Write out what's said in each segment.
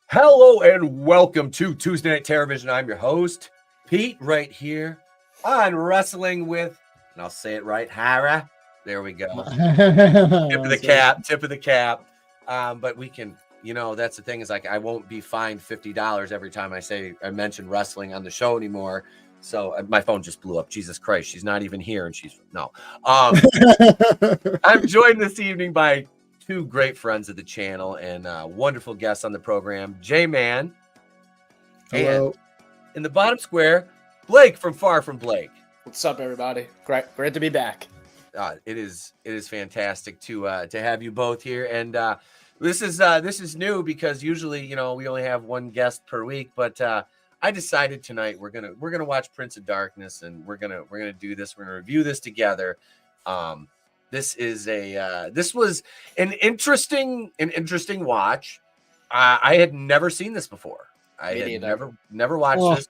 Hello and welcome to Tuesday Night Television. I'm your host, Pete, right here on Wrestling with, and I'll say it right, Hara. There we go. Tip of the cap. But we can, that's the thing is like I won't be fined $50 every time I mention wrestling on the show anymore. So my phone just blew up. Jesus Christ, she's not even here, and I'm joined this evening by two great friends of the channel and wonderful guests on the program, J-Man. Hello. And in the bottom square, Blake from Far From Blake. What's up, everybody? Great to be back. It is fantastic to have you both here, and this is new because usually we only have one guest per week, but I decided tonight we're gonna watch Prince of Darkness, and we're gonna do this. We're gonna review this together. This was an interesting watch. I had never seen this before. I had never watched this.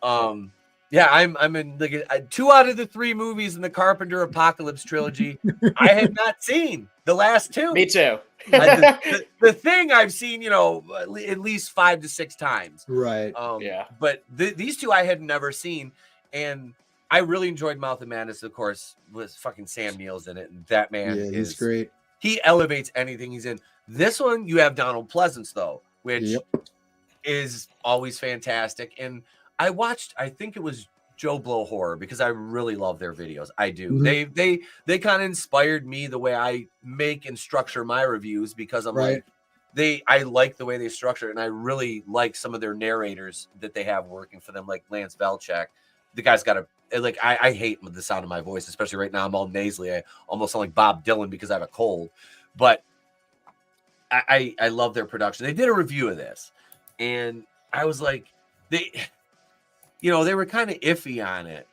I'm in like 2 out of the 3 movies in the Carpenter Apocalypse trilogy. I had not seen the last 2. Me too. The thing I've seen, at least 5 to 6 times. Right. But these 2 I had never seen, and I really enjoyed Mouth of Madness, of course, with fucking Sam Neill's in it, and that man he's great. He elevates anything he's in. This one, you have Donald Pleasance, though, which is always fantastic. And I watched, I think it was Joe Blow Horror, because I really love their videos. I do. Mm-hmm. They kind of inspired me the way I make and structure my reviews, because I'm I like the way they structure it, and I really like some of their narrators that they have working for them, like Lance Velchak. The guy's got I hate the sound of my voice, especially right now. I'm all nasally. I almost sound like Bob Dylan because I have a cold. But I love their production. They did a review of this, and I was like, they were kind of iffy on it.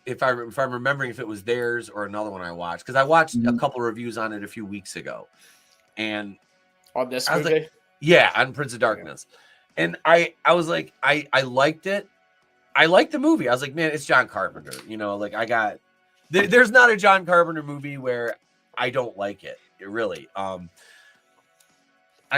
If I'm remembering if it was theirs or another one I watched, because I watched a couple reviews on it a few weeks ago, and on this movie, on Prince of Darkness, and I was like, I liked it. I liked the movie. I was like, man, it's John Carpenter. There's not a John Carpenter movie where I don't like it. It really. I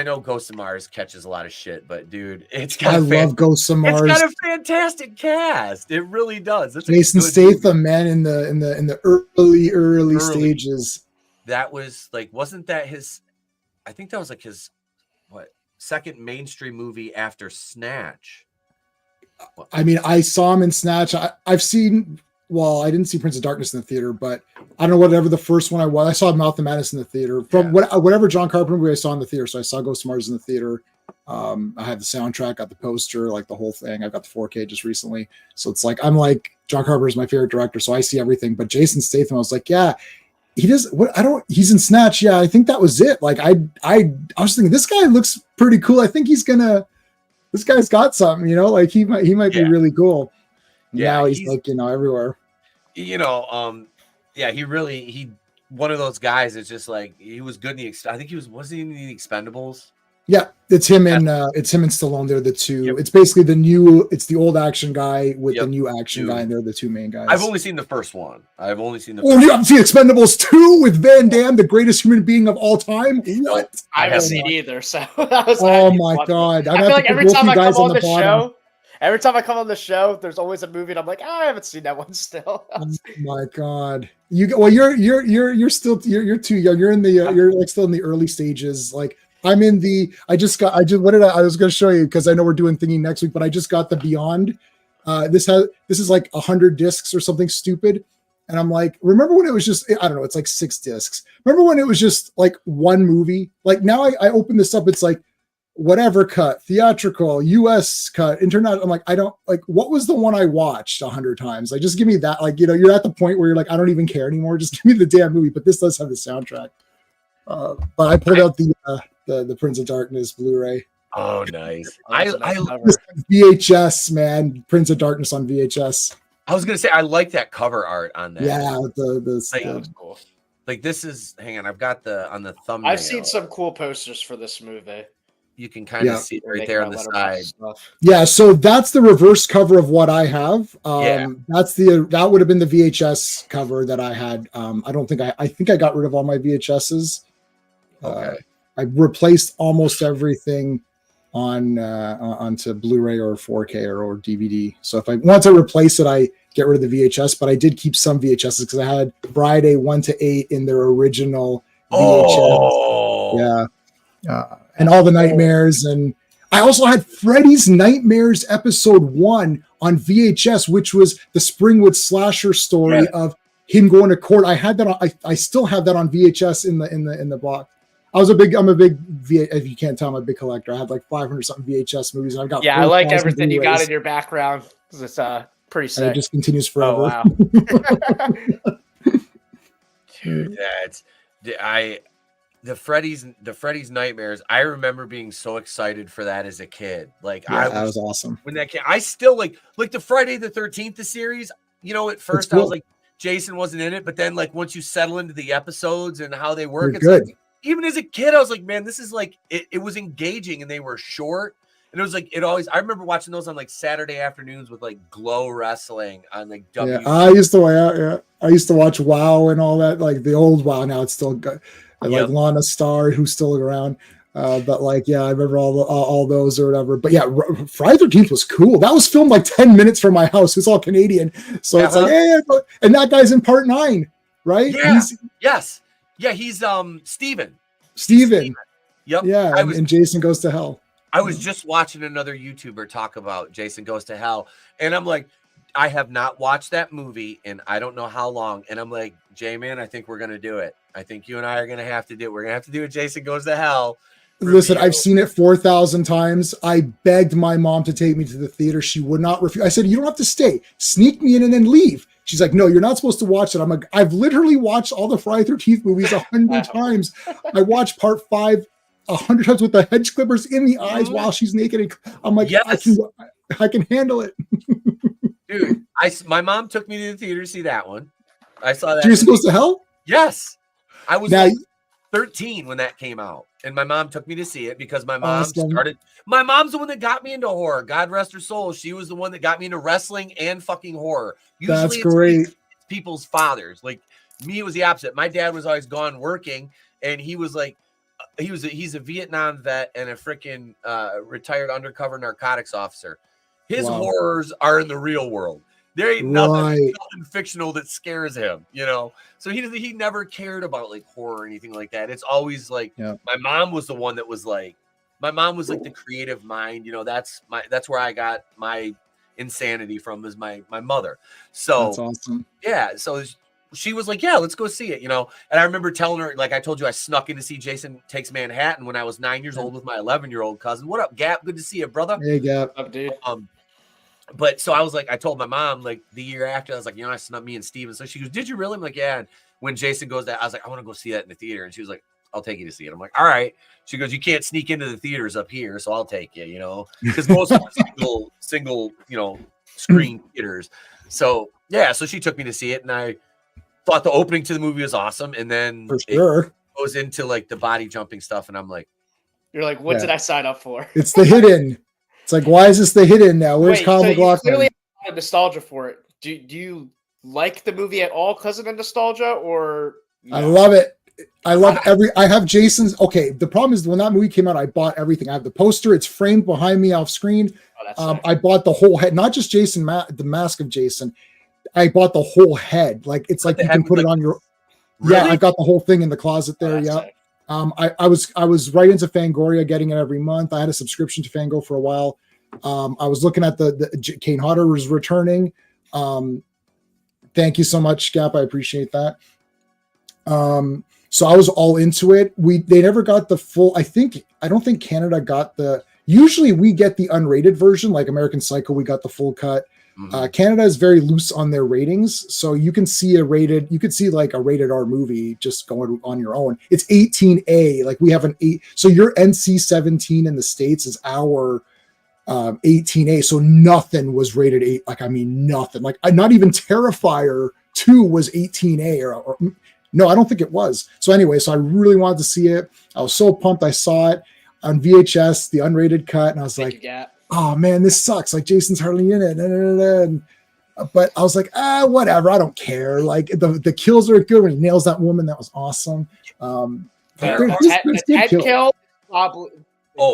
know Ghosts of Mars catches a lot of shit, but dude, I love Ghosts of Mars. It's got a fantastic cast. It really does. It's Jason Statham, man, in the early stages. That was wasn't that his? I think that was his second mainstream movie after Snatch. I mean, I saw him in Snatch. I've seen. Well, I didn't see Prince of Darkness in the theater, but I don't know whatever the first one I was. I saw Mouth of Madness in the theater. From whatever John Carpenter movie I saw in the theater. So I saw Ghost of Mars in the theater. I had the soundtrack, got the poster, the whole thing. I got the 4K just recently. So it's I'm John Carpenter is my favorite director, so I see everything. But Jason Statham, I was like, yeah, he does. He's in Snatch. Yeah, I think that was it. I was thinking this guy looks pretty cool. I think he's gonna. This guy's got something, he might be really cool. Yeah, now he's everywhere. He one of those guys that's just he was good in I think was he in the Expendables? Yeah, it's him and Stallone. They're the two. Yep. It's basically it's the old action guy with the new action guy, and they're the two main guys. I've only seen the first one. I've seen Expendables 2 with Van Damme, the greatest human being of all time. What? I haven't seen either. So oh my god! I feel like every time I come on the show, there's always a movie, and I'm like, I haven't seen that one still. Oh my god! You're too young. You're still still in the early stages. I'm in the. I was going to show you because I know we're doing thingy next week, but I just got the Beyond. This is 100 discs or something stupid, and I'm like, remember when it was just I don't know, it's 6 discs. Remember when it was just one movie? Now I open this up, it's whatever cut, theatrical, US cut, international. I'm I don't what was the one I watched 100 times? Just give me that. You're at the point where you're I don't even care anymore. Just give me the damn movie. But this does have the soundtrack. But I pulled out the Prince of Darkness Blu-ray. Oh, nice. I VHS, man. Prince of Darkness on VHS. I was gonna say I like that cover art on that. Yeah, that was cool. This is. Hang on, I've got on the thumbnail. I've seen some cool posters for this movie. You can kind of see it right there on the side. Yeah, so that's the reverse cover of what I have. That would have been the VHS cover that I had. I think I got rid of all my VHSs. Okay. I replaced almost everything onto Blu-ray or 4K or DVD. So if I want to replace it, I get rid of the VHS, but I did keep some VHSs because I had Friday 1 to 8 in their original VHS. And all the nightmares, and I also had Freddy's Nightmares episode 1 on VHS, which was the Springwood slasher story of him going to court. I had that I still have that on VHS in the box. I'm a big if you can't tell, I'm a big collector. I have like 500 something VHS movies, and I've got I like everything you got in your background because it's pretty sick. And it just continues forever. Oh wow. Dude, the Freddy's Nightmares. I remember being so excited for that as a kid. Like that was awesome. When that came, I still like the Friday the 13th series. You know, at first I was like, Jason wasn't in it, but then like once you settle into the episodes and how they work, it's good. Like, even as a kid, I was like, man, this is like it was engaging, and they were short. And it was like I remember watching those on like Saturday afternoons with like Glow Wrestling on like W. Yeah, I used to watch WoW and all that, like the old WoW. Now it's still good. Like Lana Starr, who's still around. But like, I remember all those or whatever. But yeah, Friday 13th was cool. That was filmed like 10 minutes from my house. It's all Canadian. So it's like, and that guy's in part 9, right? Yeah. He's Steven. Yep. Yeah, and Jason Goes to Hell. I was just watching another YouTuber talk about Jason Goes to Hell, and I'm like, I have not watched that movie in I don't know how long, and I'm like, J-Man, I think we're gonna do it. I think you and I are gonna have to do it. We're gonna have to do a Jason Goes to Hell review. Listen, I've seen it 4,000 times. I begged my mom to take me to the theater. She would not refuse. I said, you don't have to stay. Sneak me in and then leave. She's like, no, you're not supposed to watch it. I'm like, I've literally watched all the Friday 13th movies 100 times. I watched part 5 100 times with the hedge clippers in the eyes while she's naked. I'm like, I can handle it. Dude, my mom took me to the theater to see that one. I saw that. Jason Goes to Hell? Yes. I was like 13 when that came out, and my mom took me to see it because my mom my mom's the one that got me into horror. God rest her soul. She was the one that got me into wrestling and fucking horror. Usually that's great. It's people's fathers. Like me, it was the opposite. My dad was always gone working, and he was like, he's a Vietnam vet and a freaking retired undercover narcotics officer. His horrors are in the real world. There ain't nothing fictional that scares him, you know. So he never cared about like horror or anything like that. It's always like my mom was the one that was like, the creative mind, you know. That's where I got my insanity from, is my mother. So that's awesome. Yeah, so she was like, let's go see it, you know. And I remember telling her, like I told you, I snuck in to see Jason Takes Manhattan when I was 9 years old with my 11-year-old cousin. What up, Gap? Good to see you, brother. Hey, Gap. Up, dude. But so I was like, I told my mom like the year after, I was like, I snuck me and Steven. So she goes, did you really? I'm like, yeah. And when Jason goes that, I was like, I want to go see that in the theater. And she was like, I'll take you to see it. I'm like, all right. She goes, you can't sneak into the theaters up here, so I'll take you, you know, because most of them are single, you know, screen theaters. So yeah, so she took me to see it, and I thought the opening to the movie was awesome, and then it goes into like the body jumping stuff, and I'm like, you're like, what did I sign up for? It's the hidden. It's like, why is this the hidden now? Where's Kyle MacLachlan? You clearly have nostalgia for it. Do you like the movie at all because of the nostalgia, or I love it. I love I have Jason's. Okay, the problem is when that movie came out, I bought everything. I have the poster. It's framed behind me off screen. I bought the whole head, not just Jason, the mask of Jason. I bought the whole head. Like it's like you can put it on your. Really? Yeah, I've got the whole thing in the closet there. I was right into Fangoria, getting it every month. I had a subscription to Fango for a while. I was looking at the Kane Hodder was returning. Thank you so much, Gap. I appreciate that. So I was all into it. They never got the full. I don't think Canada got the. Usually we get the unrated version, like American Psycho. We got the full cut. Canada is very loose on their ratings, so you can see you could see like a rated R movie just going on your own. It's 18A, like we have an 8. So your NC-17 in the States is our 18A. So nothing was rated 8. Like, I mean, nothing. Like, not even Terrifier 2 was 18A or no, I don't think it was. So anyway, so I really wanted to see it. I was so pumped. I saw it on VHS, the unrated cut, and I was like, oh man, this sucks. Like Jason's hardly in it. But I was like, whatever. I don't care. Like the kills are good when he nails that woman. That was awesome. Head kill, probably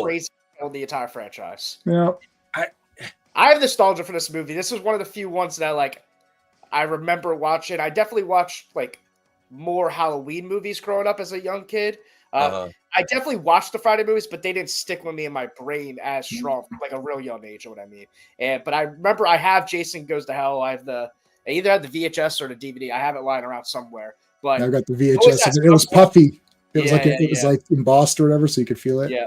crazy. killed the entire franchise. Yeah. I have nostalgia for this movie. This was one of the few ones that I remember watching. I definitely watched like more Halloween movies growing up as a young kid. I definitely watched the Friday movies, but they didn't stick with me in my brain as strong from like a real young age. You know what I mean? But I remember I have Jason Goes to Hell. I either had the VHS or the DVD. I have it lying around somewhere. But I got the VHS. And it was puffy. It was it was like embossed or whatever, so you could feel it. Yeah.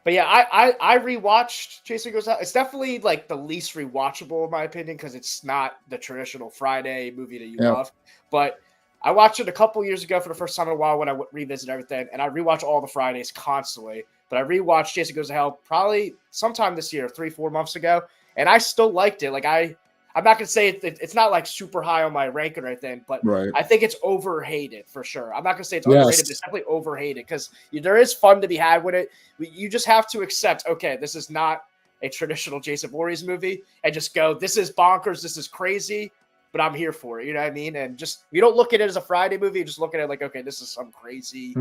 But yeah, I rewatched Jason Goes to Hell. It's definitely like the least rewatchable in my opinion because it's not the traditional Friday movie that you love. But I watched it a couple years ago for the first time in a while when I revisit everything, and I rewatch all the Fridays constantly. But I rewatched Jason Goes to Hell probably sometime this year, 3-4 months ago, and I still liked it. Like I'm not gonna say it's not like super high on my ranking or anything, but I think it's overhated for sure. I'm not gonna say it's underrated, but it's definitely overhated because there is fun to be had with it. You just have to accept, okay, this is not a traditional Jason Voorhees movie, and just go, this is bonkers, this is crazy, but I'm here for it. You know what I mean? And just you don't look at it as a Friday movie. You just look at it like, okay, this is some crazy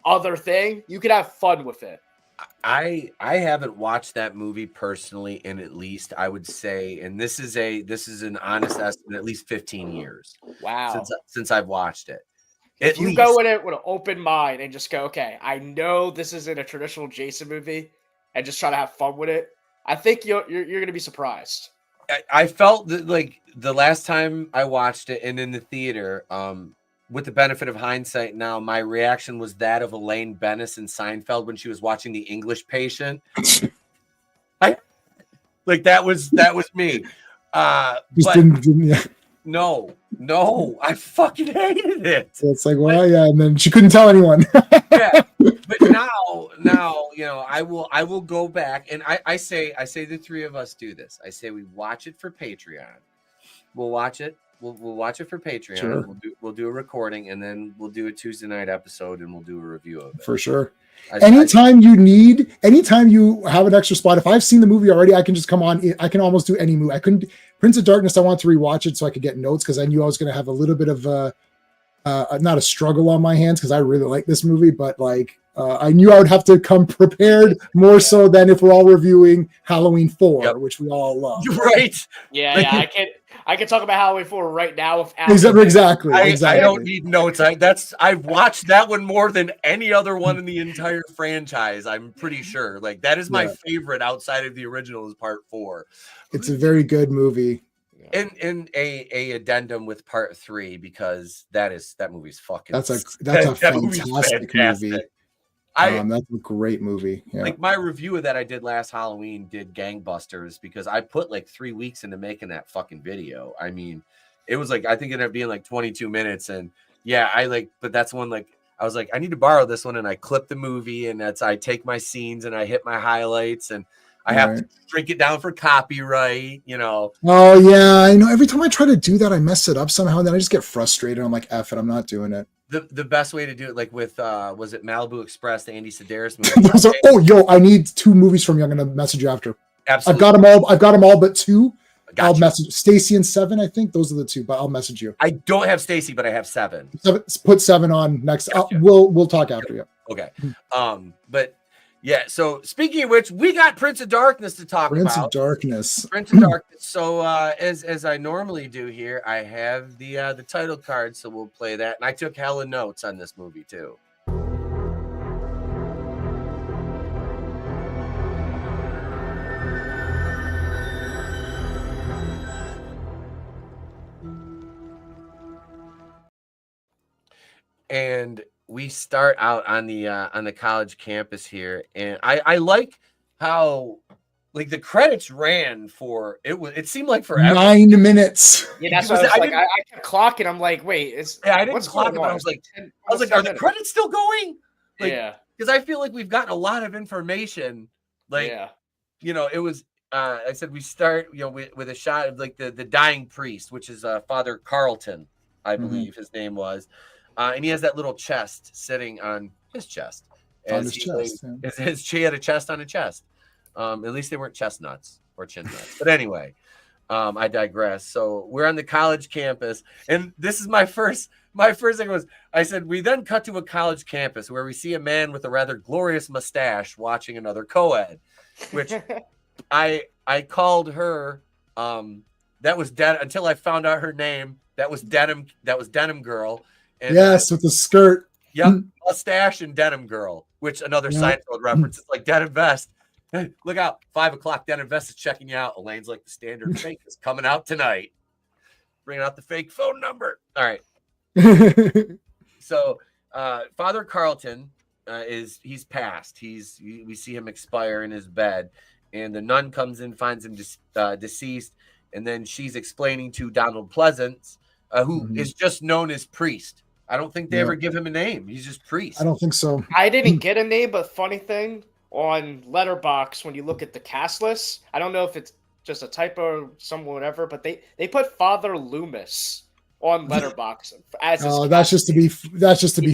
other thing. You could have fun with it. I haven't watched that movie personally in at least I would say, and this is an honest estimate, at least 15 years. Wow. Since I've watched it. If you go in it with an open mind and just go, okay, I know this isn't a traditional Jason movie, and just try to have fun with it, I think you're going to be surprised. I felt that like the last time I watched it and in the theater, with the benefit of hindsight now, my reaction was that of Elaine Bennis in Seinfeld when she was watching The English Patient. That was me. No, I fucking hated it. So it's like, well, and then she couldn't tell anyone. But now, I will go back and I say the three of us do this. I say we watch it for Patreon. We'll watch it. We'll watch it for Patreon. Sure. We'll do a recording and then we'll do a Tuesday night episode and we'll do a review of it. For sure. Anytime you have an extra spot, if I've seen the movie already, I can just come on. I can almost do any movie. I couldn't Prince of Darkness. I want to rewatch it so I could get notes because I knew I was going to have a little bit of not a struggle on my hands because I really like this movie, but I knew I would have to come prepared more so than if we're all reviewing Halloween 4, which we all love. Right? Yeah. I can talk about Halloween 4 right now. Exactly. I don't need notes. I've watched that one more than any other one in the entire franchise. I'm pretty sure. Like that is my favorite outside of the original is part 4. It's a very good movie. And a addendum with part 3 because that movie's fucking. That's a fantastic movie. That's a great movie. Yeah. Like my review of that I did last Halloween did gangbusters because I put like 3 weeks into making that fucking video. I mean, it was like I think it ended up being like 22 minutes, and but that's one like I was like I need to borrow this one, and I clip the movie, and I take my scenes and I hit my highlights, and I have to shrink it down for copyright, Oh yeah, I know. Every time I try to do that, I mess it up somehow, and then I just get frustrated. I'm like, F it, I'm not doing it. The best way to do it, like with was it Malibu Express, the Andy Sedaris movie? I need 2 movies from you. I'm gonna message you after. Absolutely. I've got them all but 2. I'll message Stacy and 7. I think those are the 2, but I'll message you. I don't have Stacy, but I have 7. Put 7 on next. Gotcha. We'll talk after you. Okay. But yeah. So speaking of which, we got Prince of Darkness to talk about. Prince of Darkness. So as I normally do here, I have the title card, so we'll play that. And I took hella notes on this movie too. And we start out on the college campus here, and I like how like the credits ran for it seemed like forever. 9 minutes. Yeah, that's what I kept clocking. I'm like, wait, I didn't clock it, but I was like, are the credits still going? Because I feel like we've gotten a lot of information. It was I said we start with a shot of like the dying priest, which is Father Carlton, I believe his name was. And he has that little chest sitting on his chest. He had a chest on a chest. At least they weren't chestnuts or chin nuts. But anyway, I digress. So we're on the college campus, and this is my first my first thing was, I said, we then cut to a college campus where we see a man with a rather glorious mustache watching another co-ed, which I called her, that was dead until I found out her name. That was Denim Girl. And, yes, with the skirt. Yep, mustache and Denim Girl, which another Seinfeld reference. It's like Denim Vest. Hey, look out, 5 o'clock, Denim Vest is checking you out. Elaine's like, the standard fake is coming out tonight. Bringing out the fake phone number. All right. So Father Carlton he's passed. We see him expire in his bed, and the nun comes in, finds him deceased, and then she's explaining to Donald Pleasance, who is just known as Priest. I don't think they ever give him a name. He's just Priest. I don't think so. I didn't get a name, but funny thing, on Letterboxd, when you look at the cast list, I don't know if it's just a typo, whatever, but they put Father Loomis on Letterboxd as that's just to be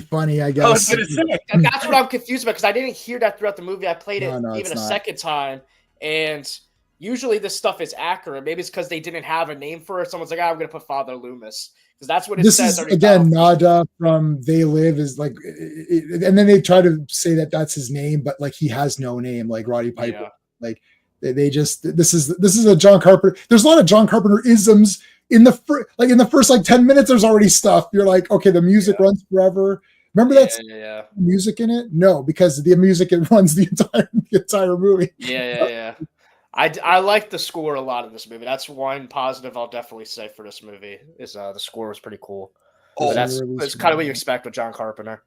funny, I guess. I was gonna say. That's what I'm confused about, because I didn't hear that throughout the movie. I played it even a second time, and usually this stuff is accurate. Maybe it's because they didn't have a name for it. Someone's like, I'm going to put Father Loomis, because that's what it says. This is, again, Nada from They Live is like, and then they try to say that that's his name, but like he has no name, like Roddy Piper. Yeah. Like they just, this is a John Carpenter. There's a lot of John Carpenter isms in the first like 10 minutes. There's already stuff. You're like, okay, the music runs forever. Remember that's music in it? No, because the music, it runs the entire movie. Yeah. I like the score a lot of this movie. That's one positive I'll definitely say for this movie is the score was pretty cool. That's kind of what you expect with John Carpenter.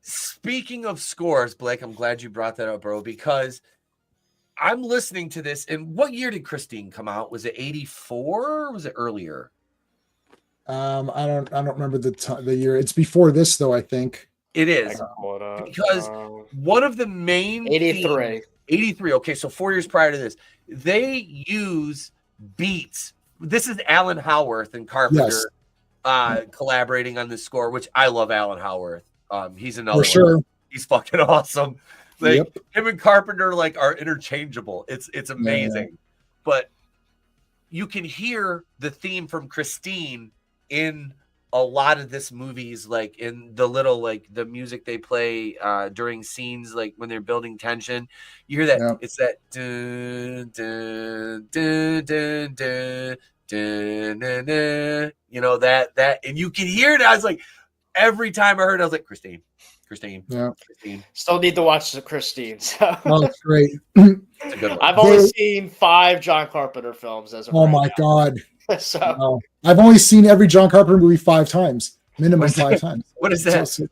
Speaking of scores, Blake, I'm glad you brought that up, bro, because I'm listening to this. And what year did Christine come out? Was it 84 or was it earlier? I don't remember the year. It's before this, though, I think. It is. Because one of the main 83. 83. Okay, so 4 years prior to this, they use beats. This is Alan Howarth and Carpenter collaborating on this score, which I love Alan Howarth. He's another one. Sure. He's fucking awesome. Like him and Carpenter like are interchangeable. It's amazing. Yeah. But you can hear the theme from Christine in a lot of this movies, like in the little, like the music they play during scenes, like when they're building tension, you hear that. Yeah. It's that dun, dun, dun, dun, dun, dun, dun, dun, you know, that, and you can hear it. I was like, every time I heard it, I was like, Christine. Yeah. Christine. Still need to watch the Christine. So. Oh, it's great. It's a good one. I've only seen 5 John Carpenter films as of my God. So no. I've only seen every John Carpenter movie 5 times, minimum 5 times. What is that?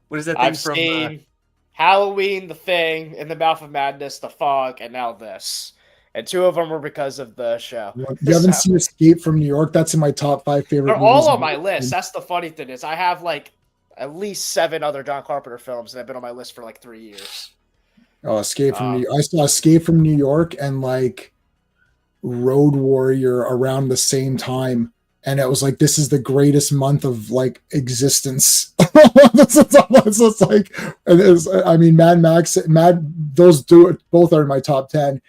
What is that thing I've seen Halloween, The Thing, In the Mouth of Madness, The Fog, and now this. And 2 of them were because of the show. You haven't seen Escape from New York? That's in my top 5 favorite movies. They're all on my list. That's the funny thing is I have like at least 7 other John Carpenter films that have been on my list for like 3 years. Oh, Escape from New York. I saw Escape from New York and like Road Warrior around the same time. And it was like, this is the greatest month of like existence. It's like, I mean, Mad Max, those both are in my top 10.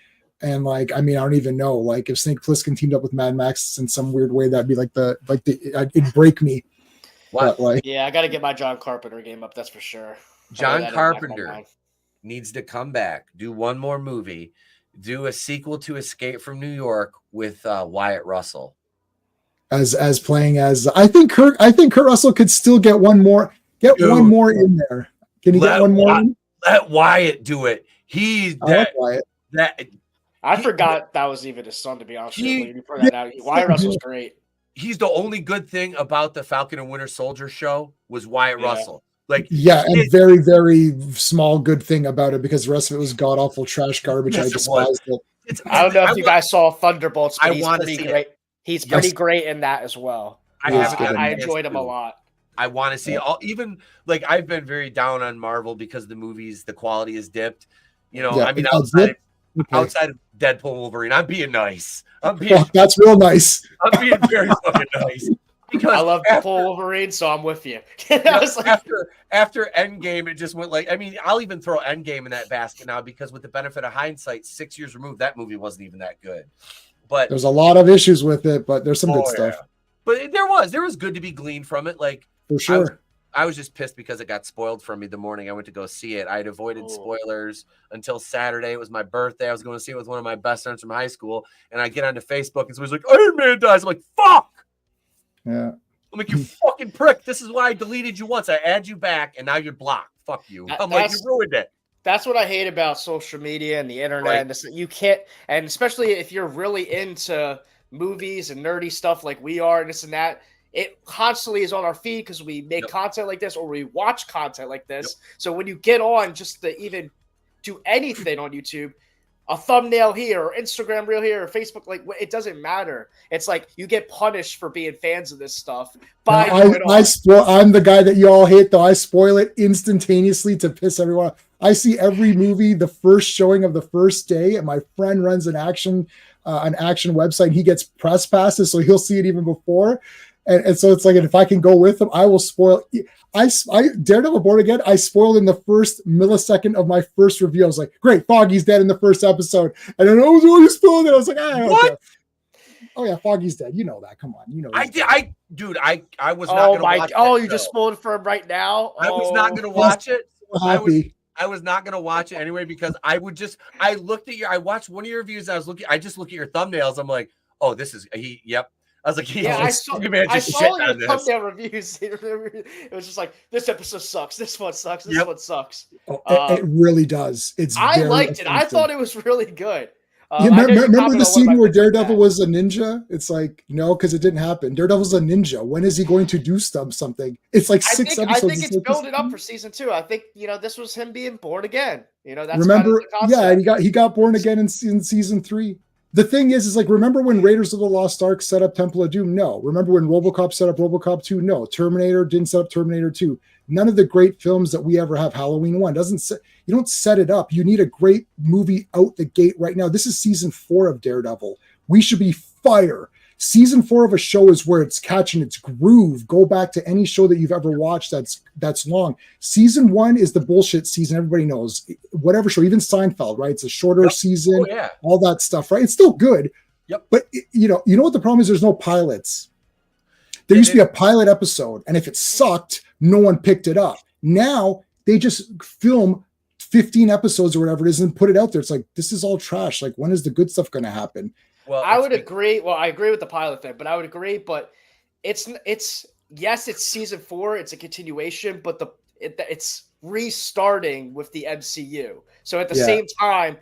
And like, I mean, I don't even know, like if Snake Plissken teamed up with Mad Max in some weird way, that'd be like it'd break me. What? Like, yeah, I got to get my John Carpenter game up. That's for sure. John Carpenter needs to come back, do one more movie, do a sequel to Escape from New York with Wyatt Russell. As playing as I think Kurt Russell could still get one more in there. Can he get one more in? Let Wyatt do it. I forgot that was even his son, to be honest with you. You put that out. Wyatt Russell's great. He's the only good thing about the Falcon and Winter Soldier show was Wyatt Russell. Like, and very, very small good thing about it, because the rest of it was god awful trash garbage. I despised it. I don't know if you guys saw Thunderbolts, but he's pretty great. He's pretty great in that as well. I enjoyed him a lot. I want to see even like I've been very down on Marvel because the movies, the quality is dipped. You know, I mean, outside of Deadpool Wolverine, I'm being nice. That's real nice. I'm being very fucking nice. Because I love Deadpool Wolverine, so I'm with you. After Endgame, it just went like, I mean, I'll even throw Endgame in that basket now, because with the benefit of hindsight, 6 years removed, that movie wasn't even that good. But there's a lot of issues with it, but there's some good stuff. Yeah. But there was good to be gleaned from it. Like For sure. I was just pissed because it got spoiled for me the morning I went to go see it. I had avoided spoilers until Saturday. It was my birthday. I was going to see it with one of my best friends from high school. And I get onto Facebook and someone's like, Iron Man dies. I'm like, fuck. Yeah. I'm like, you fucking prick. This is why I deleted you once. I add you back and now you're blocked. Fuck you. I'm like, you ruined it. That's what I hate about social media and the internet. Right. And this, you can't, and especially if you're really into movies and nerdy stuff like we are and this and that, it constantly is on our feed because we make content like this or we watch content like this. So when you get on just to even do anything on YouTube, a thumbnail here or Instagram reel here or Facebook, like it doesn't matter. It's like you get punished for being fans of this stuff. I'm the guy that you all hate, though. I spoil it instantaneously to piss everyone off. I see every movie the first showing of the first day, and my friend runs an action website. He gets press passes, so he'll see it even before. And so it's like, if I can go with him, I will spoil. I Daredevil Born Again, I spoiled in the first millisecond of my first review. I was like, great, Foggy's dead in the first episode. And then, oh, you spoiled it. I was like, what? Okay. Oh yeah, Foggy's dead. You know that. Come on, you know. I was not going to watch it. Oh, you just spoiled it for him right now? I was not going to watch it. Happy. I was not going to watch it anyway because I watched one of your reviews. I just look at your thumbnails. I'm like, oh, this is yep. I was like, I saw your thumbnail reviews. It was just like, this episode sucks. This one sucks. This one sucks. Oh, it really does. I liked it. I thought it was really good. Remember the scene where Daredevil was a ninja? It's like, no, because it didn't happen. Daredevil's a ninja. When is he going to do something? It's like six episodes. I think it's building up for season 2. I think, this was him being born again. That's remember, kind of the and he got born again in season 3. The thing is like, remember when Raiders of the Lost Ark set up Temple of Doom? No. Remember when RoboCop set up RoboCop 2? No. Terminator didn't set up Terminator 2. None of the great films that we ever have, Halloween 1, you don't set it up. You need a great movie out the gate right now. This is season 4 of Daredevil. We should be fire. Season 4 of a show is where it's catching its groove. Go back to any show that you've ever watched that's long. Season 1 is the bullshit season. Everybody knows. Whatever show, even Seinfeld, right? It's a shorter season. Oh, yeah. All that stuff, right? It's still good. Yep. But you know what the problem is? There's no pilots. There used to be a pilot episode, and if it sucked, no one picked it up. Now they just film 15 episodes or whatever it is and put it out there. It's like, this is all trash. Like, when is the good stuff going to happen? Well, I would agree. Well, I agree with the pilot thing, but I would agree. But it's season 4. It's a continuation, but it's restarting with the MCU. So at the same time,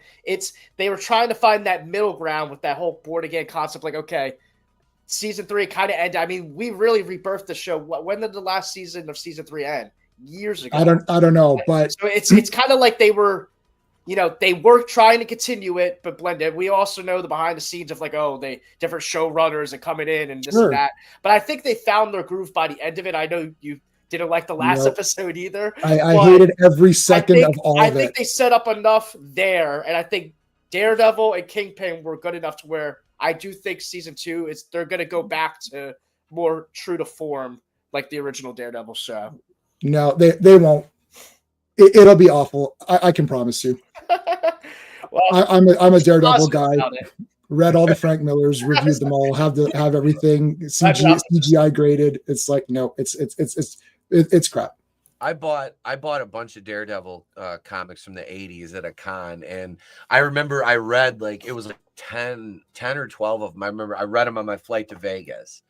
they were trying to find that middle ground with that whole born again concept. Like, okay, season 3 kind of ended. I mean, we really rebirthed the show. When did the last season of season 3 end? Years ago. I don't know, but so it's kind of like they were. They were trying to continue it, but blend it. We also know the behind the scenes of like, they different showrunners and coming in and this and that. But I think they found their groove by the end of it. I know you didn't like the last episode either. I hated every second of all of it. I think they set up enough there, and I think Daredevil and Kingpin were good enough to where I do think season 2 they're going to go back to more true to form, like the original Daredevil show. No, they won't. It'll be awful. I can promise you. Well, I'm a Daredevil guy. Read all the Frank Millers, reviewed them all, have everything CGI graded. It's like, no, it's crap. I bought a bunch of Daredevil comics from the 80s at a con, and I remember I read like it was like 10 or 12 of them. I remember I read them on my flight to Vegas,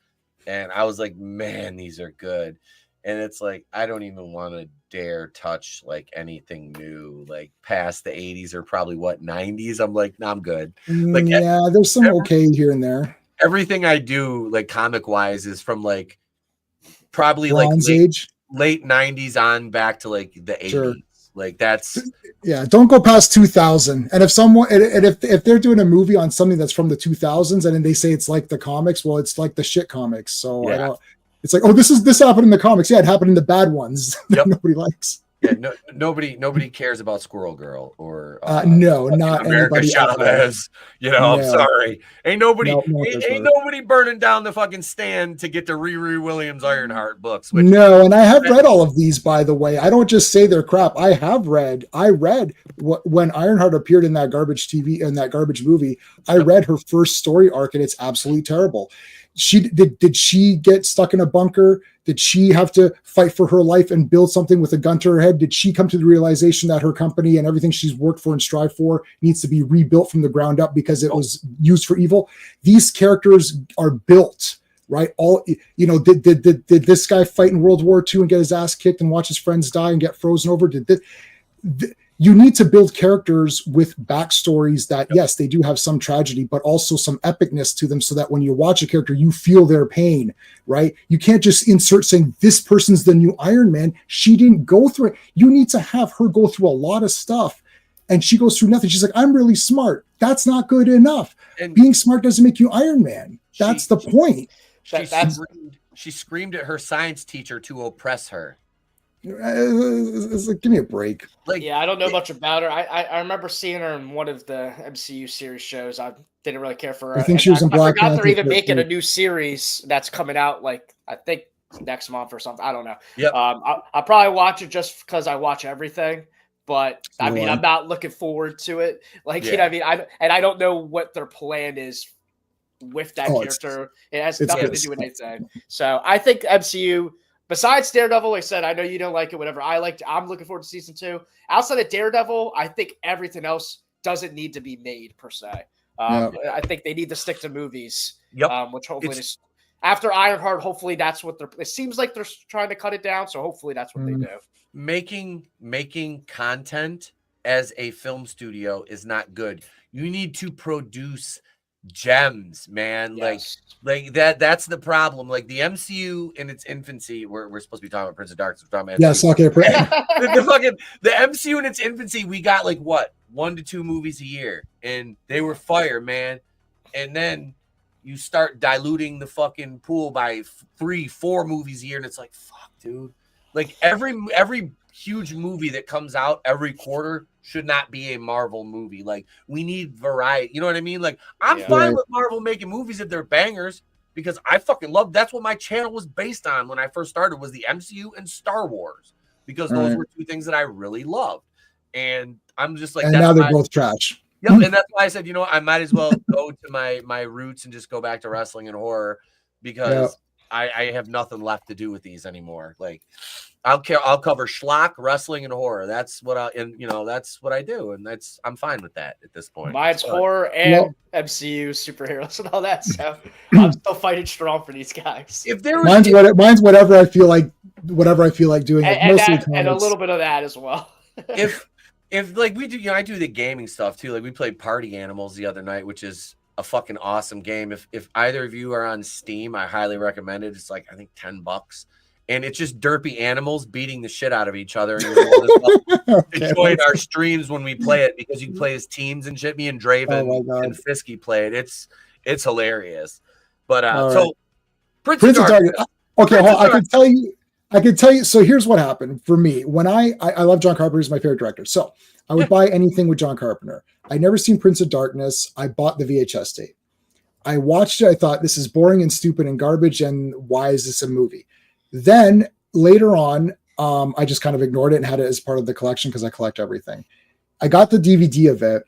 and I was like, man, these are good. And it's like, I don't even want to dare touch like anything new, like past the 80s or probably 90s. I'm like, I'm good. Like, there's some okay here and there. Everything I do, like comic wise, is from like probably Bronze like Age. late 90s on back to like the 80s. Sure. Like that's don't go past 2000. And if they're doing a movie on something that's from the 2000s and then they say it's like the comics, well, it's like the shit comics. So I don't. It's like, this happened in the comics. Yeah, it happened in the bad ones that nobody likes. Yeah, nobody cares about Squirrel Girl or no, not America anybody. Chavez. I'm sorry. Ain't nobody burning down the fucking stand to get the Riri Williams Ironheart books. No, and I have read all of these, by the way. I don't just say they're crap. I read when Ironheart appeared in that garbage TV and that garbage movie. I read her first story arc, and it's absolutely terrible. did she get stuck in a bunker? Did she have to fight for her life and build something with a gun to her head? Did she come to the realization that her company and everything she's worked for and strived for needs to be rebuilt from the ground up because it was used for evil? These characters are built, right? All, you know, did this guy fight in World War II and get his ass kicked and watch his friends die and get frozen over? You need to build characters with backstories that, yes, they do have some tragedy, but also some epicness to them so that when you watch a character, you feel their pain, right? You can't just insert saying this person's the new Iron Man. She didn't go through it. You need to have her go through a lot of stuff, and she goes through nothing. She's like, I'm really smart. That's not good enough. And being smart doesn't make you Iron Man. That's the point. She screamed at her science teacher to oppress her. It's like, give me a break. Like, yeah, I don't know much about her. I remember seeing her in one of the MCU series shows. I didn't really care for her. I think she was in Black Panther. I forgot they're even making a new series that's coming out, like, I think next month or something. I don't know. Yep. I'll probably watch it just because I watch everything. But I mean, I'm not looking forward to it. Like, you know what I mean? I don't know what their plan is with that character. It has nothing to do with anything. So I think MCU, besides Daredevil, like I said, I know you don't like it, whatever. I'm looking forward to season 2. Outside of Daredevil, I think everything else doesn't need to be made per se. I think they need to stick to movies. Yep. Which hopefully just after Ironheart, hopefully that's what it seems like they're trying to cut it down. So hopefully that's what they do. Making content as a film studio is not good. You need to produce gems, man. Yes. Like that's the problem. Like the MCU in its infancy, we're supposed to be talking about Prince of Darkness. We're talking about yes, okay. the MCU in its infancy, we got like what 1 to 2 movies a year, and they were fire, man. And then you start diluting the fucking pool by 3-4 movies a year, and it's like, fuck, dude. Like every huge movie that comes out every quarter should not be a Marvel movie. Like, we need variety. You know what I mean? Like, I'm fine with Marvel making movies if they're bangers, because I fucking love. That's what my channel was based on when I first started, was the MCU and Star Wars, because those were 2 things that I really loved. And I'm just like, and now they're both trash. Yep, and that's why I said, you know what, I might as well go to my roots and just go back to wrestling and horror, because I have nothing left to do with these anymore. Like, I'll cover schlock, wrestling, and horror. That's what that's what I do, and I'm fine with that at this point. Mine's horror and MCU superheroes and all that stuff. I'm still fighting strong for these guys. If there was mine's whatever I feel like doing, and a little bit of that as well. if like we do, I do the gaming stuff too. Like, we played Party Animals the other night, which is a fucking awesome game. If either of you are on Steam, I highly recommend it. It's like, I think $10, and it's just derpy animals beating the shit out of each other. And enjoying our streams when we play it, because you play as teams and shit. Me and Draven and Fisky play it. It's hilarious. But so Prince of Darkness. Okay, I can tell you. So here's what happened for me. When I love John Carpenter. He's my favorite director. So I would buy anything with John Carpenter. I'd never seen Prince of Darkness. I bought the VHS tape. I watched it. I thought, this is boring and stupid and garbage, and why is this a movie? Then later on, I just kind of ignored it and had it as part of the collection because I collect everything. I got the DVD of it,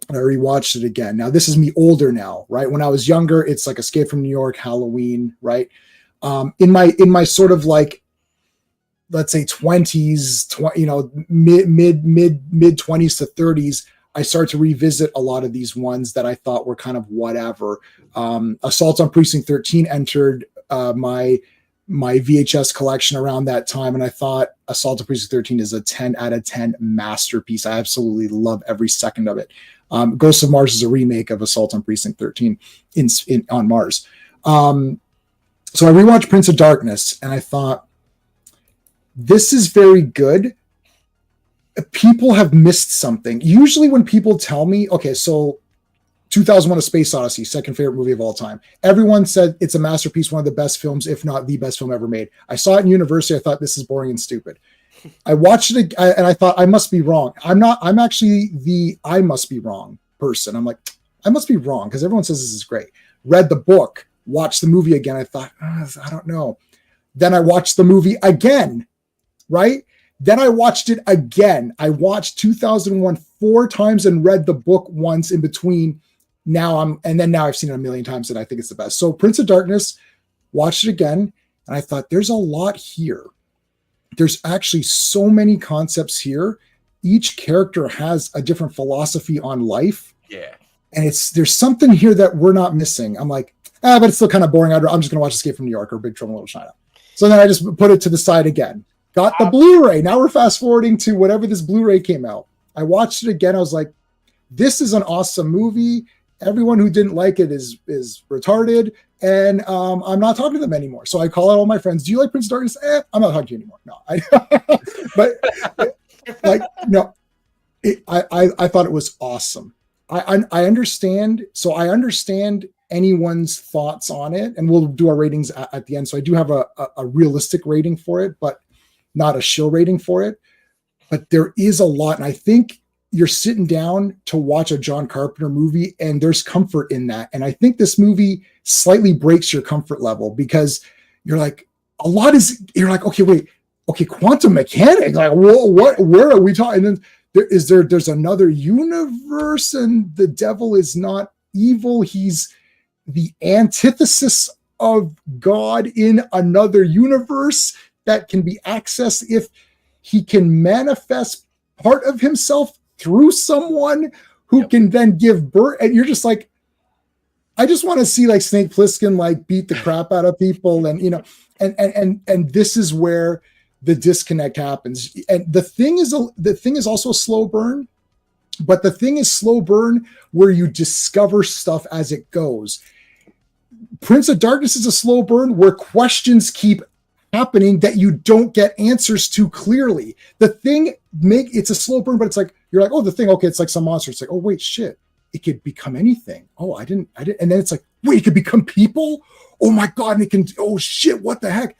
and I rewatched it again. Now, this is me older now, right? When I was younger, it's like Escape from New York, Halloween, right? In my sort of like, let's say 20s, mid 20s to 30s, I started to revisit a lot of these ones that I thought were kind of whatever. Assault on Precinct 13 entered my VHS collection around that time, and I thought Assault on Precinct 13 is a 10 out of 10 masterpiece. I absolutely love every second of it. Ghosts of Mars is a remake of Assault on Precinct 13 on Mars. So I rewatched Prince of Darkness, and I thought, this is very good. People have missed something. Usually when people tell me, okay, so 2001: A Space Odyssey, second favorite movie of all time. Everyone said it's a masterpiece, one of the best films, if not the best film ever made. I saw it in university. I thought, this is boring and stupid. I watched it and I thought, I must be wrong. I'm actually the I must be wrong person. I'm like, I must be wrong because everyone says this is great. Read the book, watched the movie again. I thought, I don't know. Then I watched the movie again, right? Then I watched it again. I watched 2001 4 times and read the book once in between. now I've seen it a million times and I think it's the best. So Prince of Darkness, watched it again, and I thought there's a lot here. There's actually so many concepts here. Each character has a different philosophy on life. Yeah. And there's something here that we're not missing. I'm like, but it's still kind of boring. I'm just going to watch Escape from New York or Big Trouble in Little China. So then I just put it to the side again. Got the Blu-ray. Now we're fast forwarding to whatever this Blu-ray came out. I watched it again. I was like, this is an awesome movie. Everyone who didn't like it is retarded. And I'm not talking to them anymore. So I call out all my friends. Do you like Prince of Darkness? I'm not talking to you anymore. No. But like, no, I thought it was awesome. I understand. So I understand anyone's thoughts on it, and we'll do our ratings at the end. So I do have a realistic rating for it, but not a shill rating for it. But there is a lot. And I think you're sitting down to watch a John Carpenter movie, and there's comfort in that. And I think this movie slightly breaks your comfort level, because you're like, you're like, okay, quantum mechanics. Like, where are we talking? And then there's another universe, and the devil is not evil. He's the antithesis of God in another universe that can be accessed if he can manifest part of himself through someone who can then give birth. And you're just like, I just want to see like Snake Plissken like beat the crap out of people, and and this is where the disconnect happens. And the thing is also a slow burn, but the thing is slow burn where you discover stuff as it goes. Prince of Darkness is a slow burn where questions keep happening that you don't get answers to clearly. The thing it's a slow burn, but it's like, you're like, oh, the thing, okay, it's like some monster. It's like, oh wait, shit, it could become anything. Oh, I didn't. And then it's like, wait, it could become people. Oh my God. And it can, oh shit, what the heck?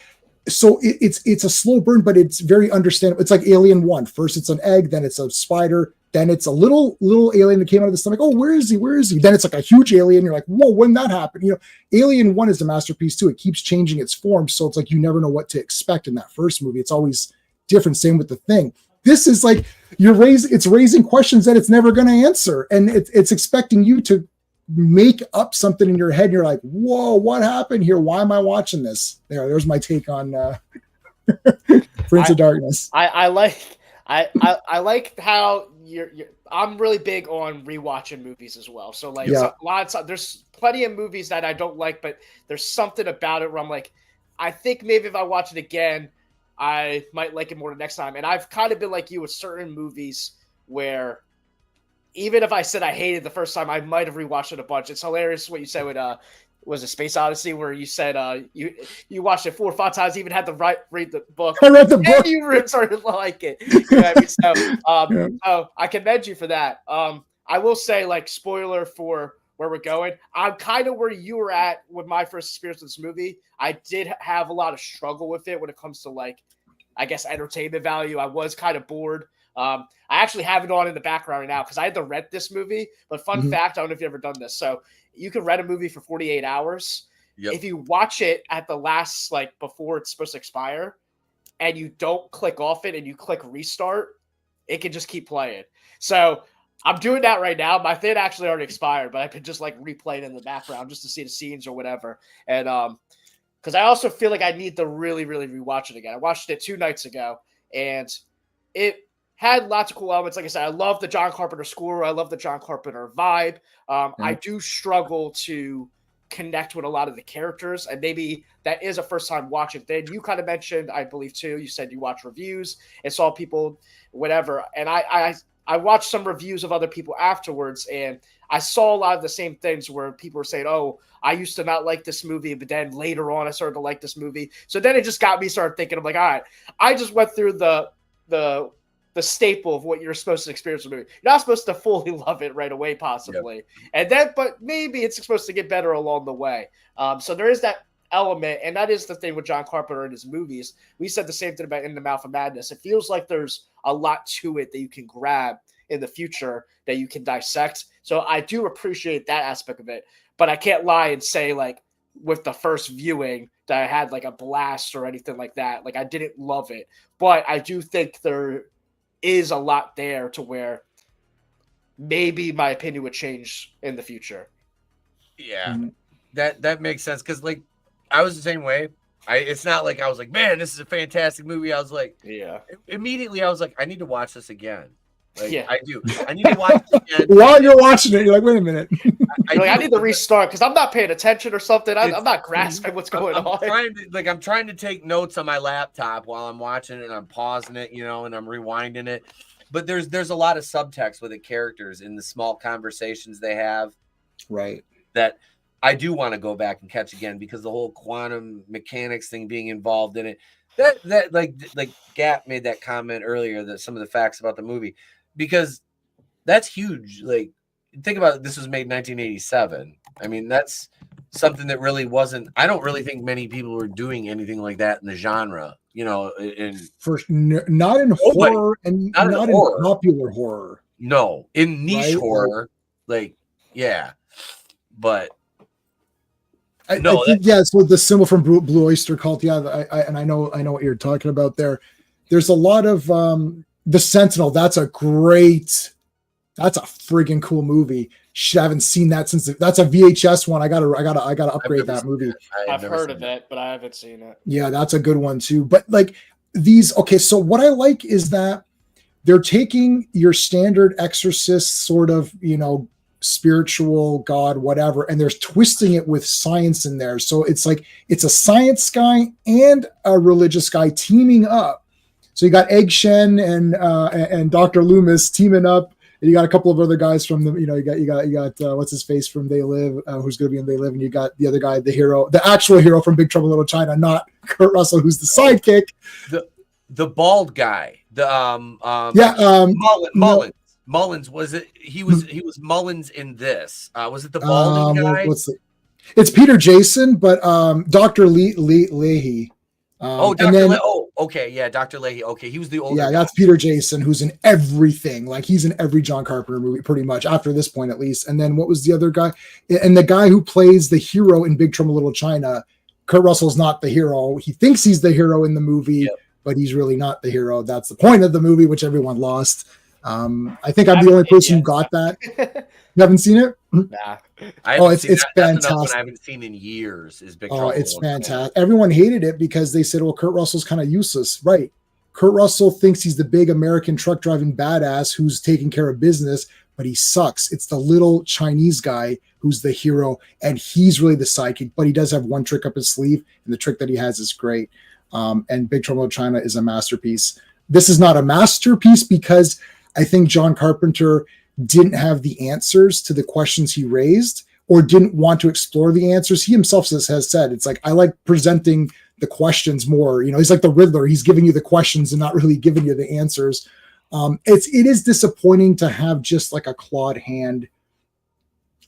So it's a slow burn, but it's very understandable. It's like Alien 1. First it's an egg, then it's a spider, then it's a little alien that came out of the stomach. Oh, where is he? Then it's like a huge alien. You're like, whoa, when that happened? Alien 1 is a masterpiece too. It keeps changing its form. So it's like, you never know what to expect in that first movie. It's always different. Same with The Thing. This is like, it's raising questions that it's never going to answer. And it's expecting you to make up something in your head. And you're like, whoa, what happened here? Why am I watching this? There's my take on Prince of Darkness. I like how I'm really big on rewatching movies as well. So like there's plenty of movies that I don't like, but there's something about it where I'm like, I think maybe if I watch it again, I might like it more the next time. And I've kind of been like you with certain movies where even if I said I hated the first time, I might have rewatched it a bunch. It's hilarious what you said with was it Space Odyssey, where you said you watched it 4 or 5 times, even had to read the book. I read the book. And you started to like it. You know what I mean? So I commend you for that. I will say, like, spoiler for where we're going, I'm kind of where you were at with my first experience with this movie. I did have a lot of struggle with it when it comes to, like, I guess, entertainment value. I was kind of bored. I actually have it on in the background right now because I had to rent this movie. But fun fact, I don't know if you've ever done this. So you can rent a movie for 48 hours. Yep. If you watch it at the last, like, before it's supposed to expire, and you don't click off it and you click restart, it can just keep playing. So I'm doing that right now. My thing actually already expired, but I could just like replay it in the background just to see the scenes or whatever. And because I also feel like I need to really, really rewatch it again. I watched it 2 nights ago, and it had lots of cool elements. Like I said, I love the John Carpenter score. I love the John Carpenter vibe. I do struggle to connect with a lot of the characters, and maybe that is a first time watching thing. You kind of mentioned, I believe too, you said you watch reviews and saw people, whatever. And I watched some reviews of other people afterwards, and I saw a lot of the same things where people were saying, oh, I used to not like this movie, but then later on I started to like this movie. So then it just got me started thinking, I'm like, all right, I just went through the staple of what you're supposed to experience with a movie. You're not supposed to fully love it right away, possibly. Yep. And then, but maybe it's supposed to get better along the way. So there is that element, and that is the thing with John Carpenter and his movies. We said the same thing about In the Mouth of Madness. It feels like there's a lot to it that you can grab in the future that you can dissect. So I do appreciate that aspect of it, but I can't lie and say, like, with the first viewing that I had like a blast or anything like that. Like, I didn't love it, but I do think there is a lot there to where maybe my opinion would change in the future. Yeah, that makes sense because like I was the same way. It's not like I was like, man, this is a fantastic movie. I was like, immediately I was like, I need to watch this again. Like I do. I need to watch it again. While you're watching it, you're like, wait a minute. I need to restart because I'm not paying attention or something. I'm not grasping what's going on. I'm trying to take notes on my laptop while I'm watching it, and I'm pausing it, and I'm rewinding it. But there's a lot of subtext with the characters in the small conversations they have. Right. That I do want to go back and catch again because the whole quantum mechanics thing being involved in it. That like Gap made that comment earlier, that some of the facts about the movie, because that's huge. Like, think about it, this was made in 1987. I mean, that's something that really wasn't. I don't really think many people were doing anything like that in the genre. Not in horror and not in popular horror. No, in niche horror, but I think so the symbol from Blue Oyster Cult, I know what you're talking about there. There's a lot of the Sentinel. That's a friggin' cool movie. Shit, I haven't seen that since that's a VHS one. I gotta upgrade that movie. I've heard of it, but I haven't seen it. Yeah, that's a good one too. But like these, okay, so what I like is that they're taking your standard exorcist sort of, spiritual god, whatever, and they're twisting it with science in there. So it's like it's a science guy and a religious guy teaming up. So you got Egg Shen and Dr. Loomis teaming up. And you got a couple of other guys from the, you got what's his face from They Live, who's going to be in They Live, and you got the other guy, the hero, the actual hero from Big Trouble in Little China, not Kurt Russell, who's the sidekick. The bald guy, Mullins. Was it? He was Mullins in this. Was it the balding guy? It's Peter Jason, but Dr. Leahy. Okay, yeah, Dr. Leahy. Okay, he was the older guy. That's Peter Jason, who's in everything. Like, he's in every John Carpenter movie, pretty much, after this point, at least. And then what was the other guy? And the guy who plays the hero in Big Trouble in Little China, Kurt Russell's not the hero. He thinks he's the hero in the movie, but he's really not the hero. That's the point of the movie, which everyone lost. I think I'm the only person who got that. You haven't seen it? Nah. It's fantastic. I haven't seen in years. Is Big Trouble. It's fantastic. Everyone hated it because they said, well, Kurt Russell's kind of useless. Right. Kurt Russell thinks he's the big American truck driving badass who's taking care of business, but he sucks. It's the little Chinese guy who's the hero, and he's really the sidekick, but he does have one trick up his sleeve, and the trick that he has is great. And Big Trouble in China is a masterpiece. This is not a masterpiece because I think John Carpenter didn't have the answers to the questions he raised, or didn't want to explore the answers. He himself has said, it's like, I like presenting the questions more. He's like the Riddler. He's giving you the questions and not really giving you the answers. It is disappointing to have just like a clawed hand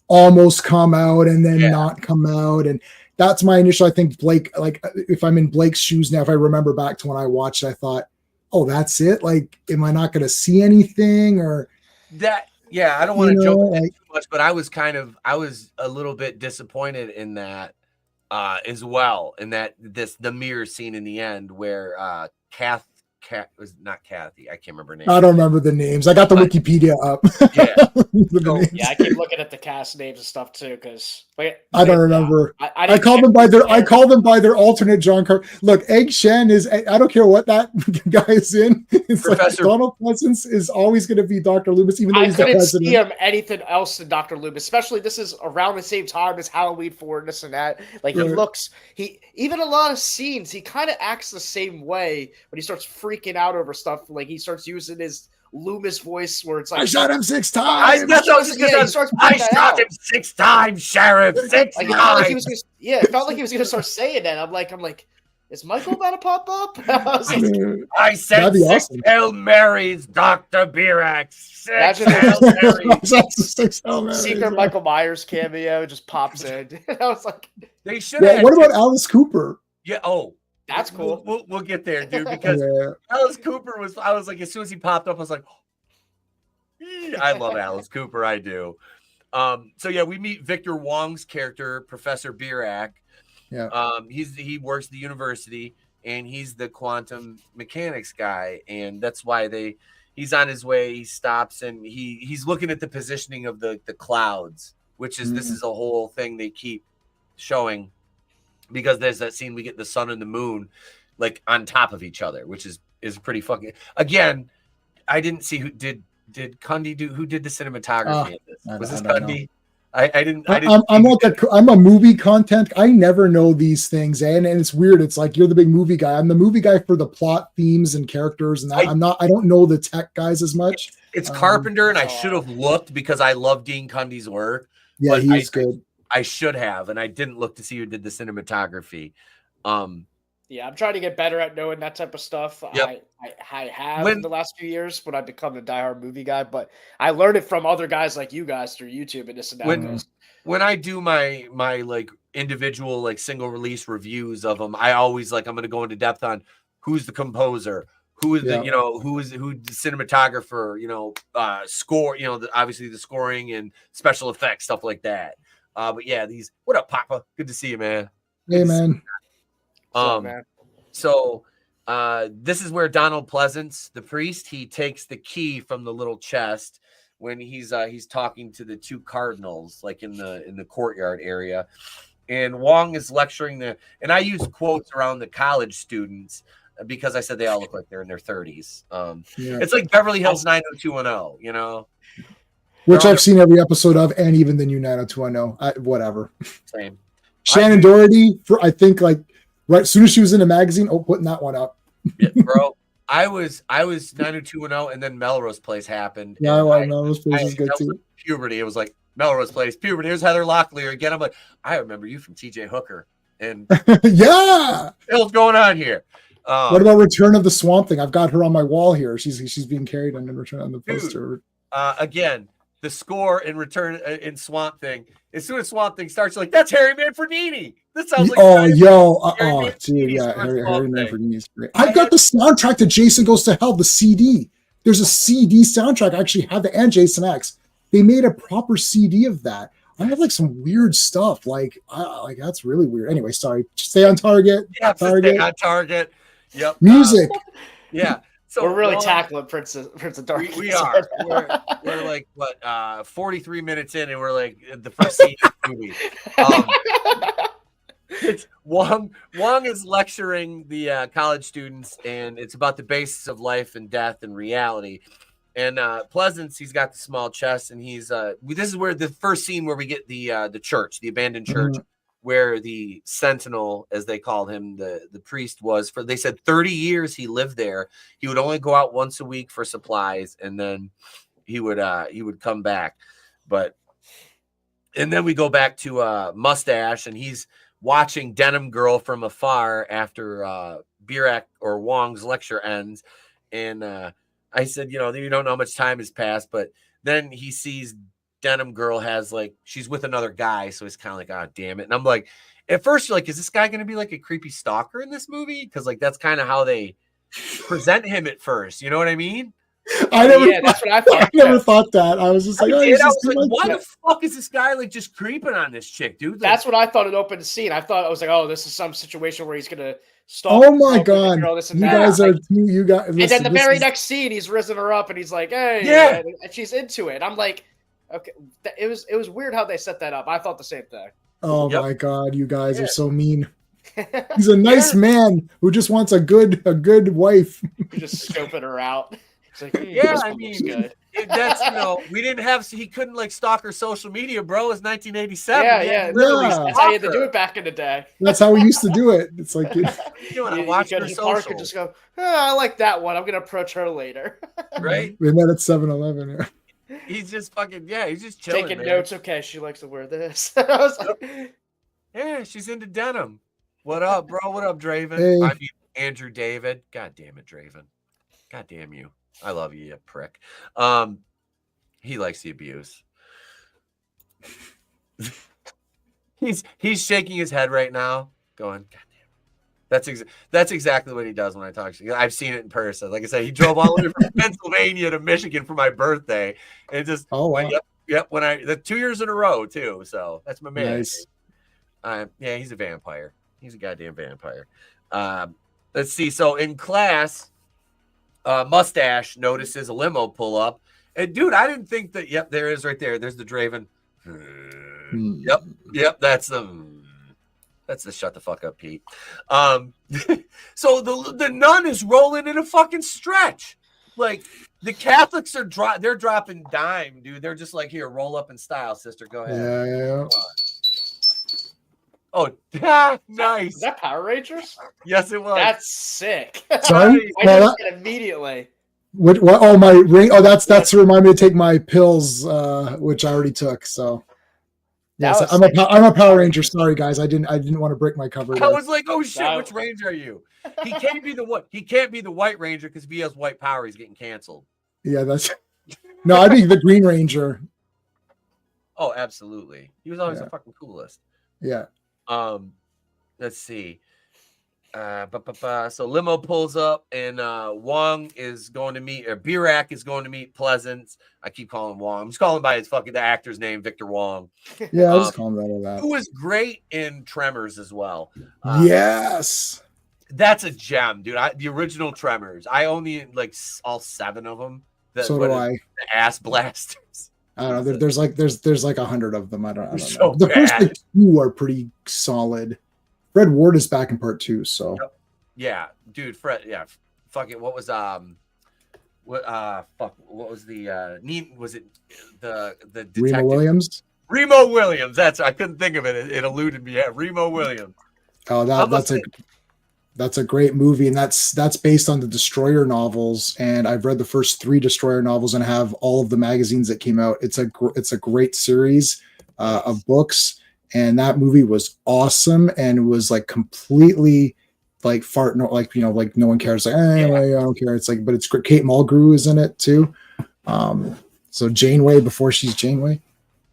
almost come out and then not come out. And that's my initial, I think Blake, like if I'm in Blake's shoes now, if I remember back to when I watched, I thought, oh, that's it. Like, am I not going to see anything or that? Yeah, I don't want to joke too much, but I was a little bit disappointed in that as well. In that the mirror scene in the end where Kath was not Kathy. I can't remember her name. I don't remember the names. I got the Wikipedia up. Yeah, I keep looking at the cast names and stuff too because I don't remember. I call them by their alternate John Carpenter. Look, Egg Shen is. I don't care what that guy is in. It's Professor like Donald Pleasance is always going to be Dr. Loomis, even though he's the president. I couldn't see him anything else than Dr. Loomis, especially this is around the same time as Halloween 4 and this and that. Like he even a lot of scenes he kind of acts the same way when he starts freaking out over stuff. Like he starts using his Loomis voice where it's like, I shot him 6 times. I shot him 6 times, Sheriff. 6 times. It felt like he was going to start saying that. I'm like, is Michael about to pop up? I said 6 Hail Marys, Dr. Birac. 6 Hail Marys. Secret Michael Myers cameo just pops in. I was like, they should. What about Alice Cooper? Yeah. Oh, that's cool. We'll get there, dude. Because Alice Cooper was. I was like, as soon as he popped up, I was like, I love Alice Cooper. I do. So yeah, we meet Victor Wong's character, Professor Birac. Yeah. He works at the university and he's the quantum mechanics guy, and that's why he's on his way. He stops and he's looking at the positioning of the clouds which is this is a whole thing they keep showing, because there's that scene we get the sun and the moon like on top of each other, which is pretty fucking. Again, I didn't see who did Kundi do, who did the cinematography of this. Was this Kundi? I didn't. I'm a movie content. I never know these things, and it's weird. It's like you're the big movie guy. I'm the movie guy for the plot, themes, and characters, and I don't know the tech guys as much. It's Carpenter, and I should have looked because I love Dean Cundy's work. Yeah, he's good. I should have, and I didn't look to see who did the cinematography. Yeah, I'm trying to get better at knowing that type of stuff. Yep. I have in the last few years when I've become a diehard movie guy, but I learned it from other guys like you guys through YouTube and this and that. When I do my like individual like single release reviews of them, I always I'm going to go into depth on who's the composer, who is the who's the cinematographer, score, obviously the scoring and special effects, stuff like that. But yeah, what up, Papa? Good to see you, man. Hey, man. So this is where Donald Pleasance, the priest, he takes the key from the little chest when he's talking to the two cardinals, like in the courtyard area, and Wong is lecturing and I use quotes around the college students because I said they all look like they're in their 30s. It's like Beverly Hills 90210, which I've seen every episode of, and even the new 90210. Whatever. Same. Shannon Doherty, I think right as soon as she was in a magazine, putting that one up. Yeah, bro. I was 90210, and then Melrose Place happened. Yeah, Melrose Place is good too. Puberty. It was like Melrose Place, puberty. Here's Heather Locklear again. I'm like, I remember you from TJ Hooker, and yeah, what's going on here? What about Return of the Swamp Thing? I've got her on my wall here. She's being carried on Return on the poster. Again, the score in Return in Swamp Thing. As soon as Swamp Thing starts, you're like, that's Harry Manfredini. That sounds like dude, yeah, Harry Manfredini's great. I've got the soundtrack to Jason Goes to Hell, the CD. There's a CD soundtrack. I actually have the and Jason X. They made a proper CD of that. I have some weird stuff. That's really weird. Anyway, sorry. Stay on target. Yeah, stay on target. Yep. Music. Yeah. So we're really tackling Prince of Darkness. We are. We're like 43 minutes in, and we're like the first scene of the movie. It's Wong is lecturing the college students, and it's about the basis of life and death and reality. And Pleasance, he's got the small chest, and he's this is where the first scene where we get the church, the abandoned church, where the sentinel, as they called him, the priest was for. They said 30 years he lived there. He would only go out once a week for supplies, and then he would come back. And then we go back to Mustache, and he's watching Denim Girl from afar after Birak or Wong's lecture ends. And I said, you don't know how much time has passed, but then he sees Denim Girl she's with another guy, so he's kind of like, oh, damn it. And I'm like, at first you're like, is this guy going to be like a creepy stalker in this movie? Because that's kind of how they present him at first. You know what I mean? That's what I thought. I never thought that. I was just like, why the fuck is this guy just creeping on this chick, dude? That's what I thought it opened the scene. I was like, oh, this is some situation where he's gonna stalk. Oh my god, girl, this and you that. Guys are you guys. And then the very next scene, he's risen her up, and he's like, hey, and she's into it. I'm like, okay, it was weird how they set that up. I thought the same thing. Oh my god, you guys are so mean. He's a nice man who just wants a good wife. You're just scoping her out. Like, I mean, that's we didn't have. He couldn't stalk her social media, bro. It's 1987. That's how you had to do it back in the day. That's how we used to do it. It's like you want to watch her social and just go, I like that one. I'm gonna approach her later. Right? We met at 7-Eleven. He's just fucking he's just chilling, taking notes. Okay, she likes to wear this. I was like, yeah, she's into denim. What up, bro? What up, Draven? Hey. I mean, Andrew David. God damn it, Draven. God damn you. I love you, you prick. He likes the abuse. he's shaking his head right now, going, God damn. That's exactly what he does when I talk to you. I've seen it in person. Like I said, he drove all the way from Pennsylvania to Michigan for my birthday, and just yep. When the 2 years in a row too. So that's my man. Nice. Yeah, he's a vampire. He's a goddamn vampire. Let's see. So in class. Mustache notices a limo pull up, and dude, I didn't think that. Yep, there is right there. There's the Draven. Yep. That's the shut the fuck up, Pete. So the nun is rolling in a fucking stretch. Like the Catholics are they're dropping dime, dude. They're just like, here, roll up in style, sister. Go ahead. Yeah. Oh, nice. Is that Power Rangers? Yes, it was. That's sick. Sorry? I noticed it immediately. What? Oh, my ring. Oh, that's to remind me to take my pills, which I already took. So. Yes, I'm a Power Ranger. Sorry, guys. I didn't want to break my cover. I was like, oh shit, which Ranger are you? He can't be the White Ranger because if he has white power, he's getting canceled. Yeah, no, I'd be the Green Ranger. Oh, absolutely. He was always the fucking coolest. Yeah. Let's see. So limo pulls up and Wong is going to meet, or BRAC is going to meet Pleasance. I keep calling him Wong. I'm just calling him by his the actor's name, Victor Wong. Yeah, I just call him that. Who was great in Tremors as well. Yes. That's a gem, dude. The original Tremors. I own all 7 of them. So do I. The ass blasters. I don't know. There's like 100 of them. I don't know. So the first 2 are pretty solid. Fred Ward is back in part 2, so yeah, dude. Fred, yeah, fuck it. What was what was the was it the detective? Remo Williams? Remo Williams. I couldn't think of it. It eluded me. Yeah, Remo Williams. Oh, that's a great movie, and that's based on the Destroyer novels. And I've read the first 3 Destroyer novels and have all of the magazines that came out. It's a great series of books. And that movie was awesome, and it was like completely like like no one cares. Like I don't care. It's like, but it's great. Kate Mulgrew is in it too. So Janeway before she's Janeway.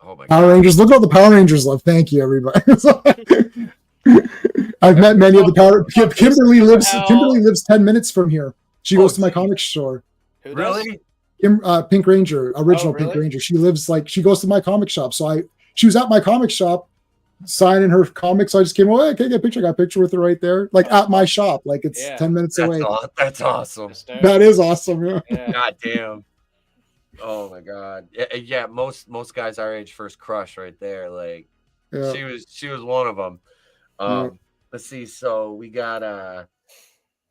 Oh my God. Power Rangers. Look at all the Power Rangers love. Thank you, everybody. I've met many of the Power. Kimberly lives 10 minutes from here. She goes to my comic store. Who really? Pink Ranger, original Pink Ranger. She goes to my comic shop. So she was at my comic shop signing her comics. So I just came away. Okay, get a picture. I got a picture with her right there, like at my shop. Like it's 10 minutes away. That's awesome. That is awesome. Yeah. God damn. Oh my God. Yeah. Most guys our age first crush right there. Like she was one of them. Let's see. So we got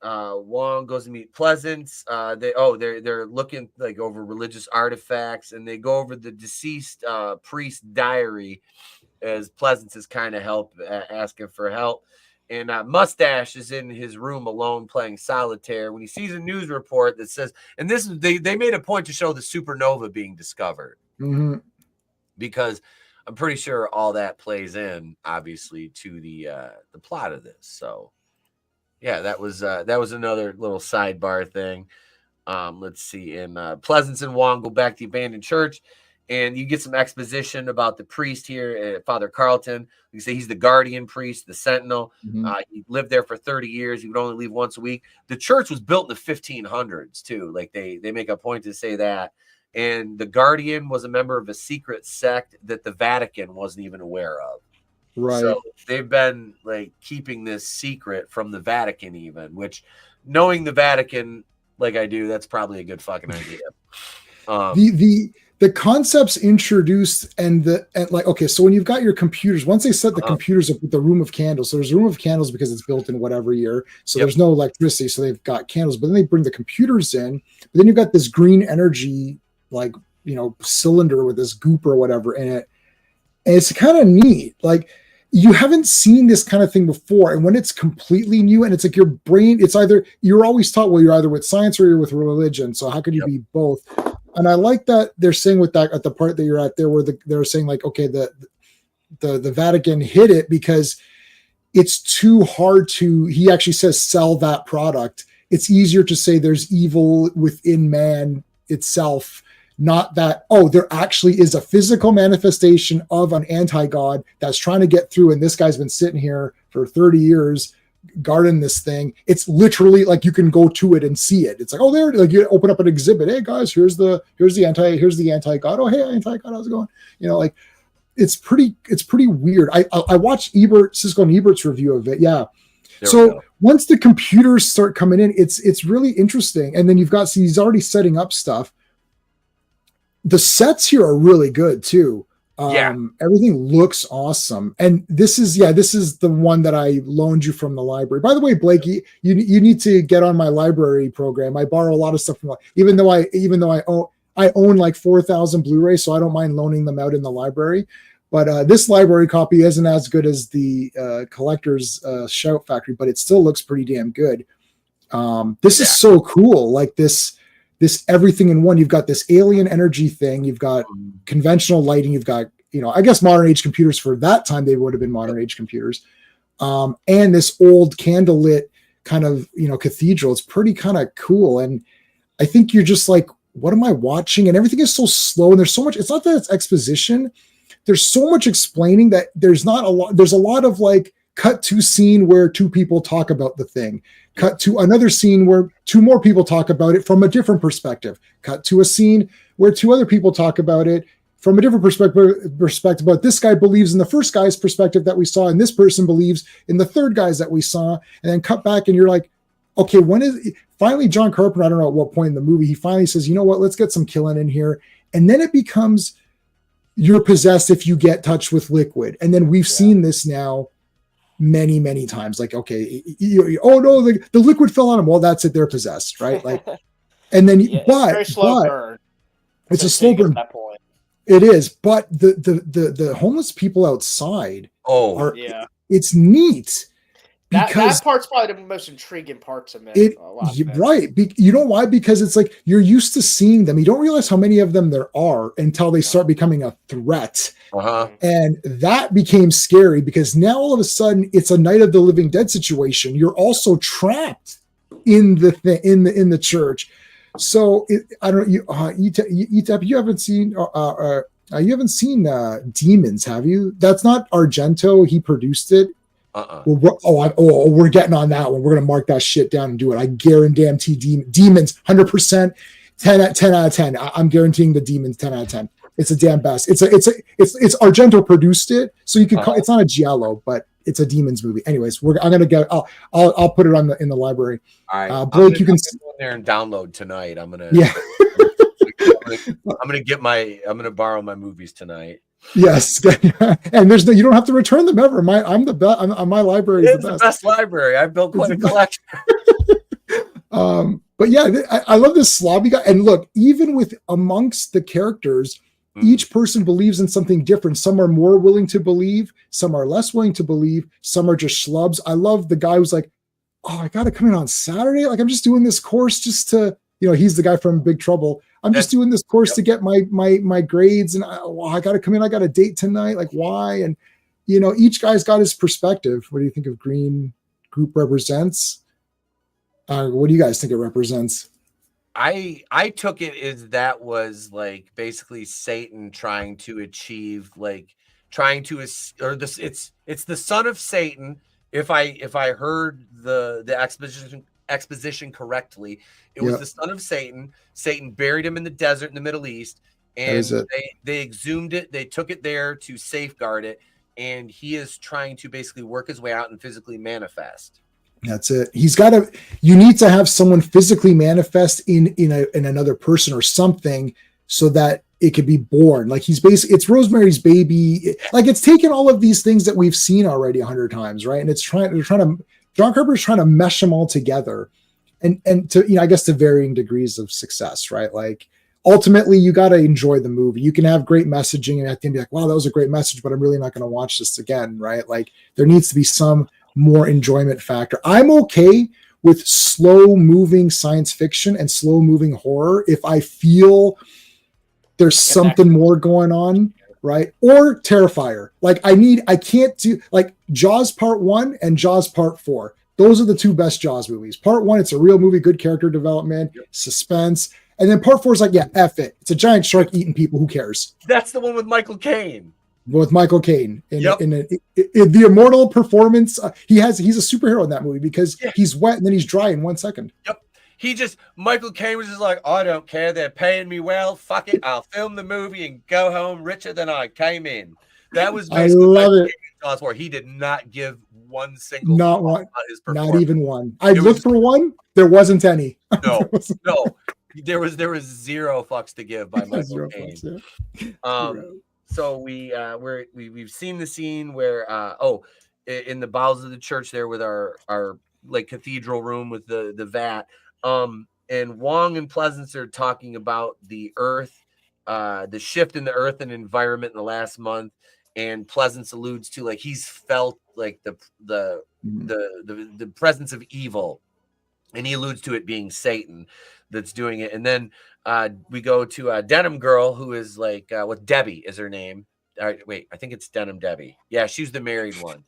Wong goes to meet Pleasance. They're looking like over religious artifacts, and they go over the deceased priest's diary as Pleasance is kind of asking for help. And Mustache is in his room alone playing solitaire when he sees a news report that says, and this is they made a point to show the supernova being discovered, because I'm pretty sure all that plays in obviously to the plot of this. So yeah, that was another little sidebar thing. Let's see. And Pleasance and Wong go back to the abandoned church, and you get some exposition about the priest here, Father Carlton. You say he's the guardian priest, the sentinel. He lived there for 30 years. He would only leave once a week. The church was built in the 1500s too. Like they make a point to say that. And the guardian was a member of a secret sect that the Vatican wasn't even aware of. Right. So they've been like keeping this secret from the Vatican, even, which, knowing the Vatican like I do, that's probably a good fucking idea. The concepts introduced and like, okay, so when you've got your computers, once they set the computers up with the room of candles, so there's a room of candles because it's built in whatever year, so there's no electricity, so they've got candles, but then they bring the computers in, but then you've got this green energy, like, cylinder with this goop or whatever in it, and it's kind of neat. Like, you haven't seen this kind of thing before, and when it's completely new, and it's like your brain, it's either, you're always taught, well, you're either with science or you're with religion, so how could you be both? And I like that they're saying with that at the part that you're at there, where they're saying like, okay, the Vatican hid it because it's too hard to, he actually says, sell that product. It's easier to say there's evil within man itself, not that, there actually is a physical manifestation of an anti-god that's trying to get through. And this guy's been sitting here for 30 years guarding this thing. It's literally like you can go to it and see it. It's like, there, like you open up an exhibit. Hey guys, here's the anti-god. Oh, hey, anti-god, how's it going? Like it's pretty weird. I watched Siskel and Ebert's review of it. Yeah. So once the computers start coming in, it's really interesting. And then he's already setting up stuff. The sets here are really good too. Everything looks awesome. And this is the one that I loaned you from the library. By the way, Blake, you need to get on my library program. I borrow a lot of stuff from, even though I own like 4,000 Blu-rays, so I don't mind loaning them out in the library. But this library copy isn't as good as the collector's Shout Factory, but it still looks pretty damn good. This is so cool. Like this everything in one. You've got this alien energy thing. You've got conventional lighting. You've got, I guess modern age computers for that time, they would have been modern age computers. And this old candlelit kind of, cathedral. It's pretty kind of cool. And I think you're just like, what am I watching? And everything is so slow. And there's so much, it's not that it's exposition. There's so much explaining that there's not a lot. There's a lot of like cut to scene where two people talk about the thing, cut to another scene where two more people talk about it from a different perspective, cut to a scene where two other people talk about it from a different perspective. But this guy believes in the first guy's perspective that we saw, and this person believes in the third guy's that we saw, and then cut back and you're like, okay, when is finally John Carpenter? I don't know at what point in the movie he finally says, you know what, let's get some killing in here. And then it becomes you're possessed if you get touched with liquid. And then we've seen this now many, many times. Like, okay, oh no, the liquid fell on him. Well, that's it. They're possessed, right? Like, and then, but it's a slow burn. That point. It is, but the homeless people outside it's neat. That part's probably the most intriguing parts of it. Right. You know why? Because it's like you're used to seeing them. You don't realize how many of them there are until they start becoming a threat. And that became scary because now all of a sudden it's a Night of the Living Dead situation. You're also trapped in the church. So I don't know. Etep, you haven't seen Demons, have you? That's not Argento. He produced it. We're getting on that one. We're gonna mark that shit down and do it. I guarantee Demons 100%, 10 out of 10. I'm guaranteeing the Demons 10 out of 10. It's a damn best. It's Argento produced it, so you can call it's not a giallo, but it's a Demons movie. Anyways, I'm gonna get. I'll put it in the library. All right, Blake, you can go in there and download tonight. I'm gonna borrow my movies tonight. Yes, and you don't have to return them ever. I'm the best. My library is the best library. I've built quite a collection. But yeah, I love this slobby guy. And look, even with amongst the characters, each person believes in something different. Some are more willing to believe, some are less willing to believe, some are just schlubs. I love the guy who's like, oh, I got to come in on Saturday. Like I'm just doing this course just to, he's the guy from Big Trouble. I'm just doing this course to get my grades, and I got to come in. I got a date tonight. Like why? And each guy's got his perspective. What do you think of Green Group represents? What do you guys think it represents? I took it as that was like basically Satan trying to achieve it's the son of Satan. If I heard the exposition correctly, it was the son of Satan. Satan buried him in the desert in the Middle East, and they exhumed it. They took it there to safeguard it, and he is trying to basically work his way out and physically manifest. That's it. You need to have someone physically manifest in another person or something so that it could be born. Like it's Rosemary's Baby. Like it's taken all of these things that we've seen already 100 times, right? And John Carpenter's trying to mesh them all together, and to I guess to varying degrees of success, right? Like ultimately, you got to enjoy the movie. You can have great messaging, and at the end be like, "Wow, that was a great message," but I'm really not going to watch this again, right? Like there needs to be some more enjoyment factor. I'm okay with slow-moving science fiction and slow-moving horror if I feel there's something more going on. Right? Or Terrifier. Like I can't do like Jaws Part 1 and Jaws Part 4. Those are the two best Jaws movies. Part 1, it's a real movie, good character development, suspense. And then Part 4 is like, yeah, F it. It's a giant shark eating people. Who cares? That's the one with Michael Caine. With Michael Caine. In the immortal performance. He's a superhero in that movie because he's wet and then he's dry in 1 second. Yep. Michael Caine was just like, I don't care. They're paying me well. Fuck it. I'll film the movie and go home richer than I came in. That was basically Michael Caine's Jaws. He did not give one single not one, his not even one. I looked for one. There wasn't any. No. There was zero fucks to give by Michael Caine. So we've seen the scene where in the bowels of the church there with our like cathedral room with the vat, and Wong and Pleasance are talking about the earth, the shift in the earth and environment in the last month, and Pleasance alludes to like he's felt like the presence of evil, and he alludes to it being Satan that's doing it. And then we go to Denim Girl, who is like what Debbie is her name. Wait, I think it's Denim Debbie. Yeah, she's the married one.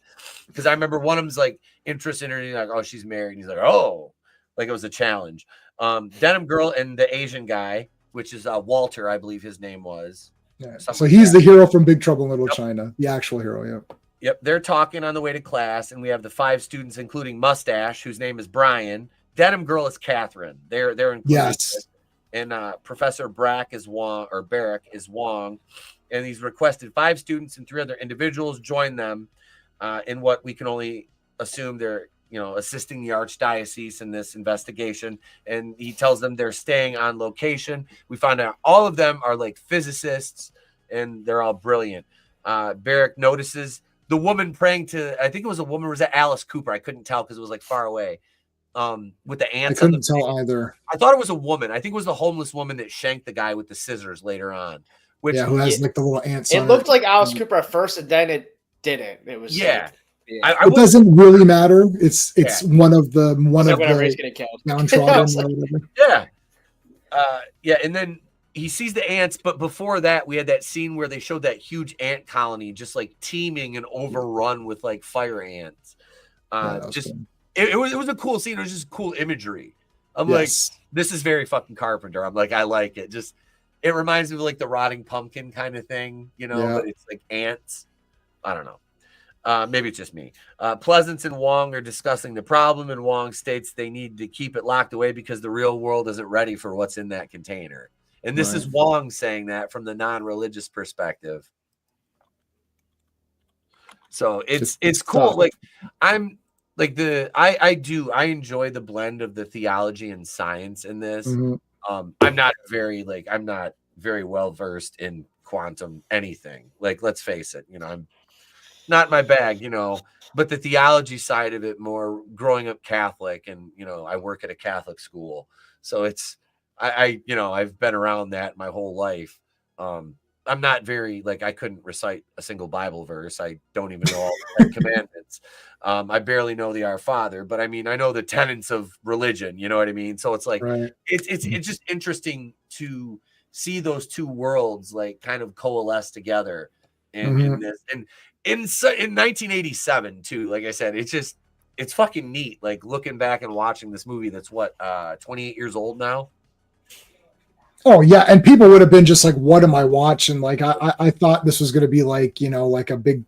Because I remember one of them's like interested in her, and he's like, oh, she's married. And he's like, oh, like it was a challenge. Denim Girl and the Asian guy, which is Walter, I believe his name was. Yeah. So he's the hero from Big Trouble in Little China, the actual hero. Yeah. Yep. They're talking on the way to class, and we have the 5 students, including Mustache, whose name is Brian. Denim Girl is Catherine. They're included. Yes. And Professor Barrack is Wong, and he's requested 5 students and 3 other individuals join them in what we can only assume they're assisting the archdiocese in this investigation. And he tells them they're staying on location. We find out all of them are like physicists, and they're all brilliant. Barrack notices the woman praying to, I think it was a woman, or was that Alice Cooper? I couldn't tell because it was like far away. With the ants. I couldn't tell either. I thought it was a woman. I think it was the homeless woman that shanked the guy with the scissors later on. Which who has like the little ants. It looked like Alice Cooper at first, and then it didn't. It was it doesn't really matter. It's one of the downtrodden. Yeah. And then he sees the ants, but before that, we had that scene where they showed that huge ant colony just like teeming and overrun with like fire ants. It was a cool scene. It was just cool imagery. I'm like, this is very fucking Carpenter. I'm like, I like it. Just it reminds me of like the rotting pumpkin kind of thing, but it's like ants. I don't know. Maybe it's just me. Pleasance and Wong are discussing the problem, and Wong states they need to keep it locked away because the real world isn't ready for what's in that container. And this is Wong saying that from the non-religious perspective. So it's cool. Like I'm like I enjoy the blend of the theology and science in this. I'm not very well versed in quantum anything. Like, let's face it, I'm not my bag, but the theology side of it more, growing up Catholic, and I work at a Catholic school, so it's I've been around that my whole life. I'm not very I couldn't recite a single Bible verse. I don't even know all the 10 commandments. I barely know the Our Father, but I mean, I know the tenets of religion. You know what I mean? So it's like it's just interesting to see those two worlds like kind of coalesce together in this. And in 1987 too, like I said, it's fucking neat. Like looking back and watching this movie that's 28 years old now. Oh yeah, and people would have been just like, "What am I watching?" Like I thought this was going to be like like a big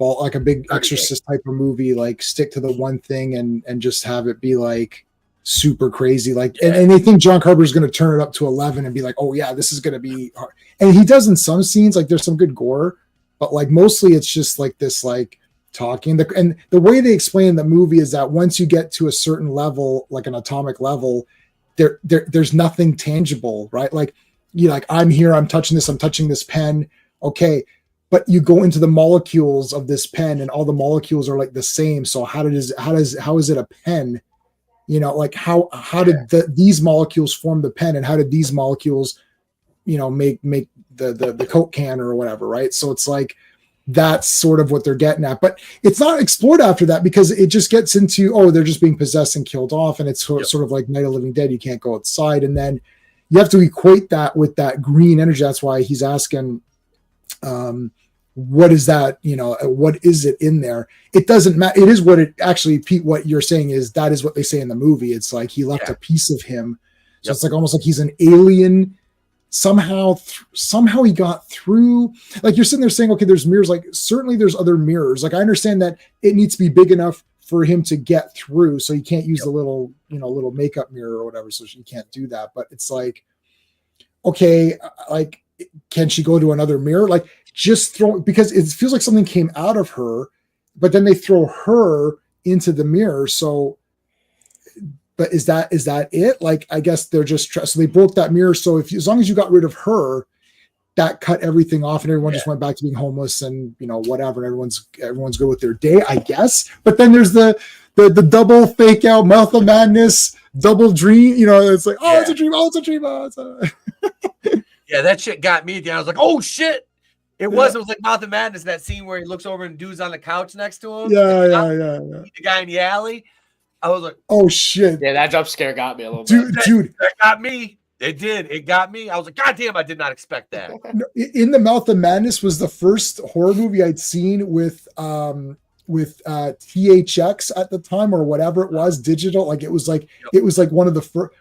Exorcist type of movie, like stick to the one thing and just have it be like super crazy, like and they think John Carpenter's going to turn it up to 11 and be like, "Oh yeah, this is going to be hard." And he does in some scenes, like there's some good gore, but like mostly it's just like this like talking. And the way they explain the movie is that once you get to a certain level, like an atomic level, there's nothing tangible, right? Like like I'm here, I'm touching this pen. Okay. But you go into the molecules of this pen and all the molecules are like the same. So how is it a pen? Like how did these molecules form the pen, and how did these molecules, make the Coke can or whatever. Right. So it's like, that's sort of what they're getting at, but it's not explored after that because it just gets into, they're just being possessed and killed off. And it's sort of like Night of the Living Dead. You can't go outside. And then you have to equate that with that green energy. That's why he's asking, what is that? What is it in there? It doesn't matter. It is what it actually, Pete, what you're saying is that is what they say in the movie. It's like he left a piece of him. So it's like almost like he's an alien. Somehow he got through. Like you're sitting there saying, okay, there's mirrors. Like certainly there's other mirrors. Like I understand that it needs to be big enough for him to get through. So you can't use the little, little makeup mirror or whatever. So you can't do that. But it's like, okay, like, can she go to another mirror? Like just throw, because it feels like something came out of her, but then they throw her into the mirror. So, but is that it? Like, I guess they're just, so they broke that mirror. So as long as you got rid of her, that cut everything off, and everyone just went back to being homeless and whatever. Everyone's good with their day, I guess. But then there's the double fake out, mouth of madness, double dream. It's like, it's a dream. Oh, it's a dream. Oh, it's a... Yeah, that shit got me down. I was like, oh shit. It was like Mouth of Madness, that scene where he looks over and dude's on the couch next to him. Yeah. The guy in the alley. I was like, oh shit. Yeah, that jump scare got me a little bit. Dude. That got me. It did. It got me. I was like, God damn, I did not expect that. In the Mouth of Madness was the first horror movie I'd seen with THX at the time, or whatever it was, digital. Like it was like one of the first.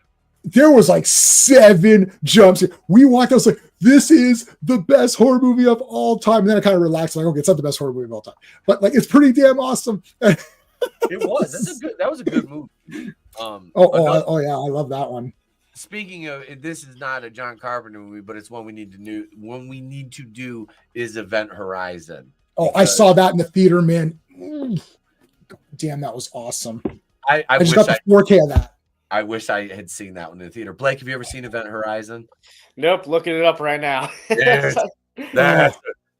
There was like 7 jumps. We walked. I was like, "This is the best horror movie of all time." And then I kind of relaxed, like, "Okay, it's not the best horror movie of all time, but like, it's pretty damn awesome." It was. That was a good movie. Oh yeah, I love that one. Speaking of, this is not a John Carpenter movie, but it's one we need to do. One we need to do is Event Horizon. Oh, I saw that in the theater, man. God damn, that was awesome. I just got the 4K of that. I wish I had seen that one in the theater. Blake, have you ever seen Event Horizon? Nope, looking it up right now.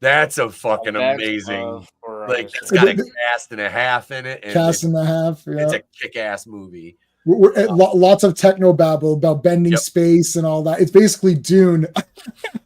That's a fucking amazing. Like, it's got a cast and a half in it. Cast and a half. Yeah. It's a kick-ass movie. Lots of techno babble about bending space and all that. It's basically Dune.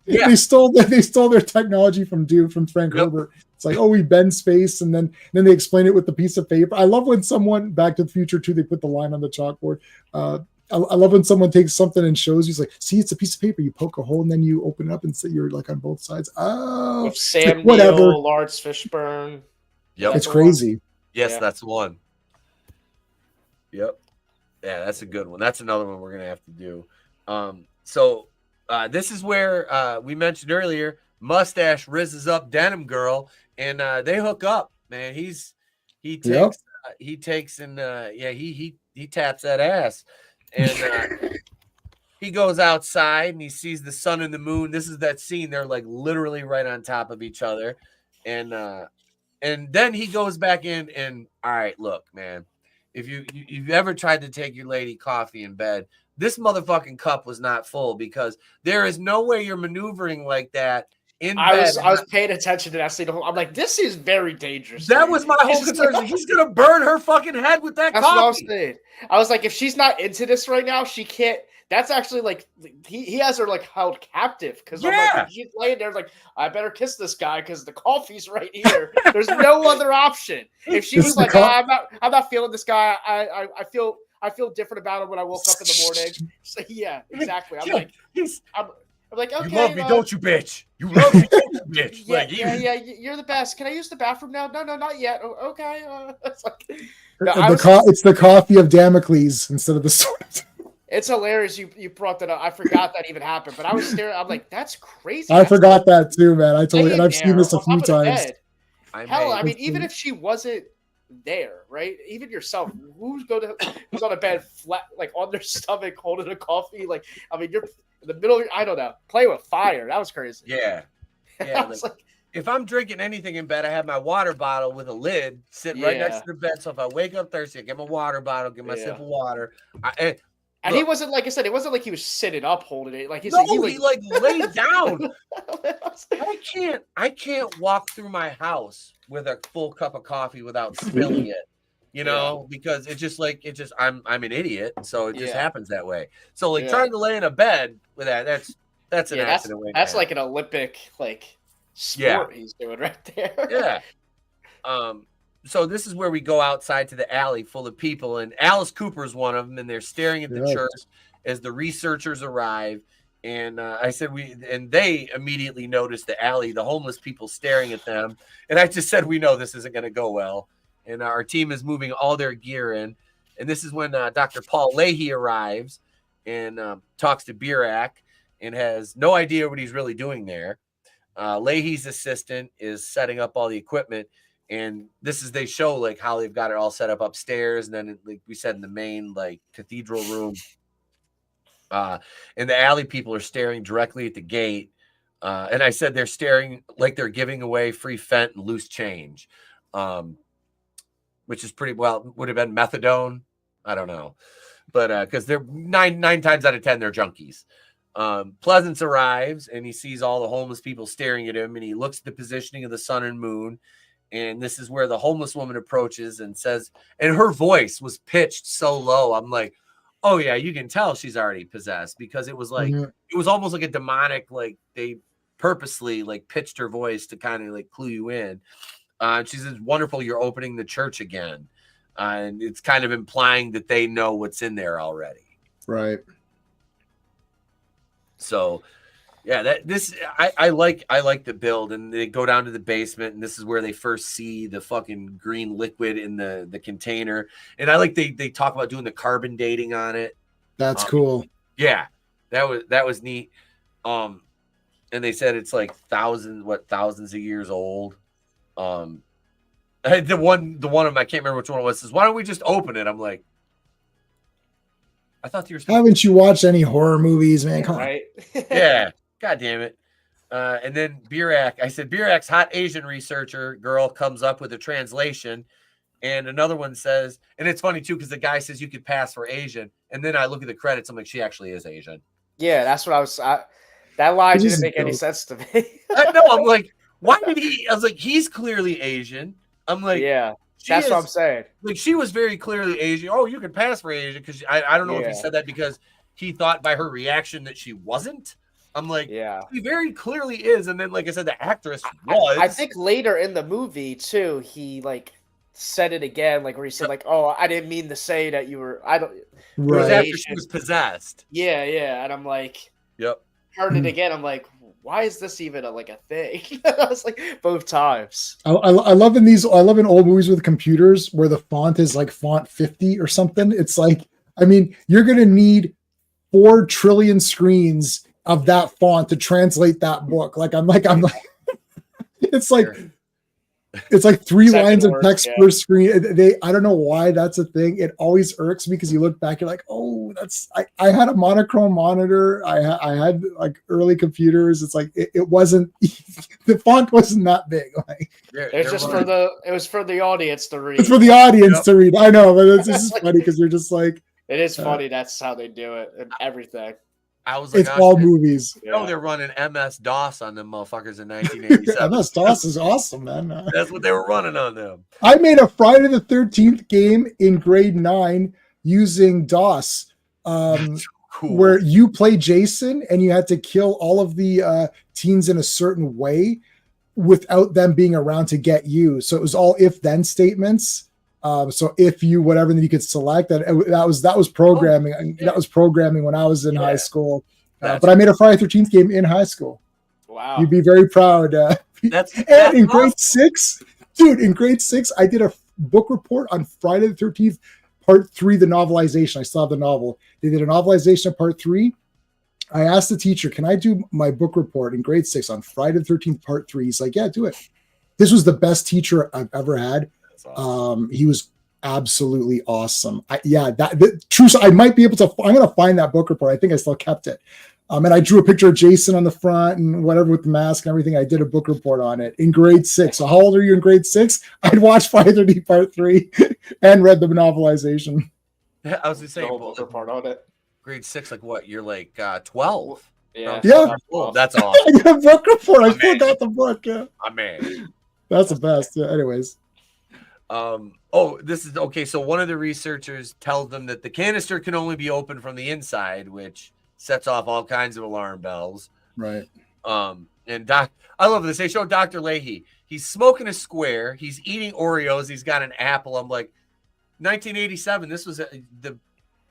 They stole their technology from Dune, from Frank Herbert. It's like, we bend space, and then they explain it with the piece of paper. I love when someone, Back to the Future 2, they put the line on the chalkboard. I love when someone takes something and shows you, like, see, it's a piece of paper. You poke a hole and then you open it up and say you're like on both sides. Oh, with Sam whatever. Neill, Lawrence Fishburne. Yep, it's crazy. Yes, that's the one. Yep. Yeah, that's a good one. That's another one we're gonna have to do. So this is where we mentioned earlier, Mustache rizzes up Denim Girl, and they hook up. Man, he taps that ass, and he goes outside and he sees the sun and the moon. This is that scene. They're like literally right on top of each other, and then he goes back in and, all right, look, man. If you've ever tried to take your lady coffee in bed, this motherfucking cup was not full, because there is no way you're maneuvering like that in bed. I was paying attention to that scene. I'm like, this is very dangerous. That was my whole concern. He's gonna burn her fucking head with that coffee. What I was saying. I was like, if she's not into this right now, she can't. That's actually like he has her like held captive, because like, she's laying there like, I better kiss this guy because the coffee's right here. There's no other option. If she was like, I'm not feeling this guy. I feel different about him when I woke up in the morning. So, yeah, exactly. I'm like, okay. You love me, don't you, bitch? You love me, don't you, bitch? Yeah, you're the best. Can I use the bathroom now? No, not yet. Okay. It's like, it's the coffee of Damocles instead of the sword. It's hilarious you brought that up. I forgot that even happened, but I was staring. I'm like, that's crazy. I forgot that too, man. I totally, and I've seen this a few times. Hell, I mean, even if she wasn't there, right? Even yourself, who's on a bed flat, like on their stomach, holding a coffee? Like, I mean, you're in the middle. I don't know, playing with fire. That was crazy. Yeah. Like, if I'm drinking anything in bed, I have my water bottle with a lid sitting right next to the bed. So if I wake up thirsty, I get my water bottle, get my sip of water. And he wasn't, like I said, it wasn't like he was sitting up holding it. Like he laid down. I can't walk through my house with a full cup of coffee without spilling it. Because I'm an idiot, so it just happens that way. So trying to lay in a bed with that's an accident. That's like an Olympic sport he's doing right there. Yeah. So this is where we go outside to the alley full of people, and Alice Cooper is one of them, and they're staring at the church as the researchers arrive. And I said they immediately noticed the alley, the homeless people staring at them. And I just said, we know this isn't going to go well. And our team is moving all their gear in. And this is when Dr. Paul Leahy arrives and talks to Birak and has no idea what he's really doing there. Leahy's assistant is setting up all the equipment. And they show like how they've got it all set up upstairs. And then, like we said, in the main cathedral room. And the alley people are staring directly at the gate. And I said they're staring like they're giving away free fent and loose change, which is would have been methadone. I don't know. But because they're nine times out of 10, they're junkies. Pleasance arrives and he sees all the homeless people staring at him, and he looks at the positioning of the sun and moon. And this is where the homeless woman approaches and says, and her voice was pitched so low. I'm like, oh yeah, you can tell she's already possessed, because it was like, it was almost like a demonic, like they purposely like pitched her voice to kind of like clue you in. She says, wonderful, you're opening the church again. And it's kind of implying that they know what's in there already. Right. So yeah, I like the build, and they go down to the basement, and this is where they first see the fucking green liquid in the container. And I like they talk about doing the carbon dating on it. That's cool. Yeah, that was neat. And they said it's like thousands of years old. The one of them, I can't remember which one it was, says, why don't we just open it? I'm like, I thought you were haven't you watched any horror movies, man? Come right? on. Yeah. God damn it. And then Birak's hot Asian researcher girl comes up with a translation. And another one says, and it's funny too, because the guy says you could pass for Asian. And then I look at the credits, I'm like, she actually is Asian. Yeah, that's what that line didn't make any sense to me. I know. I'm like, why did he? I was like, he's clearly Asian. I'm like, yeah, that's what I'm saying. Like, she was very clearly Asian. Oh, you can pass for Asian, because I don't know if he said that because he thought by her reaction that she wasn't. I'm like, yeah, he very clearly is. And then, like I said, the actress was. I think later in the movie too, he like said it again, like where he said like, "Oh, I didn't mean to say that you were." I don't. Right. It was after she was possessed. Yeah, yeah, and I'm like, yep. Heard it again. I'm like, why is this even a thing? I was like, both times. I love in old movies with computers where the font is like font 50 or something. It's like, I mean, you're gonna need 4 trillion screens of that font to translate that book. It's like 3 lines of text per screen. I don't know why that's a thing. It always irks me because you look back, you're like, oh, I had a monochrome monitor. I had like early computers. It's like it wasn't the font wasn't that big. Like it was for the audience to read. It's for the audience to read. I know, but it's just funny because you're just like, it is funny. That's how they do it and everything. I was like, it's all movies. They're running MS-DOS on them motherfuckers in 1987. MS-DOS is awesome, man. That's what they were running on them. I made a Friday the 13th game in grade 9 using DOS, cool. Where you play Jason and you had to kill all of the teens in a certain way without them being around to get you. So it was all if-then statements. So if you whatever, then you could select that. That was programming. That was programming when I was in high school. But I made a Friday 13th game in high school. Wow, you'd be very proud. That's in grade 6, dude. In grade 6, I did a book report on Friday the 13th, part 3, the novelization. I still have the novel. They did a novelization of part 3. I asked the teacher, "Can I do my book report in grade 6 on Friday the 13th, part 3?" He's like, "Yeah, do it." This was the best teacher I've ever had. Awesome. He was absolutely awesome. I might be able to. I'm going to find that book report. I think I still kept it. And I drew a picture of Jason on the front and whatever with the mask and everything. I did a book report on it in grade 6. So how old are you in grade 6? I'd watched Friday the 13th part 3 and read the novelization. I was just saying, book report on it. Grade 6, like what? You're like 12. Yeah. Oh, that's awesome. I did a book report. I still got the book. Yeah. I mean, that's the best. Yeah, anyways. This is okay. So one of the researchers tells them that the canister can only be opened from the inside, which sets off all kinds of alarm bells. Right. And I love this. They show Dr. Leahy. He's smoking a square. He's eating Oreos. He's got an apple. I'm like, 1987. This was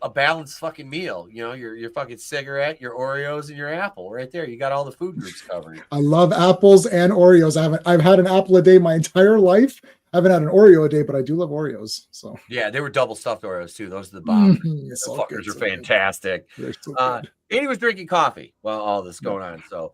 a balanced fucking meal. You know, your fucking cigarette, your Oreos, and your apple right there. You got all the food groups covered. I love apples and Oreos. I've had an apple a day my entire life. I haven't had an Oreo a day, but I do love Oreos. So yeah, they were double stuffed Oreos too. Those are the bombs. Mm-hmm. The fuckers are fantastic. And he was drinking coffee while all this going on. So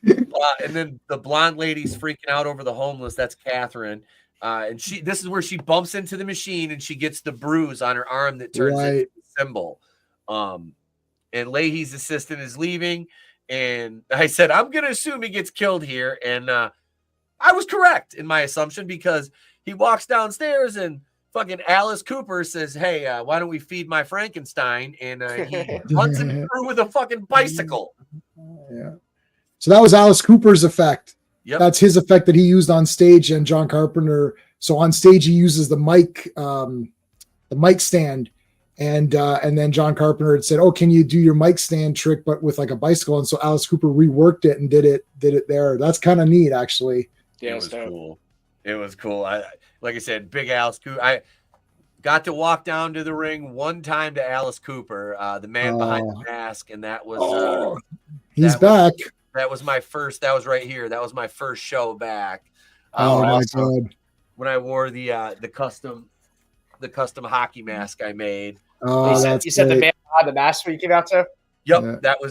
and then the blonde lady's freaking out over the homeless. That's Catherine. And this is where she bumps into the machine and she gets the bruise on her arm that turns into a symbol. And Leahy's assistant is leaving. And I said, I'm going to assume he gets killed here. And I was correct in my assumption because he walks downstairs and fucking Alice Cooper says, "Hey, why don't we feed my Frankenstein?" And he runs him through with a fucking bicycle. Yeah. So that was Alice Cooper's effect. Yep. That's his effect that he used on stage, and John Carpenter. So on stage he uses the mic stand, and then John Carpenter had said, "Oh, can you do your mic stand trick but with like a bicycle?" And so Alice Cooper reworked it and did it there. That's kind of neat, actually. Yeah, it was cool. It was cool. Like I said, big Alice Cooper. I got to walk down to the ring one time to Alice Cooper, the man behind the mask, and that was he's back. That was my first. That was right here. That was my first show back. My God! When I wore the custom hockey mask I made. You said the man behind the mask when you came out to. Yep, yeah. That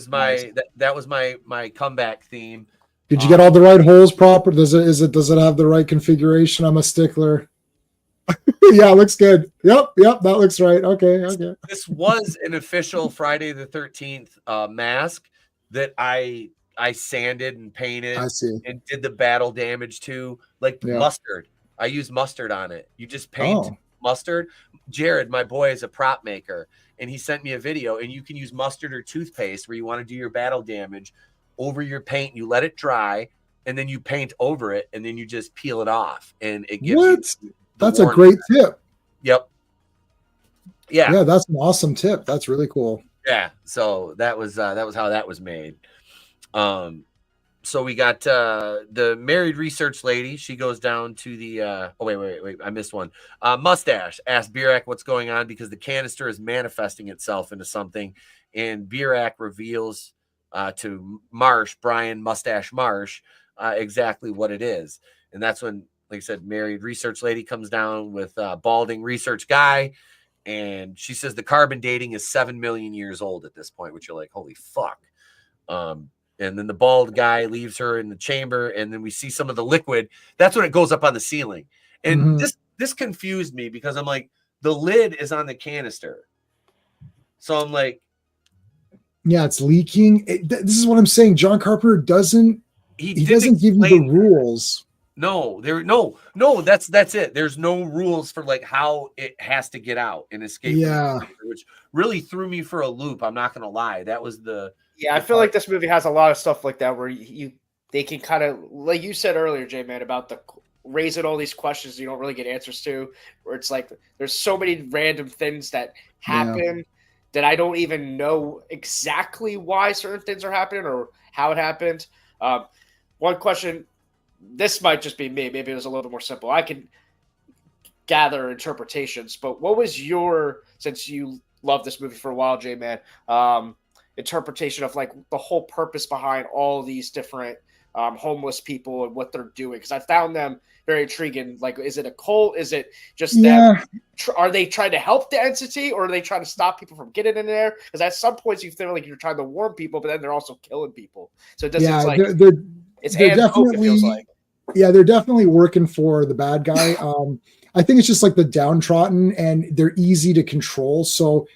was my comeback theme. Did you get all the right holes proper? Does it have the right configuration? I'm a stickler. Yeah, it looks good. Yep, that looks right. Okay. This was an official Friday the 13th mask that I sanded and painted and did the battle damage to, like mustard. I used mustard on it. You just paint mustard. Jared, my boy, is a prop maker, and he sent me a video, and you can use mustard or toothpaste where you want to do your battle damage over your paint. You let it dry, and then you paint over it, and then you just peel it off, and it gives you That's a great tip. Yep. Yeah, that's an awesome tip. That's really cool. Yeah, so that was how that was made. So we got the married research lady. She goes down to the wait, I missed one. Mustache asked Birak what's going on because the canister is manifesting itself into something, and Birak reveals to Brian Mustache Marsh, exactly what it is. And that's when, like I said, married research lady comes down with balding research guy, and she says the carbon dating is 7 million years old at this point, which you're like, holy fuck. And then the bald guy leaves her in the chamber, and then we see some of the liquid. That's when it goes up on the ceiling. And this confused me because I'm like, the lid is on the canister. So I'm like, yeah, it's leaking. This is what I'm saying. John Carpenter doesn't give you the rules. No, that's it. There's no rules for like how it has to get out and escape. Yeah. Which really threw me for a loop. I'm not going to lie. That was I feel like this movie has a lot of stuff like that where they can kind of, like you said earlier, J-Man, about raising all these questions you don't really get answers to, where it's like there's so many random things that happen that I don't even know exactly why certain things are happening or how it happened. One question, this might just be me, maybe it was a little bit more simple. I can gather interpretations, but what was since you loved this movie for a while, J-Man, interpretation of like the whole purpose behind all these different homeless people and what they're doing? Because I found them very intriguing. Like, is it a cult? Is it just them? Are they trying to help the entity, or are they trying to stop people from getting in there? Because at some points you feel like you're trying to warn people, but then they're also killing people. So it doesn't they're definitely, it feels like. Yeah, they're definitely working for the bad guy. I think it's just like the downtrodden, and they're easy to control. So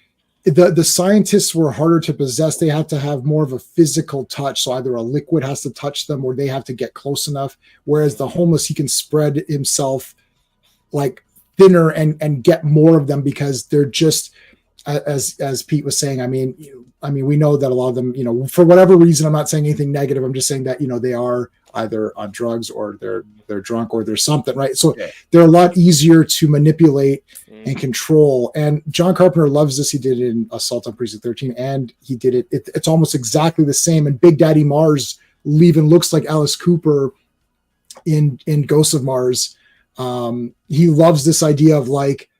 the scientists were harder to possess. They have to have more of a physical touch. So either a liquid has to touch them, or they have to get close enough. Whereas the homeless, he can spread himself like thinner and get more of them because they're just, as Pete was saying. I mean, we know that a lot of them, for whatever reason, I'm not saying anything negative. I'm just saying that, they are either on drugs or they're drunk or there's something, right? So they're a lot easier to manipulate and control. And John Carpenter loves this. He did it in Assault on Precinct 13, and he did it. It's almost exactly the same. And Big Daddy Mars even looks like Alice Cooper in Ghosts of Mars. He loves this idea of like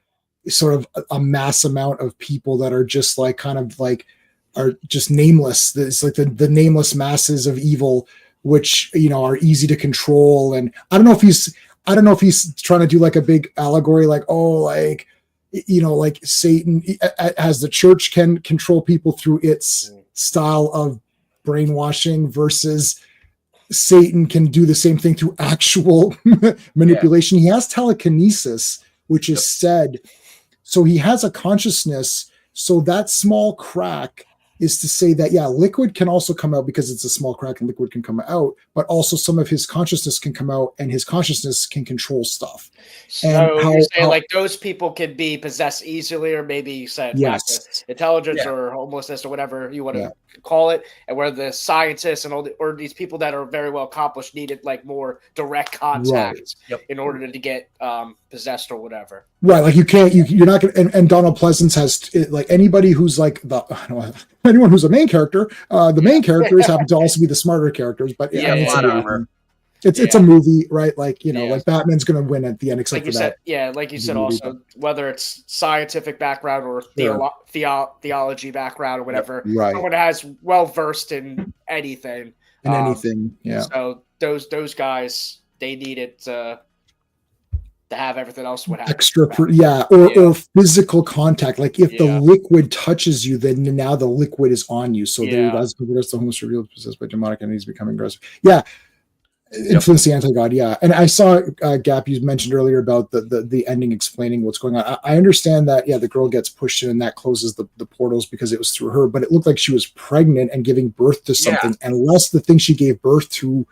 sort of a mass amount of people that are just like kind of like are just nameless. It's like the nameless masses of evil, which are easy to control. And I don't know if he's trying to do like a big allegory, like like Satan, as the church can control people through its style of brainwashing, versus Satan can do the same thing through actual manipulation. He has telekinesis, which is said. So he has a consciousness. So that small crack is to say that, yeah, liquid can also come out because it's a small crack and liquid can come out, but also some of his consciousness can come out and his consciousness can control stuff. So And you're saying like those people could be possessed easily, or maybe you said lack of intelligence or homelessness or whatever you want to call it, and where the scientists and or these people that are very well accomplished needed like more direct contact in order to get possessed or whatever. Right, like you're not gonna. And Donald Pleasance has like anybody who's like anyone who's a main character. The main characters happen to also be the smarter characters, but it's a movie, right? Like like Batman's gonna win at the end, except like for that. Like you said, also whether it's scientific background or theology background or whatever, someone has well versed in anything. So those guys, they needed to have everything else would happen. Extra, or physical contact. Like if the liquid touches you, then now the liquid is on you. So the homeless revealed possessed by demonic entities becoming aggressive. Influence the anti-god. And I saw Gap, you mentioned earlier about the ending explaining what's going on. I understand that the girl gets pushed in and that closes the portals because it was through her, but it looked like she was pregnant and giving birth to something, unless the thing she gave birth to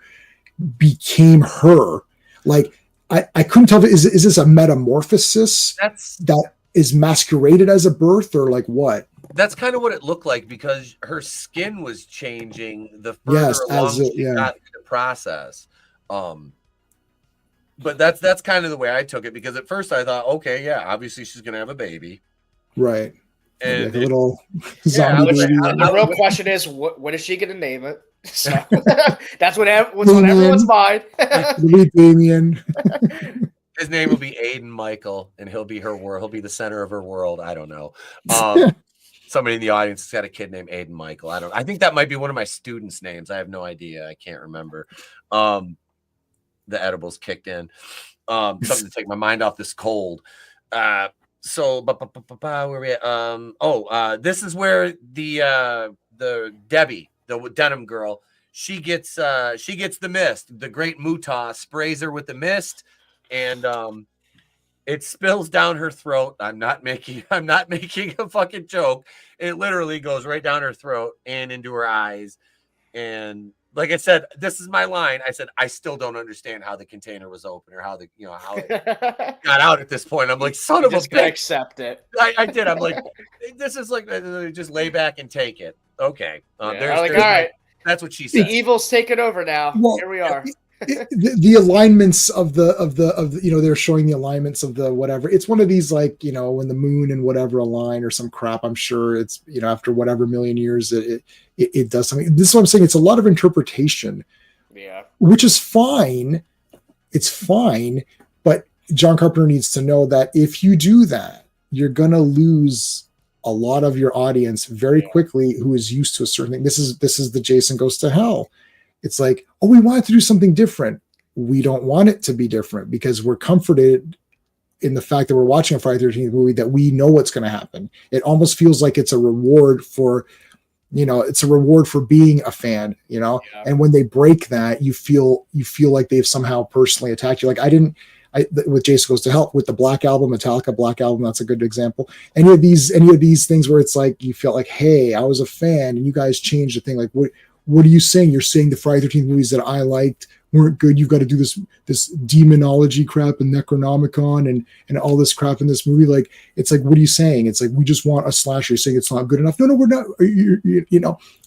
became her. Like I couldn't tell if is this a metamorphosis that is masqueraded as a birth, or like what? That's kind of what it looked like, because her skin was changing the further along she got in the process. But that's kind of the way I took it, because at first I thought, okay, obviously she's gonna have a baby, right? And like a little zombie baby. The real question is, what is she gonna name it? So that's what's on everyone's mind. Damien. His name will be Aiden Michael, and he'll be her world. He'll be the center of her world. I don't know. Somebody in the audience has got a kid named Aiden Michael. I think that might be one of my students' names. I have no idea. I can't remember. The edibles kicked in. Something to take my mind off this cold. So where are we at? This is where the Debbie, the denim girl, she gets the mist. The great Mutah sprays her with the mist, and it spills down her throat. I'm not making a fucking joke. It literally goes right down her throat and into her eyes. And like I said, this is my line. I said, I still don't understand how the container was open, or how how it got out at this point. I'm like, son of a bitch. Accept it. I did. I'm like, this is like, just lay back and take it. Okay. All right. That's what she said. The evil's taken over now. Well, here we are. The alignments of the they're showing the alignments of the whatever. It's one of these, like, when the moon and whatever align or some crap. I'm sure it's after whatever million years it does something. This is what I'm saying. It's a lot of interpretation, which is fine. It's fine, but John Carpenter needs to know that if you do that, you're gonna lose a lot of your audience very quickly, who is used to a certain thing. This is the Jason Goes to Hell. It's like, oh, we wanted to do something different. We don't want it to be different because we're comforted in the fact that we're watching a Friday the 13th movie, that we know what's going to happen. It almost feels like it's a reward for, being a fan, And when they break that, you feel like they've somehow personally attacked you. Like with Jason Goes to Hell, with the Black Album, Metallica Black Album, that's a good example. Any of these things where it's like, you feel like, hey, I was a fan and you guys changed the thing. Like, what are you saying? You're saying the Friday the 13th movies that I liked weren't good. You've got to do this demonology crap and Necronomicon and all this crap in this movie. Like, it's like, what are you saying? It's like, we just want a slasher. You're saying it's not good enough. No, we're not.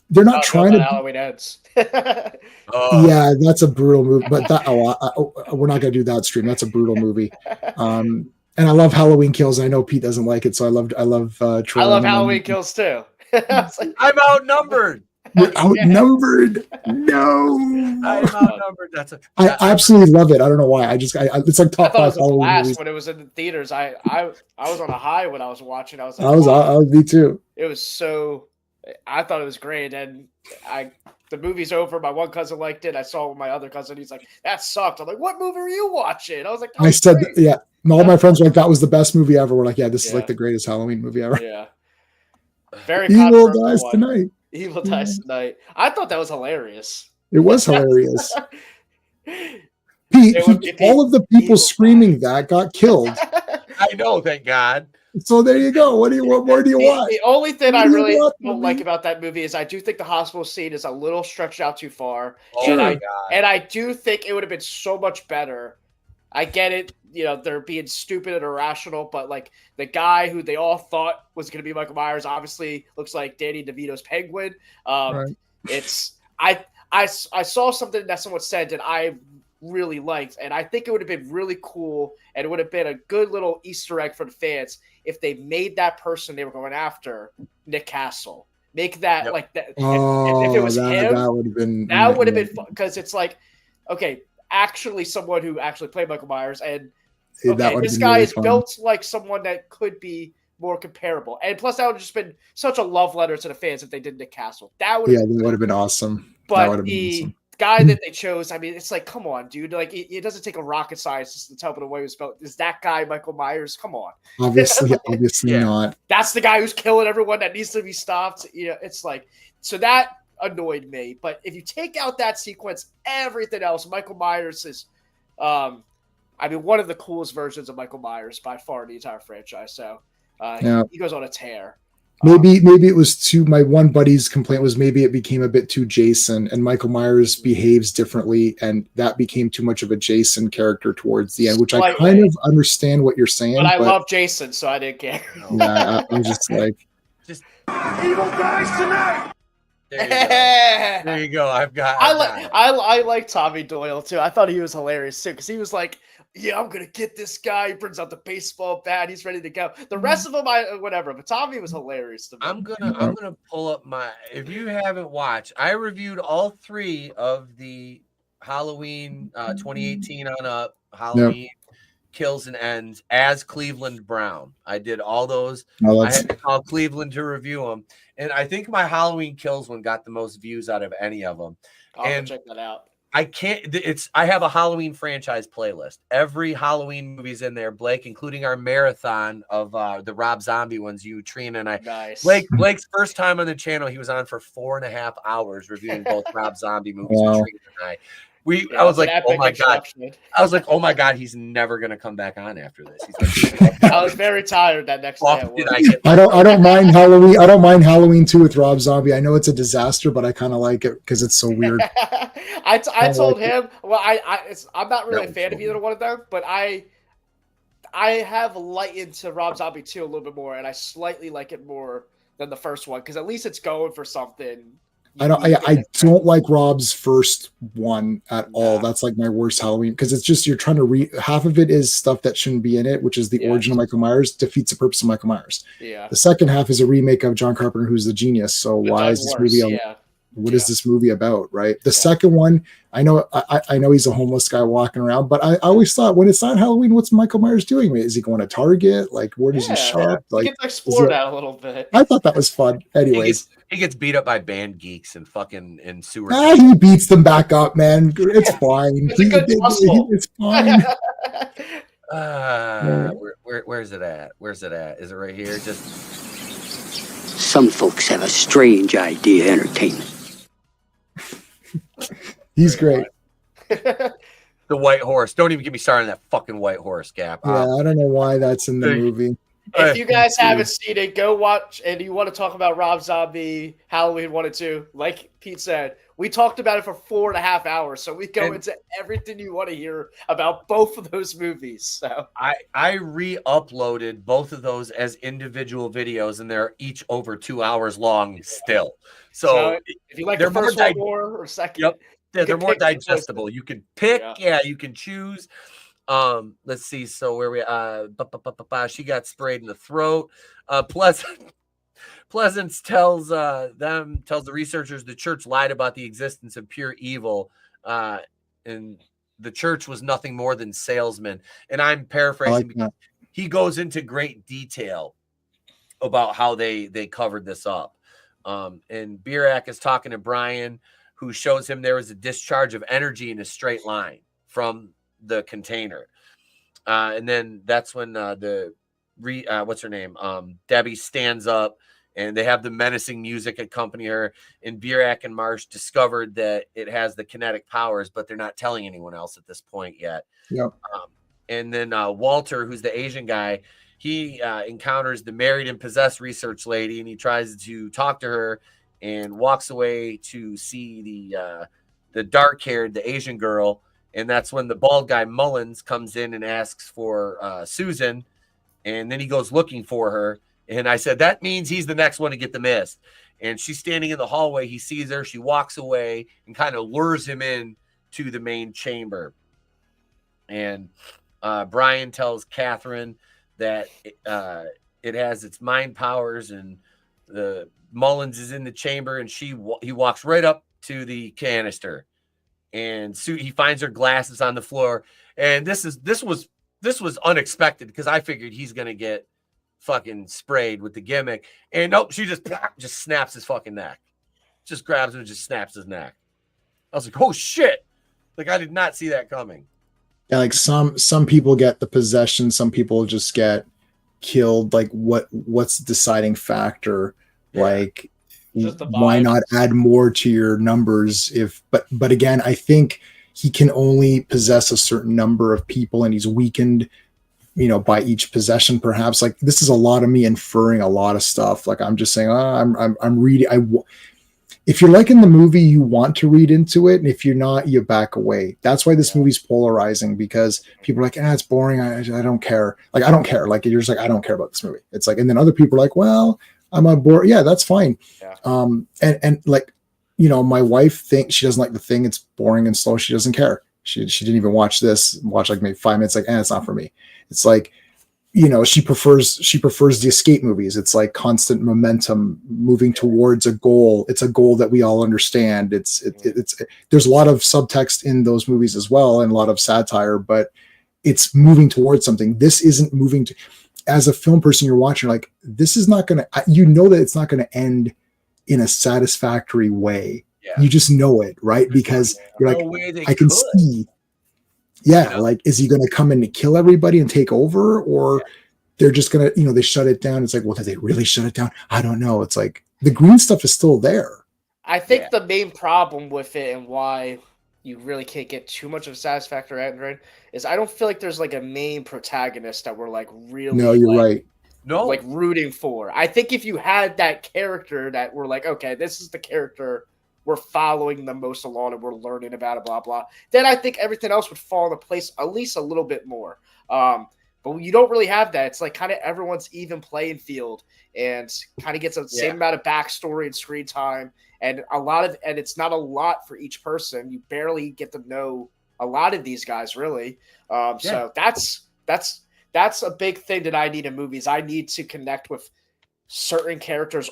They're not trying to. Halloween Ends. Yeah, that's a brutal movie. But we're not going to do that stream. That's a brutal movie. And I love Halloween Kills. I know Pete doesn't like it, so I love Trina. I love Halloween Kills too. I'm outnumbered. We're outnumbered. No, I'm outnumbered. I absolutely love it. I don't know why. It's like top 5 Halloween movies. When it was in the theaters, I was on a high when I was watching. I was me too. It was so. I thought it was great, and the movie's over. My one cousin liked it. I saw it with my other cousin. He's like, "That sucked." I'm like, "What movie are you watching?" I was like, "I said, great. Yeah." And all my friends were like, "That was the best movie ever." We're like, "Yeah, this is like the greatest Halloween movie ever." Yeah. Very Evil dies tonight. Evil dies tonight. I thought that was hilarious. It was hilarious. Pete, all of the people screaming that got killed. I know, thank God. So there you go. What more do you want? The only thing I What do you really want don't from like me? about that movie is I do think the hospital scene is a little stretched out too far. Oh And my I God. and I do think it would have been so much better. I get it, they're being stupid and irrational, but like the guy who they all thought was going to be Michael Myers obviously looks like Danny DeVito's Penguin. Right. It's I saw something that someone said that I really liked, and I think it would have been really cool, and it would have been a good little Easter egg for the fans if they made that person they were going after Nick Castle. Make that like that. And if it was him, that would have been fun, because it's like, okay, actually someone who actually played Michael Myers, and okay, this guy is built like someone that could be more comparable. And plus, that would have just been such a love letter to the fans if they did Nick Castle. That would have been awesome. But the guy that they chose, I mean, it's like, come on, dude. Like, it doesn't take a rocket scientist to tell the way it was spelled. Is that guy Michael Myers? Come on. Obviously not. That's the guy who's killing everyone that needs to be stopped. It's like, so that annoyed me. But if you take out that sequence, everything else, Michael Myers is, one of the coolest versions of Michael Myers by far in the entire franchise. So he goes on a tear. Maybe it was my one buddy's complaint was maybe it became a bit too Jason, and Michael Myers behaves differently, and that became too much of a Jason character towards the end, which I kind of understand what you're saying. But I love Jason, so I didn't care. Yeah, I'm just like, evil dies tonight. There you go. I like Tommy Doyle too. I thought he was hilarious too, because he was like, yeah, I'm gonna get this guy. He brings out the baseball bat. He's ready to go. The rest of them, whatever. But Tommy was hilarious to me. I'm gonna pull up if you haven't watched, I reviewed all 3 of the Halloween 2018 on up Halloween Kills and Ends as Cleveland Brown. I did all those. I had to call Cleveland to review them, and I think my Halloween Kills one got the most views out of any of them. I'll check that out. I have a Halloween franchise playlist. Every Halloween movie's in there, Blake, including our marathon of the Rob Zombie ones, you, Trina, and I. Nice. Blake's first time on the channel, he was on for 4.5 hours reviewing both Rob Zombie movies with Trina and I. I was like, oh my God. I was like, oh my God, he's never gonna come back on after this. He's like, I was very tired that next day. I don't mind Halloween. I don't mind Halloween 2 with Rob Zombie. I know it's a disaster, but I kind of like it because it's so weird. I told him, well, I'm not really a fan of either one of them, but I have lightened to Rob Zombie 2 a little bit more, and I slightly like it more than the first one because at least it's going for something. I don't like Rob's first one at all. That's like my worst Halloween because it's just you're trying to half of it is stuff that shouldn't be in it, which is the origin of Michael Myers, defeats the purpose of Michael Myers. Yeah. The second half is a remake of John Carpenter, who's the genius. So why is this movie? What is this movie about? Right. The second one, I know he's a homeless guy walking around, but I always thought when it's not Halloween, what's Michael Myers doing? Is he going to Target? Like, where does he shop? Like, you get to explore that a little bit. I thought that was fun. Anyways. He gets beat up by band geeks and fucking in sewer. He beats them back up, man. It's fine. It's fine. Where's it at? Where's it at? Is it right here? Just some folks have a strange idea of entertainment. He's great. The white horse. Don't even get me started on that fucking white horse, Gap. Yeah, I don't know why that's in the movie. If you guys haven't seen it, go watch. And you want to talk about Rob Zombie, Halloween 1 and 2, like Pete said, we talked about it for 4.5 hours. So we go into everything you want to hear about both of those movies. So I re-uploaded both of those as individual videos, and they're each over 2 hours long still. So if you like the first one more or second, they're more digestible. You can pick, you can choose. Let's see. So where we she got sprayed in the throat. Pleasance tells the researchers the church lied about the existence of pure evil, and the church was nothing more than salesmen. And I'm paraphrasing because he goes into great detail about how they covered this up. And Vinnieart is talking to Brian, who shows him there was a discharge of energy in a straight line from the container, and then that's when what's her name, Debbie stands up, and they have the menacing music accompany her. And Vinnieart and Marsh discovered that it has the kinetic powers, but they're not telling anyone else at this point yet. Yep. And then Walter, who's the Asian guy, he encounters the married and possessed research lady, and he tries to talk to her and walks away to see the dark-haired, the Asian girl. And that's when the bald guy Mullins comes in and asks for Susan. And then he goes looking for her. And I said, that means he's the next one to get the mist. And she's standing in the hallway. He sees her. She walks away and kind of lures him in to the main chamber. And Brian tells Catherine that it has its mind powers, and the Mullins is in the chamber, and he walks right up to the canister, and he finds her glasses on the floor. And this was unexpected, because I figured he's gonna get fucking sprayed with the gimmick, and nope, she just snaps his fucking neck, just grabs him and just snaps his neck. I was like, oh shit, like I did not see that coming. Yeah, like some people get the possession, some people just get killed. Like what's the deciding factor? Yeah. Like why not add more to your numbers? But again, I think he can only possess a certain number of people, and he's weakened, by each possession, perhaps. Like, this is a lot of me inferring a lot of stuff. Like, I'm just saying, I'm reading. If you're liking the movie, you want to read into it, and if you're not, you back away. That's why this movie's polarizing, because people are like, it's boring. I don't care. Like, I don't care. Like, you're just like, I don't care about this movie. It's like, and then other people are like, well, I'm on board. Yeah, that's fine. Yeah. And like, my wife thinks she doesn't like The Thing. It's boring and slow. She doesn't care. She didn't even watch this. Watch like maybe 5 minutes. Like, it's not for me. It's like, she prefers the escape movies. It's like constant momentum moving towards a goal. It's a goal that we all understand. It's there's a lot of subtext in those movies as well, and a lot of satire, but it's moving towards something. This isn't moving to, as a film person, you're watching, like, this is not going to, that it's not going to end in a satisfactory way. Yeah. You just know it, right? Because you're like, I can see. Yeah, like, is he going to come in to kill everybody and take over, or they're just going to, they shut it down? It's like, well, did they really shut it down? I don't know. It's like the green stuff is still there. I think the main problem with it, and why you really can't get too much of a satisfactory ending, is I don't feel like there's like a main protagonist that we're like really. No, you're right. No, like rooting for. I think if you had that character that we're like, okay, this is the character we're following the most along, and we're learning about it, blah, blah, then I think everything else would fall into place at least a little bit more. But you don't really have that. It's like kind of everyone's even playing field, and kind of gets the same amount of backstory and screen time, and and it's not a lot for each person. You barely get to know a lot of these guys, really. So that's a big thing that I need in movies. I need to connect with certain characters,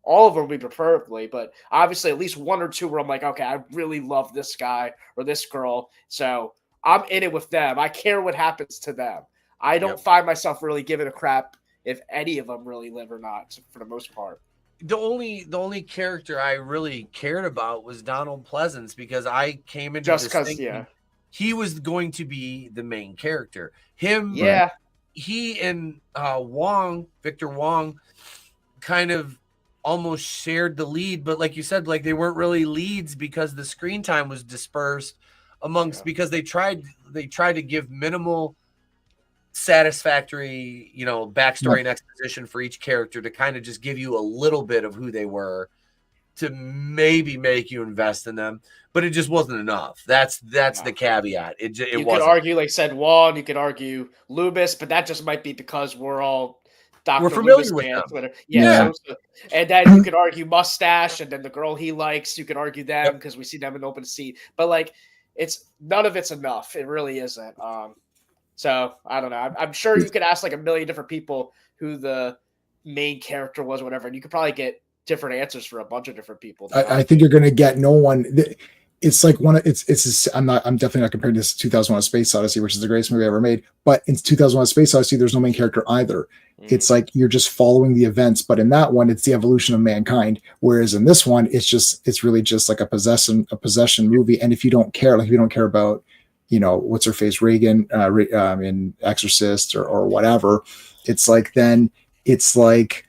all of them would be preferably, but obviously at least one or two where I'm like, okay, I really love this guy or this girl, so I'm in it with them. I care what happens to them. I don't find myself really giving a crap if any of them really live or not, for the most part. The only character I really cared about was Donald Pleasance, because I came into just because he was going to be the main character. He and Wong, Victor Wong, kind of almost shared the lead, but like you said, like, they weren't really leads because the screen time was dispersed amongst, because they tried to give minimal satisfactory, backstory and exposition for each character, to kind of just give you a little bit of who they were, to maybe make you invest in them, but it just wasn't enough. That's the caveat. You could argue, like said, Wong, you could argue Loomis, but that just might be because we're all we're familiar with them. Twitter. So, and then you could argue Mustache, and then the girl he likes, you could argue them because we see them in Open Seat. But like, none of it's enough. It really isn't. So I don't know. I'm sure you could ask like a million different people who the main character was, or whatever, and you could probably get different answers for a bunch of different people. I think you're going to get no one. It's like I'm definitely not comparing this to 2001: A Space Odyssey, which is the greatest movie ever made. But in 2001: A Space Odyssey, there's no main character either. It's like you're just following the events. But in that one, it's the evolution of mankind. Whereas in this one, it's really just like a possession movie. And if you don't care about, what's her face, Reagan in Exorcist or whatever, it's like, then it's like,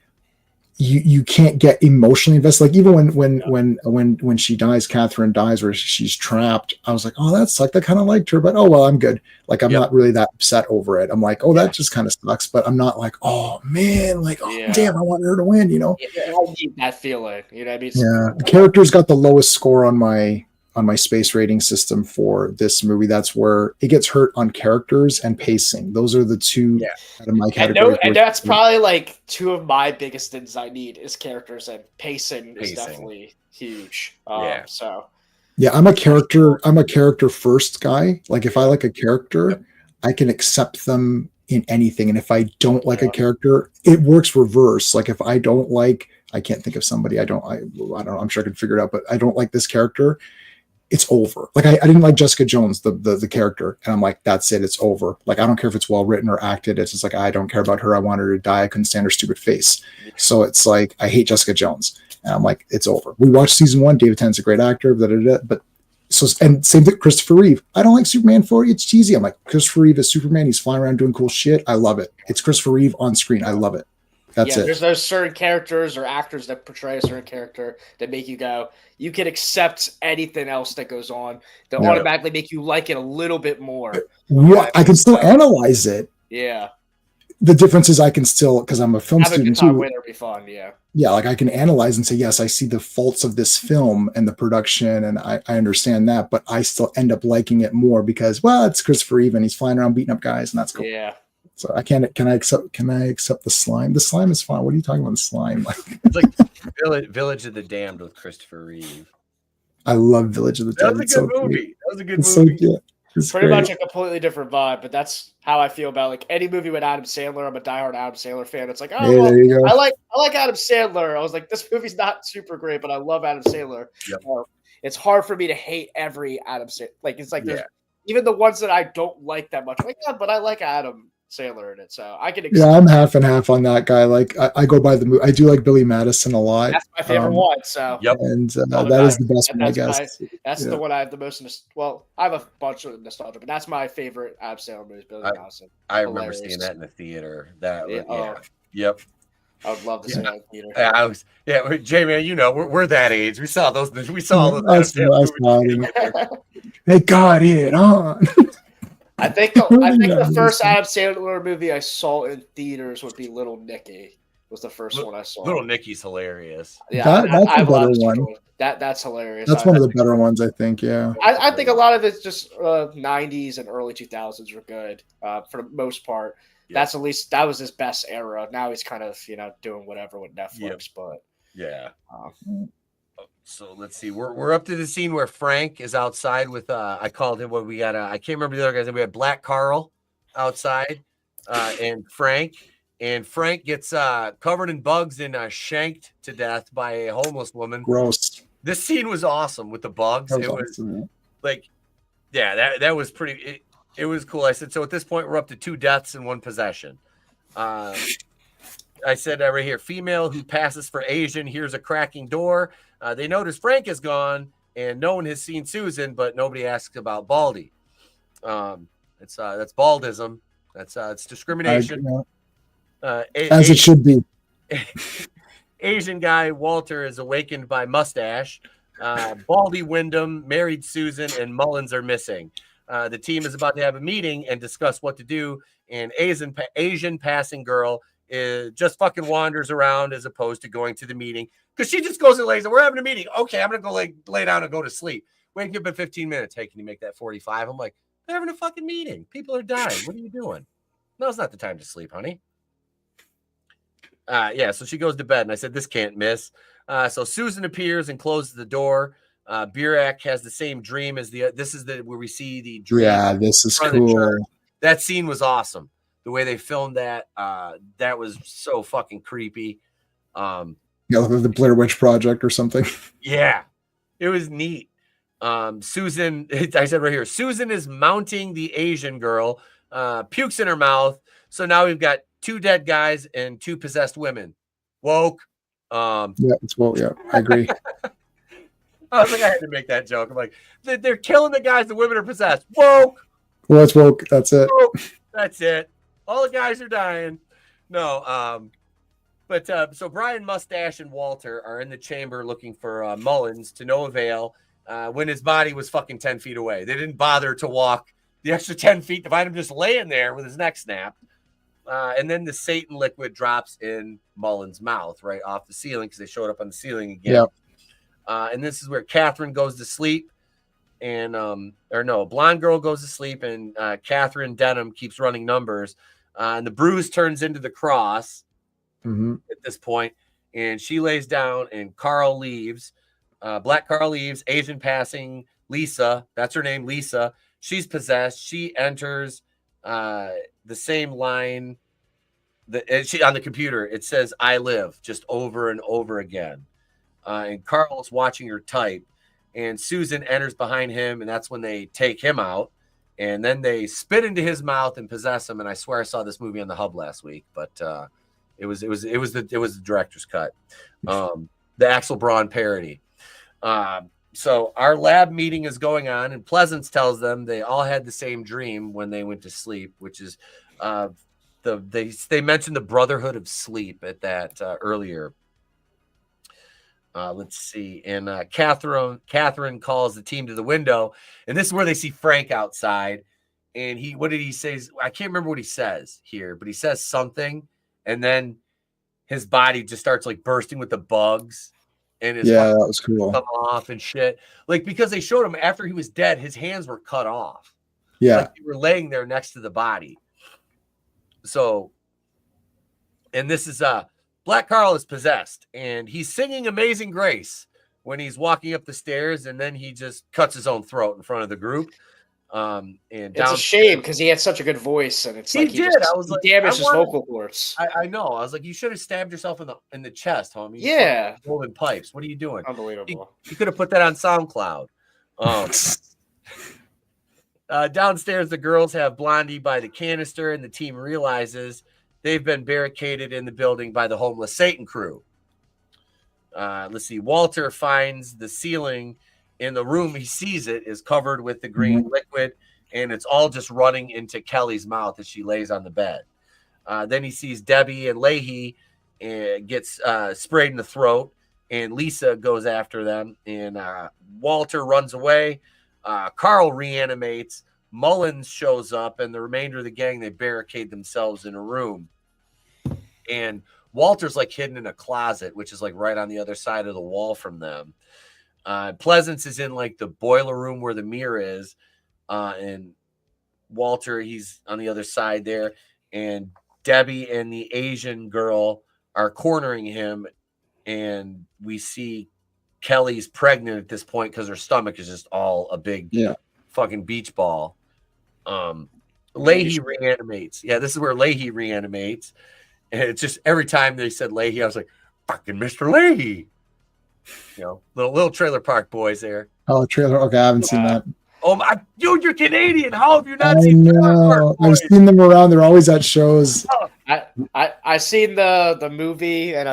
you can't get emotionally invested. Like even when she dies, Catherine dies, where she's trapped. I was like, oh, that sucked. I kind of liked her, but oh well, I'm good. Like I'm not really that upset over it. I'm like, oh, that just kind of sucks, but I'm not like, oh man, like damn, I want her to win. You know, I need that feeling. You know what I mean? The character's got the lowest score on my space rating system for this movie. That's where it gets hurt on characters and pacing. Those are the two out of my category. And that's probably like two of my biggest things I need is characters, and pacing is definitely huge. So I'm a character first guy. Like if I like a character, I can accept them in anything. And if I don't like a character, it works reverse. Like if I don't like, I can't think of somebody I don't know, I'm sure I could figure it out, but I don't like this character, it's over. Like I didn't like Jessica Jones, the character, and I'm like, that's it, it's over. Like I don't care if it's well written or acted. It's just like I don't care about her. I want her to die. I couldn't stand her stupid face. So it's like I hate Jessica Jones, and I'm like, it's over. We watched season 1. David Tennant's a great actor, but so and same thing. Christopher Reeve. I don't like Superman 4. It's cheesy. I'm like, Christopher Reeve is Superman. He's flying around doing cool shit. I love it. It's Christopher Reeve on screen. I love it. That's it. There's those certain characters or actors that portray a certain character that make you go, you can accept anything else that goes on. That automatically make you like it a little bit more. Yeah, I can still analyze it. Yeah. The difference is I can still, because I'm a film student too. Winner be fun, yeah, like I can analyze and say, yes, I see the faults of this film and the production, and I understand that, but I still end up liking it more because, well, it's Christopher Reeve and he's flying around beating up guys, and that's cool. Yeah. So I can I accept the slime? The slime is fine. What are you talking about? The slime? It's like Village of the Damned with Christopher Reeve. I love Village of the Damned. That was a good movie. That was a good movie. So, it's pretty much a completely different vibe, but that's how I feel about like any movie with Adam Sandler. I'm a diehard Adam Sandler fan. It's like, there you go. I like Adam Sandler. I was like, this movie's not super great, but I love Adam Sandler. Yep. It's hard for me to hate every Adam Sandler. Like it's like even the ones that I don't like that much. I'm like, but I like Adam Sandler in it, so I can. I'm half and half on that guy. Like I go by the movie. I do like Billy Madison a lot. That's my favorite one. So and that is the best one, I guess. That's the one I have the most. Well, I have a bunch of nostalgia, but that's my favorite Adam Sandler movie. Billy Madison. I remember seeing that in the theater. Yep. I would love to see that in the theater. Jay, man, you know we're that age. We saw those. We saw those. They got it on. I think the first Adam Sandler movie I saw in theaters would be Little Nicky. Was the first one I saw. Little Nicky's hilarious. Yeah, that's a better one. That's hilarious. That's one of the better ones, I think. Yeah, I think a lot of it's just 90s and early 2000s were good for the most part. Yeah. That's at least that was his best era. Now he's kind of doing whatever with Netflix, but yeah. So let's see. We're up to the scene where Frank is outside with I called him what we got. I can't remember the other guys. We had Black Carl outside, and Frank gets covered in bugs and shanked to death by a homeless woman. Gross. This scene was awesome with the bugs. It was like, that was pretty. It was cool. I said, so at this point we're up to 2 deaths and 1 possession. I said right here, female who passes for Asian. Here's a cracking door. They notice Frank is gone, and no one has seen Susan, but nobody asks about Baldy. That's baldism. It's discrimination. As it should be. Asian guy Walter is awakened by mustache. Baldy Wyndham married Susan, and Mullins are missing. The team is about to have a meeting and discuss what to do. And Asian passing girl just fucking wanders around as opposed to going to the meeting, because she just goes and lays. We're having a meeting. Okay, I'm gonna go lay down and go to sleep. Wake up in 15 minutes. Hey, can you make that 45? I'm like, they're having a fucking meeting. People are dying. What are you doing? No, it's not the time to sleep, honey. So she goes to bed, and I said, this can't miss. So Susan appears and closes the door. Burak has the same dream as this is where we see the dream. Yeah, this is cool. That scene was awesome. The way they filmed that was so fucking creepy. The Blair Witch Project or something. Yeah, it was neat. Susan, I said right here, Susan is mounting the Asian girl, pukes in her mouth. So now we've got 2 dead guys and 2 possessed women. Woke. It's woke. Yeah, I agree. I was like, I had to make that joke. I'm like, they're killing the guys. The women are possessed. Woke. Well, it's woke. That's it. Woke. That's it. All the guys are dying. No. But so Brian, Mustache, and Walter are in the chamber looking for Mullins to no avail when his body was fucking 10 feet away. They didn't bother to walk the extra 10 feet to find him just laying there with his neck snapped. And then the Satan liquid drops in Mullins' mouth right off the ceiling because they showed up on the ceiling again. Yep. And this is where Catherine goes to sleep. And blonde girl goes to sleep, and Catherine Denham keeps running numbers. And the bruise turns into the cross at this point, and she lays down, and Carl leaves. Black Carl leaves. Asian passing Lisa. That's her name, Lisa. She's possessed. She enters the same line that she on the computer. It says "I live" just over and over again. And Carl's watching her type. And Susan enters behind him, and that's when they take him out. And then they spit into his mouth and possess him. And I swear I saw this movie on the Hub last week, but it was the director's cut, the Axel Braun parody. So our lab meeting is going on, and Pleasance tells them they all had the same dream when they went to sleep, which is they mentioned the Brotherhood of Sleep at that earlier. Let's see. And Catherine calls the team to the window, and this is where they see Frank outside. And what did he say? I can't remember what he says here, but he says something, and then his body just starts like bursting with the bugs, and his that was cool. Come off and shit. Like because they showed him after he was dead, his hands were cut off. Yeah, like they were laying there next to the body. So, and this is Black Carl is possessed, and he's singing Amazing Grace when he's walking up the stairs, and then he just cuts his own throat in front of the group. And it's a shame because he had such a good voice, and it's he damaged his vocal cords. I know. I was like, you should have stabbed yourself in the chest, homie. Yeah, golden pipes. What are you doing? Unbelievable. You could have put that on SoundCloud. Downstairs, the girls have Blondie by the canister, and the team realizes they've been barricaded in the building by the homeless Satan crew. Let's see. Walter finds the ceiling in the room. He sees it is covered with the green liquid, and it's all just running into Kelly's mouth as she lays on the bed. Then he sees Debbie and Leahy gets sprayed in the throat, and Lisa goes after them, and Walter runs away. Carl reanimates. Mullins shows up, and the remainder of the gang, they barricade themselves in a room. And Walter's like hidden in a closet, which is like right on the other side of the wall from them. Pleasance is in like the boiler room where the mirror is. And Walter, he's on the other side there. And Debbie and the Asian girl are cornering him. And we see Kelly's pregnant at this point because her stomach is just all a big fucking beach ball. Leahy reanimates. Yeah, this is where Leahy reanimates. And it's just every time they said Leahy, I was like, fucking Mr. Leahy. You know, little Trailer Park Boys there. Oh, Trailer. Okay, I haven't seen that. Oh my, dude, you're Canadian. How have you not I seen know. Trailer Park Boys? I've seen them around. They're always at shows. I seen the movie, and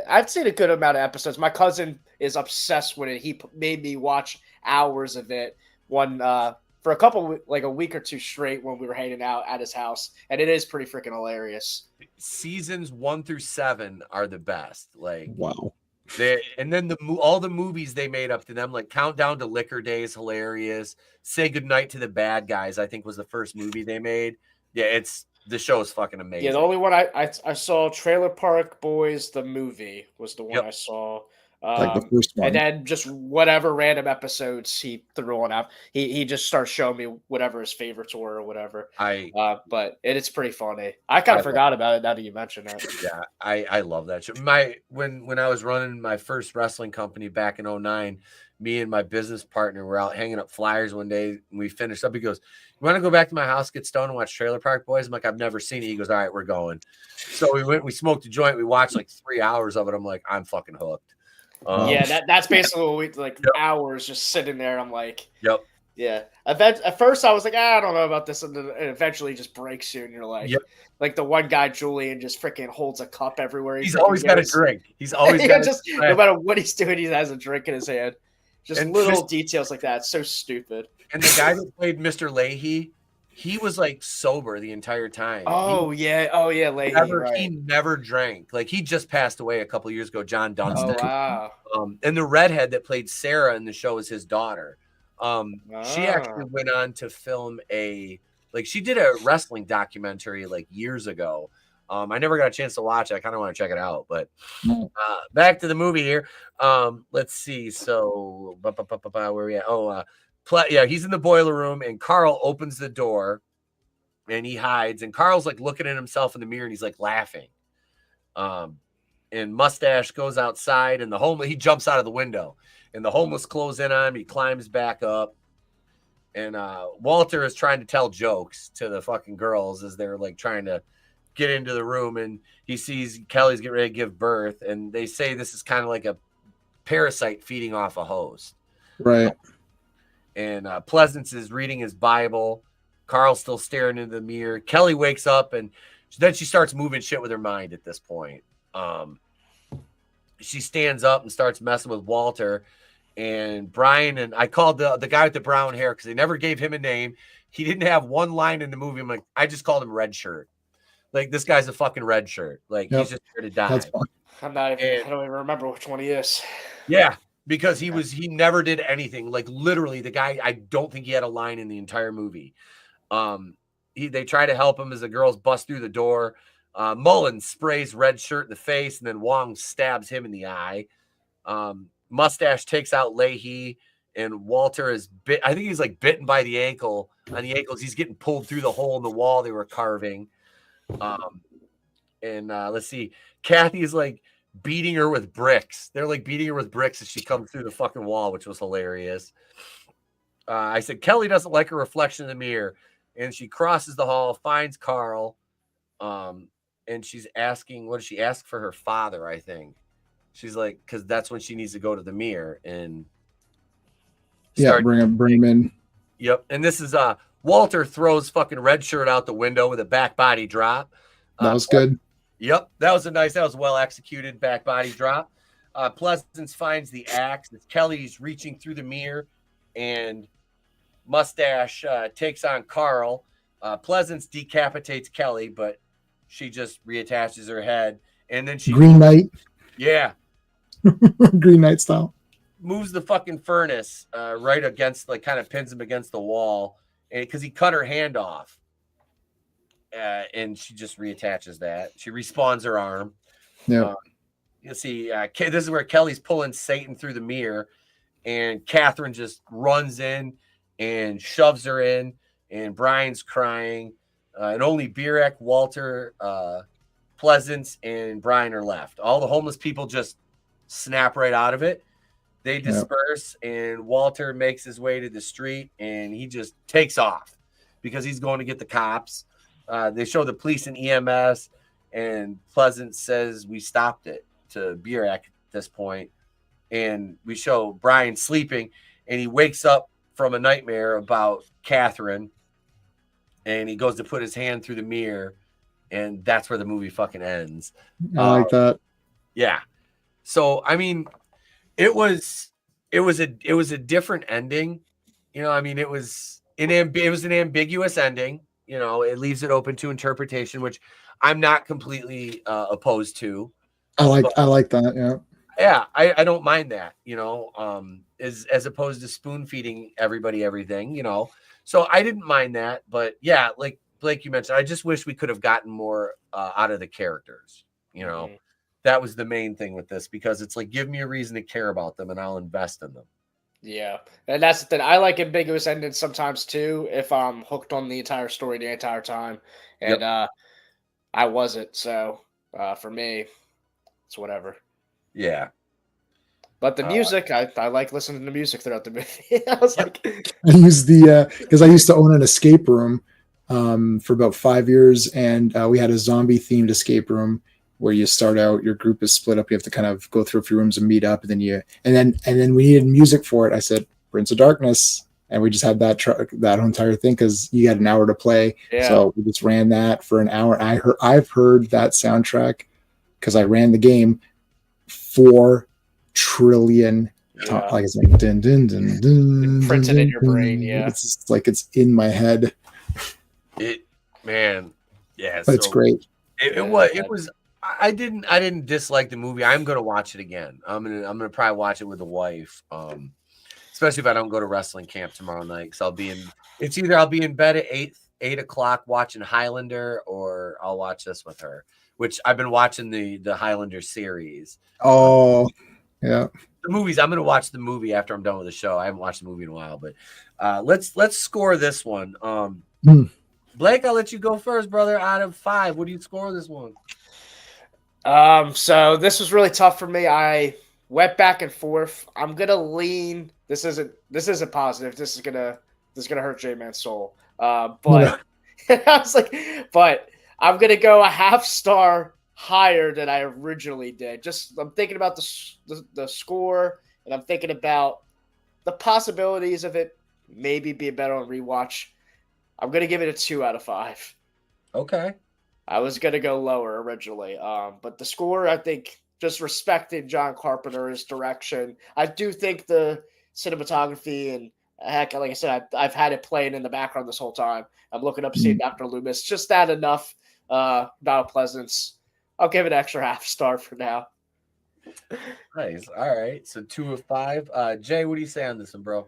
I've seen a good amount of episodes. My cousin is obsessed with it. He made me watch hours of it. For a week or two straight when we were hanging out at his house, and it is pretty freaking hilarious. Seasons 1 through 7 are the best. Like wow. And then all the movies they made up to them, like Countdown to Liquor Day is hilarious. Say Goodnight to the Bad Guys, I think was the first movie they made. Yeah, the show is fucking amazing. Yeah, the only one I saw, Trailer Park Boys, the movie was the one I saw. Like the first one. And then just whatever random episodes he threw on out. He just starts showing me whatever his favorites were or whatever. But it's pretty funny. I kind of forgot about it now that you mentioned it. Yeah, I love that show. When I was running my first wrestling company back in 2009, me and my business partner were out hanging up flyers one day, and we finished up. He goes, "You want to go back to my house, get stoned, and watch Trailer Park Boys?" I'm like, "I've never seen it." He goes, "All right, we're going." So we went, we smoked a joint, we watched like 3 hours of it. I'm like, I'm fucking hooked. That's basically what we hours just sitting there. I'm like, yep. At first I was like, I don't know about this, and then it eventually just breaks you, and you're like, like the one guy Julian just freaking holds a cup everywhere. He's always got a drink. He's always got no matter what he's doing, he has a drink in his hand. Just little details like that. It's so stupid. And the guy that played Mr. Leahy, he was like sober the entire time. Leahy, He never drank. Like, he just passed away a couple years ago, John Dunstan. Oh, wow. And the redhead that played Sarah in the show is his daughter. She actually went on to film she did a wrestling documentary like years ago. I never got a chance to watch it. I kind of want to check it out, but back to the movie here. Let's see. So where are we at? He's in the boiler room, and Carl opens the door and he hides, and Carl's like looking at himself in the mirror and he's like laughing. And Mustache goes outside, and he jumps out of the window, and the homeless close in on him. He climbs back up, and Walter is trying to tell jokes to the fucking girls as they're like trying to get into the room, and he sees Kelly's getting ready to give birth, and they say this is kind of like a parasite feeding off a host. Right. And Pleasance is reading his Bible. Carl's still staring into the mirror. Kelly wakes up, and then she starts moving shit with her mind at this point. She stands up and starts messing with Walter and Brian. And I called the guy with the brown hair because they never gave him a name. He didn't have one line in the movie. I'm like, I just called him Red Shirt. Like, this guy's a fucking red shirt. Like, he's just here to die. That's fine. I don't even remember which one he is. Yeah, because he never did anything. Like, literally, the guy, I don't think he had a line in the entire movie. They try to help him as the girls bust through the door. Mullen sprays Red Shirt in the face, and then Wong stabs him in the eye. Mustache takes out Leahy, and Walter is I think he's like bitten by the ankle. On the ankles, he's getting pulled through the hole in the wall they were carving. Let's see. Kathy is like beating her with bricks. They're like beating her with bricks as she comes through the fucking wall, which was hilarious. I said, Kelly doesn't like her reflection in the mirror, and she crosses the hall, finds Carl. And she's asking, what does she ask for her father? I think she's like, because that's when she needs to go to the mirror and bring him in. Yep. And this is Walter throws fucking Red Shirt out the window with a back body drop. That was good. Yep. That was well executed back body drop. Pleasance finds the axe. It's Kelly's reaching through the mirror, and Mustache takes on Carl. Pleasance decapitates Kelly, but she just reattaches her head, and then she Green Knight. Yeah. Green Knight style. Moves the fucking furnace right against, like, kind of pins him against the wall, because he cut her hand off. And she just reattaches that. She respawns her arm. Yeah. You'll see, this is where Kelly's pulling Satan through the mirror, and Catherine just runs in and shoves her in, and Brian's crying. And only Birek, Walter, Pleasance, and Brian are left. All the homeless people just snap right out of it. They disperse, and Walter makes his way to the street, and he just takes off because he's going to get the cops. They show the police and EMS, and Pleasance says, we stopped it, to Birek at this point. And we show Brian sleeping, and he wakes up from a nightmare about Catherine, and he goes to put his hand through the mirror, and that's where the movie fucking ends. I like that. Yeah. So, I mean, it was a different ending. You know, I mean, it was an ambiguous ending. You know, it leaves it open to interpretation, which I'm not completely opposed to. I like that. Yeah. Yeah, I don't mind that, you know, as opposed to spoon feeding everybody everything, you know. So I didn't mind that, but yeah, like Blake, you mentioned, I just wish we could have gotten more out of the characters, you know. Mm-hmm. That was the main thing with this, because it's like, give me a reason to care about them and I'll invest in them. Yeah, and that's the thing. I like ambiguous endings sometimes too, if I'm hooked on the entire story the entire time, and I wasn't. So for me, it's whatever. Yeah. But the music, I like listening to music throughout the movie. I was like, I used because I used to own an escape room for about 5 years, and we had a zombie themed escape room where you start out, your group is split up, you have to kind of go through a few rooms and meet up, and then we needed music for it. I said Prince of Darkness, and we just had that entire thing because you had an hour to play. Yeah. So we just ran that for an hour. I've heard that soundtrack because I ran the game 4 trillion times. Like it's like dun, dun, dun, dun, printed in your brain. Yeah, it's just like it's in my head. But it's great. It was. I didn't dislike the movie. I'm gonna watch it again. I'm gonna probably watch it with the wife. Especially if I don't go to wrestling camp tomorrow night, because it's either I'll be in bed at 8 o'clock watching Highlander, or I'll watch this with her. Which I've been watching the Highlander series. Oh, yeah. The movies. I'm gonna watch the movie after I'm done with the show. I haven't watched the movie in a while, but let's score this one. Blake, I'll let you go first, brother. Out of 5, what do you score this one? So this was really tough for me. I went back and forth. I'm gonna lean. This isn't positive. This is gonna hurt J-Man's soul. But I was like, but I'm gonna go a half star higher than I originally did. Just I'm thinking about the score, and I'm thinking about the possibilities of it maybe being better on rewatch. I'm gonna give it a 2 out of 5. Okay. I was gonna go lower originally, but the score, I think, just respecting John Carpenter's direction. I do think the cinematography and heck, like I said, I've had it playing in the background this whole time. I'm looking up seeing Dr. Loomis. Just that enough. About Pleasance. I'll give it an extra half star for now. Nice. All right. So 2 of 5. Jay, what do you say on this one, bro?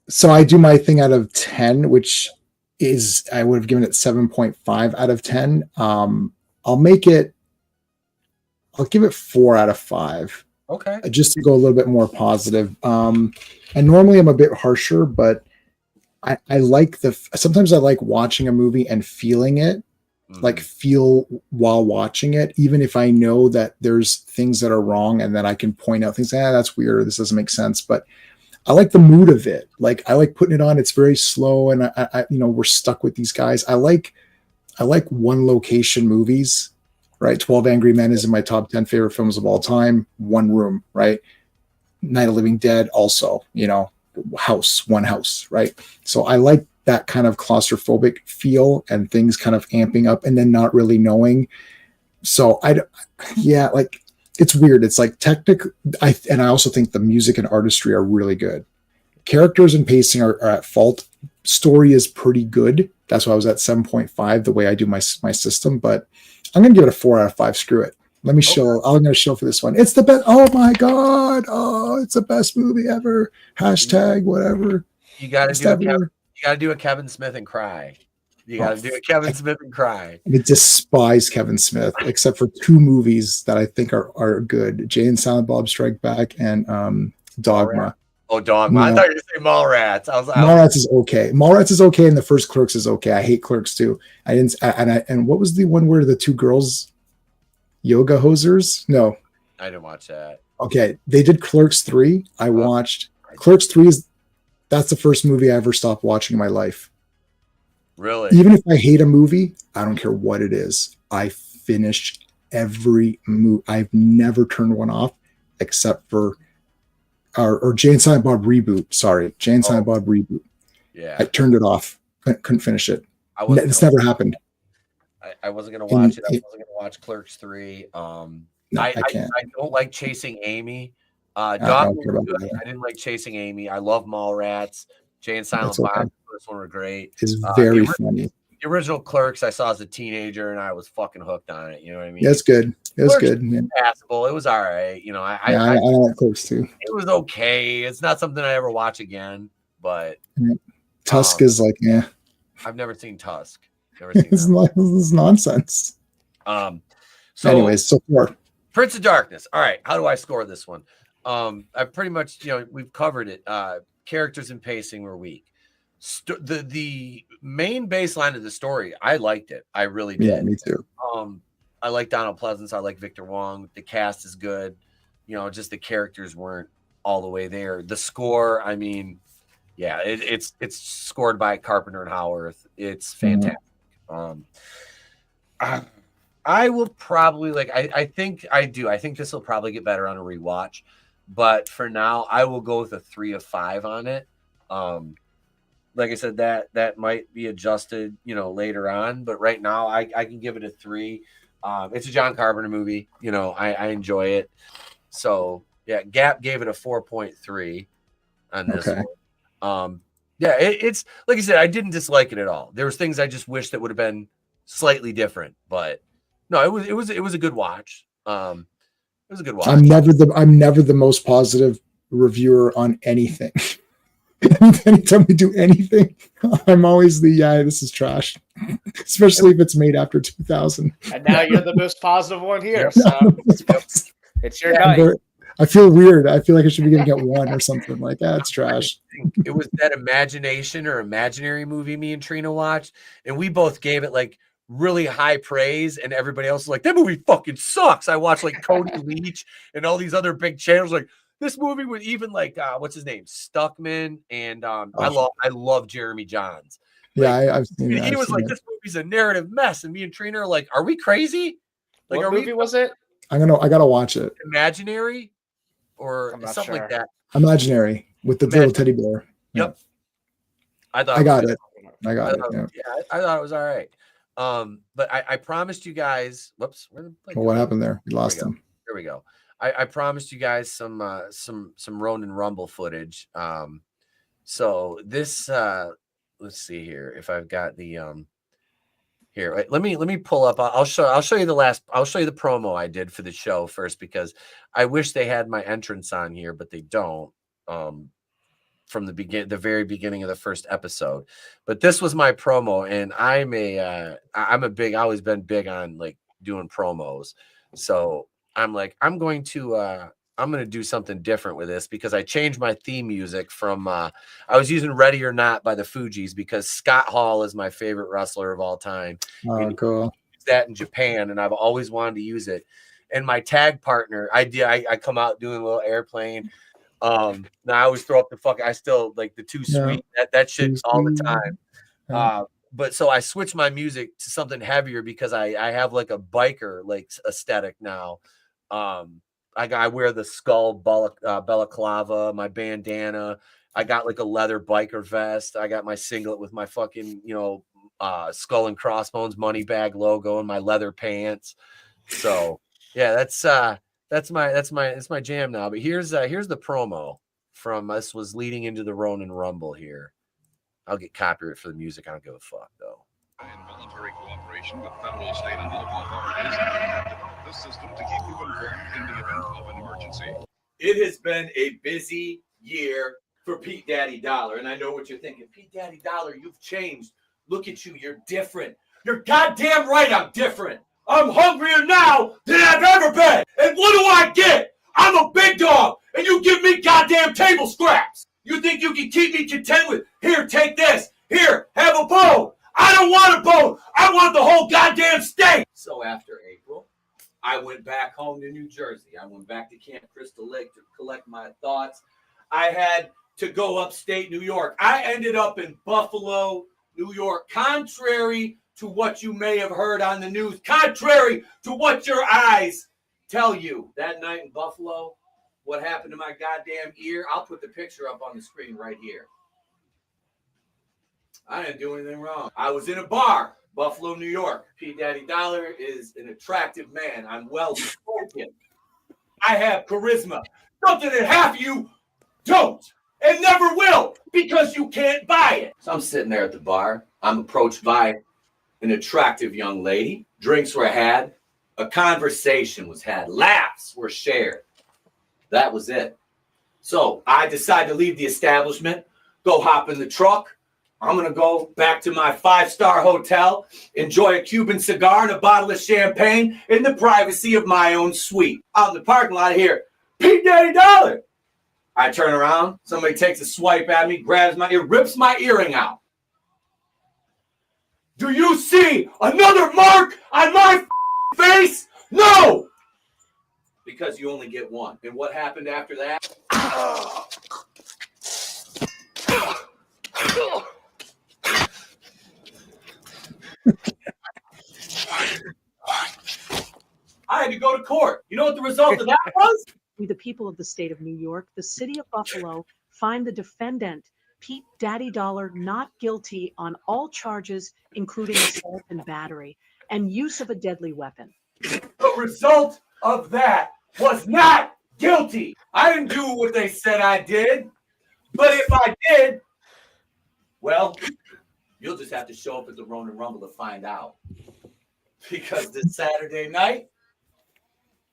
So I do my thing out of 10, which is I would have given it 7.5 out of 10. I'll give it 4 out of 5. Okay. Just to go a little bit more positive. And normally I'm a bit harsher, but I like sometimes I like watching a movie and feeling it, like feel while watching it, even if I know that there's things that are wrong and then I can point out things, that's weird, or this doesn't make sense. But I like the mood of it. Like I like putting it on. It's very slow, and I we're stuck with these guys. I like one location movies, right? 12 Angry Men is in my top 10 favorite films of all time. One Room, right? Night of Living Dead, also, one house, right? So I like that kind of claustrophobic feel and things kind of amping up and then not really knowing. So it's weird. It's like and I also think the music and artistry are really good. Characters and pacing are at fault. Story is pretty good. That's why I was at 7.5, the way I do my system. But I'm going to give it a 4 out of 5. Screw it. Let me show. I'm going to show for this one. It's the best. Oh my God. Oh, it's the best movie ever. Hashtag whatever. You got to do a Kevin Smith and cry. You got to do a Kevin Smith and cry. I despise Kevin Smith, except for 2 movies that I think are good: Jay and Silent Bob Strike Back and Dogma. Oh, Dogma! I thought you were saying Mallrats. Mallrats is okay. Mallrats is okay, and the first Clerks is okay. I hate Clerks too. I didn't. And what was the one where the 2 girls, yoga hosers? No, I didn't watch that. Okay, they did Clerks 3. I watched Clerks 3. That's the first movie I ever stopped watching in my life. Really? Even if I hate a movie, I don't care what it is. I finished every movie. I've never turned one off except for or Jay and Silent Bob Reboot. Sorry, Jay and Silent Bob Reboot. Yeah. I turned it off. Couldn't finish it. It's never happened. I wasn't going to watch it. I wasn't going to watch Clerks 3. No, I can't. I don't like Chasing Amy. I didn't like Chasing Amy. I love Mallrats. Jay and Silent Bob. This one were great. It's very funny. The original Clerks I saw as a teenager, and I was fucking hooked on it. You know what I mean? Yeah, it's good. It was good. Passable. It was all right. I like Clerks too. It was okay. It's not something I ever watch again. But Tusk is like, I've never seen Tusk. It's nonsense. So anyways, so far. Prince of Darkness. All right. How do I score this one? I pretty much, we've covered it. Characters and pacing were weak. The main baseline of the story, I liked it. I really did. Yeah, me too. I like Donald Pleasance. I like Victor Wong. The cast is good. Just the characters weren't all the way there. The score, I mean, yeah, it's scored by Carpenter and Howarth. It's fantastic. I will probably I think this will probably get better on a rewatch, but for now I will go with a 3 of 5 on it. Like I said, that might be adjusted, later on, but right now I can give it a 3. It's a John Carpenter movie. I enjoy it. So yeah, Gap gave it a 4.3 on this one. Yeah, it's like I said, I didn't dislike it at all. There was things I just wish that would have been slightly different, but no, it was a good watch. It was a good watch. I'm never the most positive reviewer on anything. Anytime we do anything, I'm always this is trash, especially if it's made after 2000. And now you're the most positive one here. Yep. So it's your night. I feel weird. I feel like I should be giving it 1 or something like that. It's trash. It was that imagination or imaginary movie me and Trina watched, and we both gave it like really high praise, and everybody else was like, that movie fucking sucks. I watched like Cody Leach and all these other big channels like this movie with even like what's his name, Stuckman, and I love Jeremy Johns. Like, I've seen that. He was like, this movie's a narrative mess, and me and Trina are like, are we crazy? Like, what movie was it? I gotta watch it. Imaginary or something like that. Imaginary with the little teddy bear. Yep. I got it. I thought it was all right. But I promised you guys. Whoops. What happened there? We lost him. There we go. I promised you guys some Ronin Rumble footage. So this let's see here if I've got the here. Let me pull up. I'll show you the promo I did for the show first, because I wish they had my entrance on here, but they don't. From the very beginning of the first episode. But this was my promo, and I've always been big on like doing promos. So I'm like, I'm going to do something different with this, because I changed my theme music from I was using Ready or Not by the Fugees, because Scott Hall is my favorite wrestler of all time. Oh, cool. That in Japan, and I've always wanted to use it. And my tag partner, I come out doing a little airplane. Now I always throw up I still like the Too Sweet, that shit all the time. But so I switched my music to something heavier, because I have like a biker like aesthetic now. I wear the skull balaclava, my bandana. I got like a leather biker vest. I got my singlet with my fucking, skull and crossbones money bag logo, and my leather pants. So yeah, that's my jam now. But here's the promo from this was leading into the Ronin Rumble here. I'll get copyright for the music. I don't give a fuck though. In military cooperation with federal, state, and local authorities, developed this system to keep you informed in the event of an emergency. It has been a busy year for Pete Daddy Dollar, and I know what you're thinking. Pete Daddy Dollar, you've changed. Look at you, you're different. You're goddamn right, I'm different. I'm hungrier now than I've ever been. And what do I get? I'm a big dog, and you give me goddamn table scraps. You think you can keep me content with, here, take this. Here, have a bone. I don't want a bone. I want the whole goddamn steak. So after April, I went back home to New Jersey. I went back to Camp Crystal Lake to collect my thoughts. I had to go upstate New York. I ended up in Buffalo, New York, contrary to what you may have heard on the news, contrary to what your eyes tell you. That night in Buffalo, what happened to my goddamn ear, I'll put the picture up on the screen right here. I didn't do anything wrong. I was in a bar, Buffalo, New York. P. Daddy Dollar is an attractive man. I'm well spoken. I have charisma, something that half of you don't and never will, because you can't buy it. So I'm sitting there at the bar. I'm approached by an attractive young lady. Drinks were had. A conversation was had. Laughs were shared. That was it. So I decided to leave the establishment, go hop in the truck. I'm going to go back to my 5-star hotel, enjoy a Cuban cigar and a bottle of champagne in the privacy of my own suite. Out in the parking lot here, Pete Daddy Dollar. I turn around, somebody takes a swipe at me, grabs my ear, rips my earring out. Do you see another mark on my face? No! Because you only get one. And what happened after that? I had to go to court. You know what the result of that was? We, the people of the state of New York, the city of Buffalo, find the defendant, Pete Daddy Dollar, not guilty on all charges, including assault and battery, and use of a deadly weapon. The result of that was not guilty. I didn't do what they said I did. But if I did, Well, you'll just have to show up at the Ronin Rumble to find out. Because this Saturday night,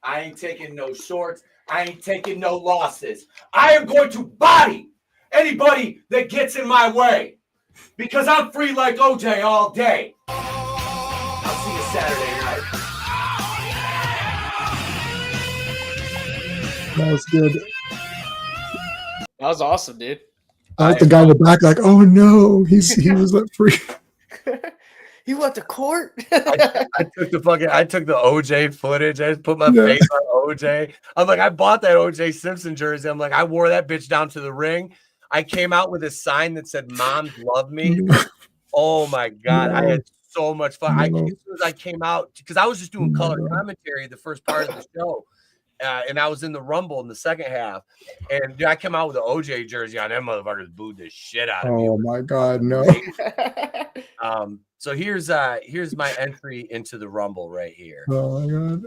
I ain't taking no shorts. I ain't taking no losses. I am going to body anybody that gets in my way. Because I'm free like OJ all day. I'll see you Saturday night. That was good. That was awesome, dude. I like the guy in the back, like, oh no, he was let free. He went to court. I took the OJ footage. I just put my face on OJ. I'm like, I bought that OJ Simpson jersey. I'm like, I wore that bitch down to the ring. I came out with a sign that said "Moms love me." Oh my god, I had so much fun. As soon as I came out, because I was just doing color commentary the first part of the show. And I was in the Rumble in the second half, and dude, I came out with an OJ jersey on. Them motherfuckers booed the shit out of me. Oh my god, no! So here's my entry into the Rumble right here. Oh my god!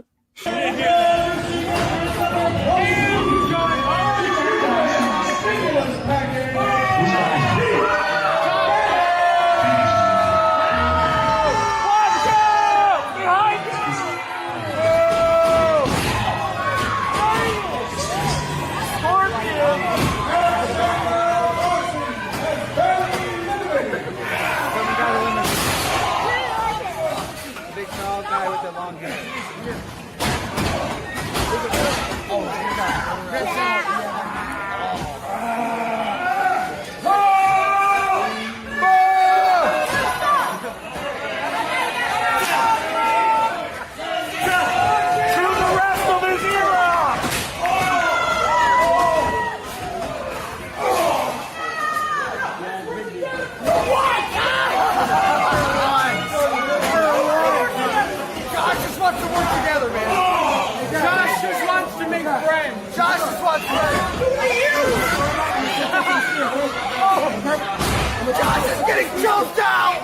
Josh is getting choked out!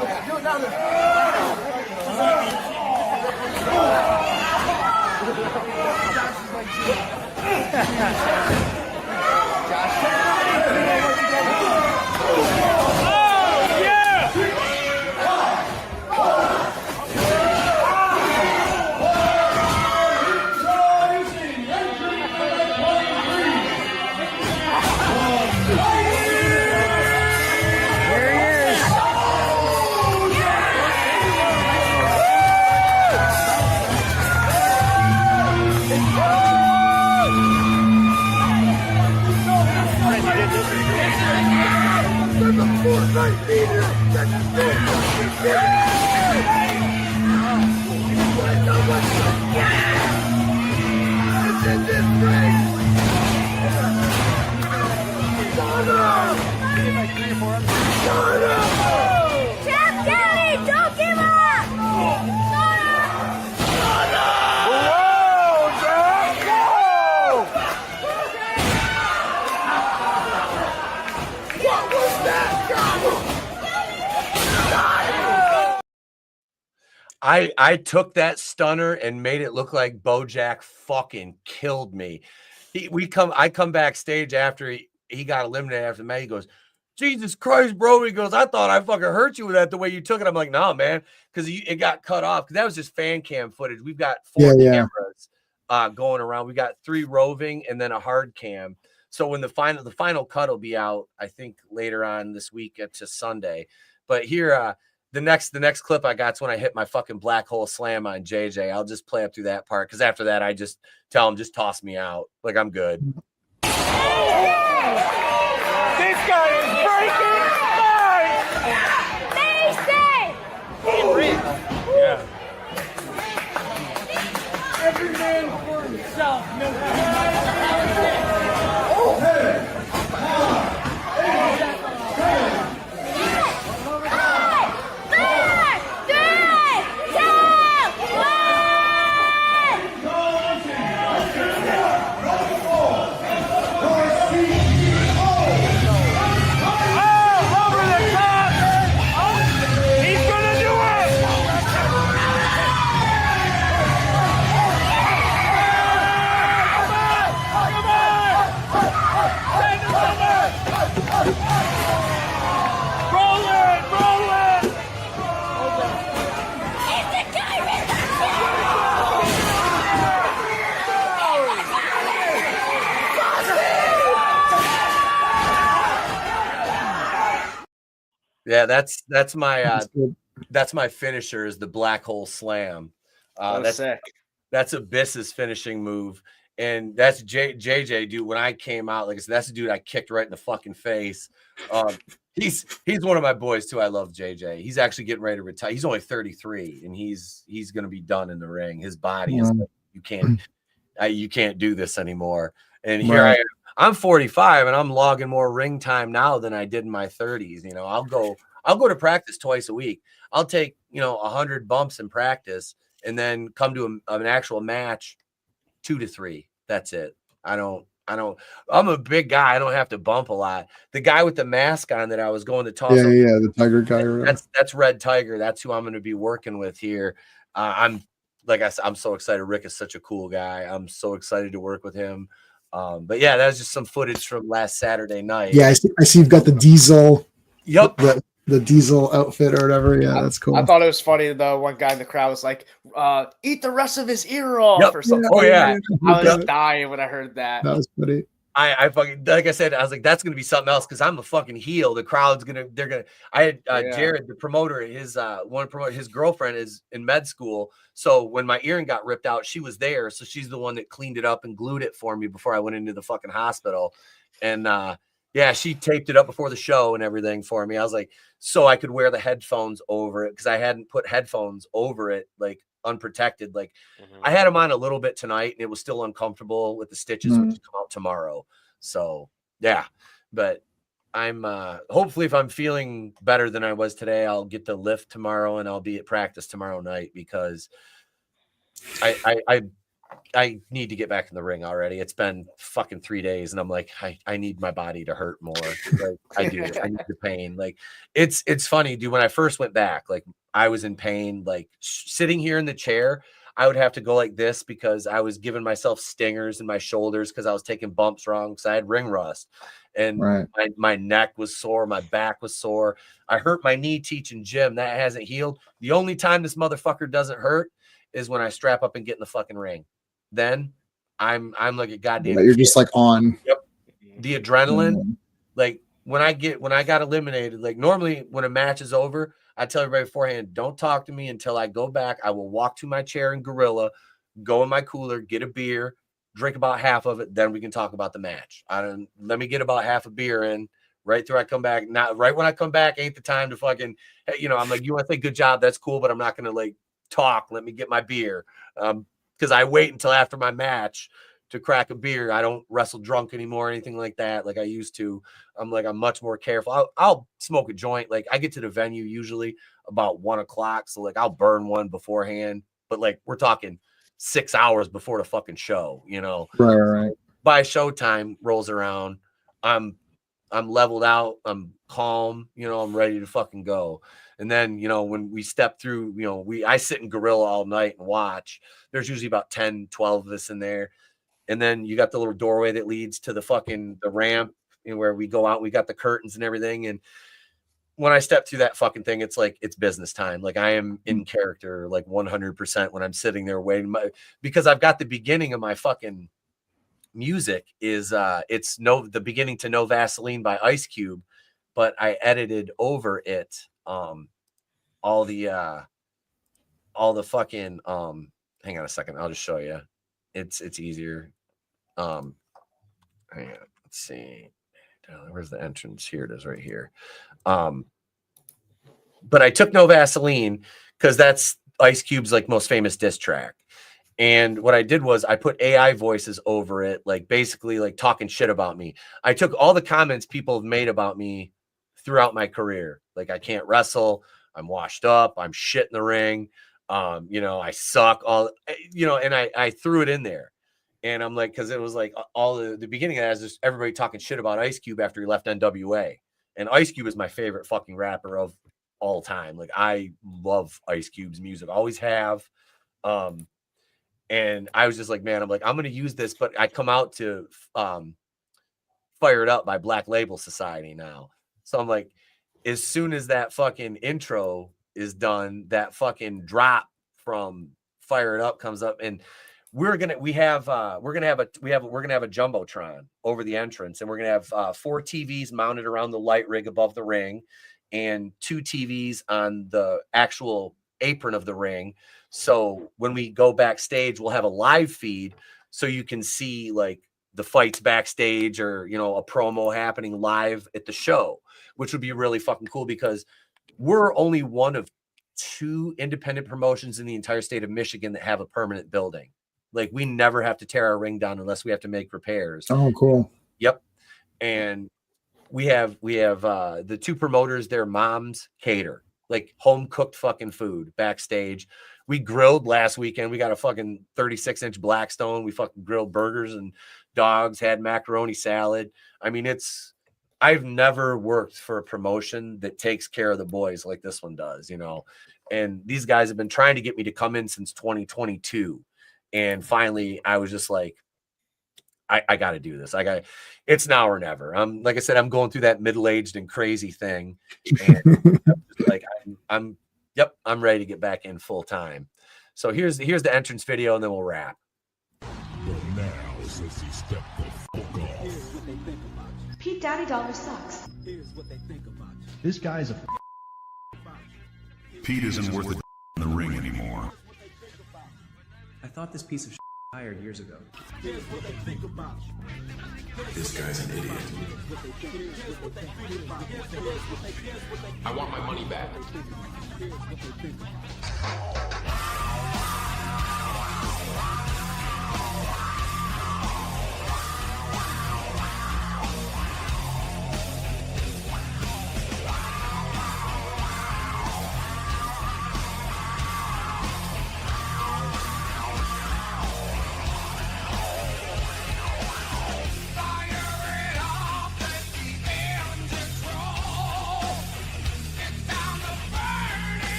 I took that stunner and made it look like Bojack fucking killed me. I come backstage after he got eliminated after the match. He goes, Jesus Christ, bro. He goes, I thought I fucking hurt you with that the way you took it. I'm like, no, man, because it got cut off. Because that was just fan cam footage. We've got 4 cameras going around. We got 3 roving and then a hard cam. So when the final cut will be out, I think later on this week to Sunday. But here, the next clip I got is when I hit my fucking black hole slam on JJ. I'll just play up through that part because after that, I just tell him just toss me out. Like I'm good. This guy is breaking spine! Mason! Yeah. Every man for himself. Yeah, that's my That's good. that's my finisher is the black hole slam. That's sick. That's Abyss's finishing move. And that's JJ, dude. When I came out, like I said, that's the dude I kicked right in the fucking face. He's one of my boys too. I love JJ. He's actually getting ready to retire. He's only 33, and he's gonna be done in the ring. His body is like, you can't do this anymore. And here I am. I'm 45, and I'm logging more ring time now than I did in my 30s. You know, I'll go to practice twice a week. I'll take 100 bumps in practice, and then come to an actual match 2 to 3. That's it. I'm a big guy. I don't have to bump a lot. The guy with the mask on that I was going to toss. Yeah, the tiger guy. That's Red Tiger. That's who I'm going to be working with here. Like I said, I'm so excited. Rick is such a cool guy. I'm so excited to work with him. But yeah, that's just some footage from last Saturday night. Yeah, I see you've got the diesel. Yep. The diesel outfit or whatever. Yeah, that's cool. I thought it was funny though. One guy in the crowd was like, eat the rest of his ear off or something. Oh yeah. I was dying when I heard that. That was funny. I fucking, like I said, I was like, that's gonna be something else because I'm a fucking heel. The crowd's they're gonna. I had Jared, the promoter, his his girlfriend is in med school. So when my earring got ripped out, she was there. So she's the one that cleaned it up and glued it for me before I went into the fucking hospital. And yeah, she taped it up before the show and everything for me. I was like, so I could wear the headphones over it because I hadn't put headphones over it, like unprotected. Like I had them on a little bit tonight and it was still uncomfortable with the stitches, which come out tomorrow. So yeah, but I'm hopefully if I'm feeling better than I was today, I'll get the lift tomorrow and I'll be at practice tomorrow night because I need to get back in the ring already. It's been fucking 3 days and I'm like, I need my body to hurt more. Like, I do. I need the pain. Like it's funny, dude. When I first went back, like I was in pain, like sitting here in the chair, I would have to go like this because I was giving myself stingers in my shoulders because I was taking bumps wrong because I had ring rust. And my neck was sore. My back was sore. I hurt my knee teaching gym. That hasn't healed. The only time this motherfucker doesn't hurt is when I strap up and get in the fucking ring. Then I'm like a goddamn you're just like on. Yep. The adrenaline, like when I got eliminated, like normally when a match is over, I tell everybody beforehand, don't talk to me until I go back. I will walk to my chair in Gorilla, go in my cooler, get a beer, drink about half of it, then we can talk about the match. Let me get about half a beer in right through I come back. Not right when I come back ain't the time to fucking, I'm like, you want to say good job, that's cool, but I'm not gonna like talk. Let me get my beer. Because I wait until after my match to crack a beer. I don't wrestle drunk anymore or anything like that like I used to. I'm much more careful. I'll smoke a joint. Like I get to the venue usually about 1 o'clock. So like I'll burn one beforehand. But like we're talking 6 hours before the fucking show, Right. By showtime rolls around, I'm leveled out. I'm calm. I'm ready to fucking go. And then, when we step through, I sit in Gorilla all night and watch. There's usually about 10, 12 of us in there. And then you got the little doorway that leads to the ramp where we go out. We got the curtains and everything. And when I step through that fucking thing, it's like, it's business time. Like I am in character, like 100% when I'm sitting there waiting because I've got the beginning of my fucking music is the beginning to No Vaseline by Ice Cube, but I edited over it. All the fucking hang on a second, I'll just show you. It's easier. Hang on, let's see. Where's the entrance? Here it is right here. But I took No Vaseline because that's Ice Cube's like most famous diss track. And what I did was I put AI voices over it, like basically like talking shit about me. I took all the comments people have made about me throughout my career. Like I can't wrestle, I'm washed up, I'm shit in the ring, I suck, and I threw it in there. And I'm like, because it was like all the beginning of that is just everybody talking shit about Ice Cube after he left NWA. And Ice Cube is my favorite fucking rapper of all time. Like I love Ice Cube's music, always have. And I was just like, man, I'm going to use this, but I come out to Fire It Up by Black Label Society now. So I'm like, as soon as that fucking intro is done, that fucking drop from Fire It Up comes up, and we're gonna have a jumbotron over the entrance, and we're gonna have 4 TVs mounted around the light rig above the ring, and 2 TVs on the actual apron of the ring. So when we go backstage, we'll have a live feed so you can see like the fights backstage or, you know, a promo happening live at the show, which would be really fucking cool because we're only one of 2 independent promotions in the entire state of Michigan that have a permanent building. Like we never have to tear our ring down unless we have to make repairs. Oh, cool. Yep. And we have the 2 promoters, their moms cater like home cooked fucking food backstage. We grilled last weekend. We got a fucking 36-inch Blackstone. We fucking grilled burgers and dogs, had macaroni salad. I mean, I've never worked for a promotion that takes care of the boys like this one does, you know. And these guys have been trying to get me to come in since 2022. And finally, I was just like, I got to do this. It's now or never. Like I said, I'm going through that middle-aged and crazy thing. And like, I'm ready to get back in full time. So here's the entrance video, and then we'll wrap. But now, since he stepped the fuck off. Pete Daddy Dollar sucks. This guy's a Pete isn't worth a in the ring anymore. I thought this piece of hired years ago. This guy's an idiot. I want my money back.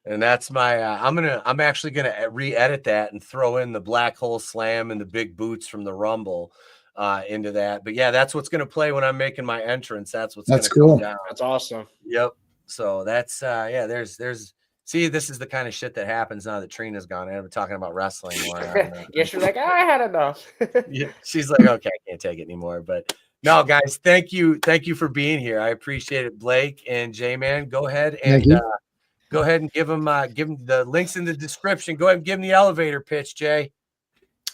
And that's my I'm actually gonna re-edit that and throw in the black hole slam and the big boots from the Rumble into that. But yeah, that's what's gonna play when I'm making my entrance. That's gonna cool. come down. That's awesome. Yep. So that's yeah, there's see, this is the kind of shit that happens now that Trina's gone. I've been talking about wrestling more. Yeah, she's like, I had enough. Yeah, she's like, okay, I can't take it anymore. But no, guys, thank you for being here. I appreciate it, Blake and J-Man. Go ahead and give them the links in the description. Go ahead and give them the elevator pitch, Jay.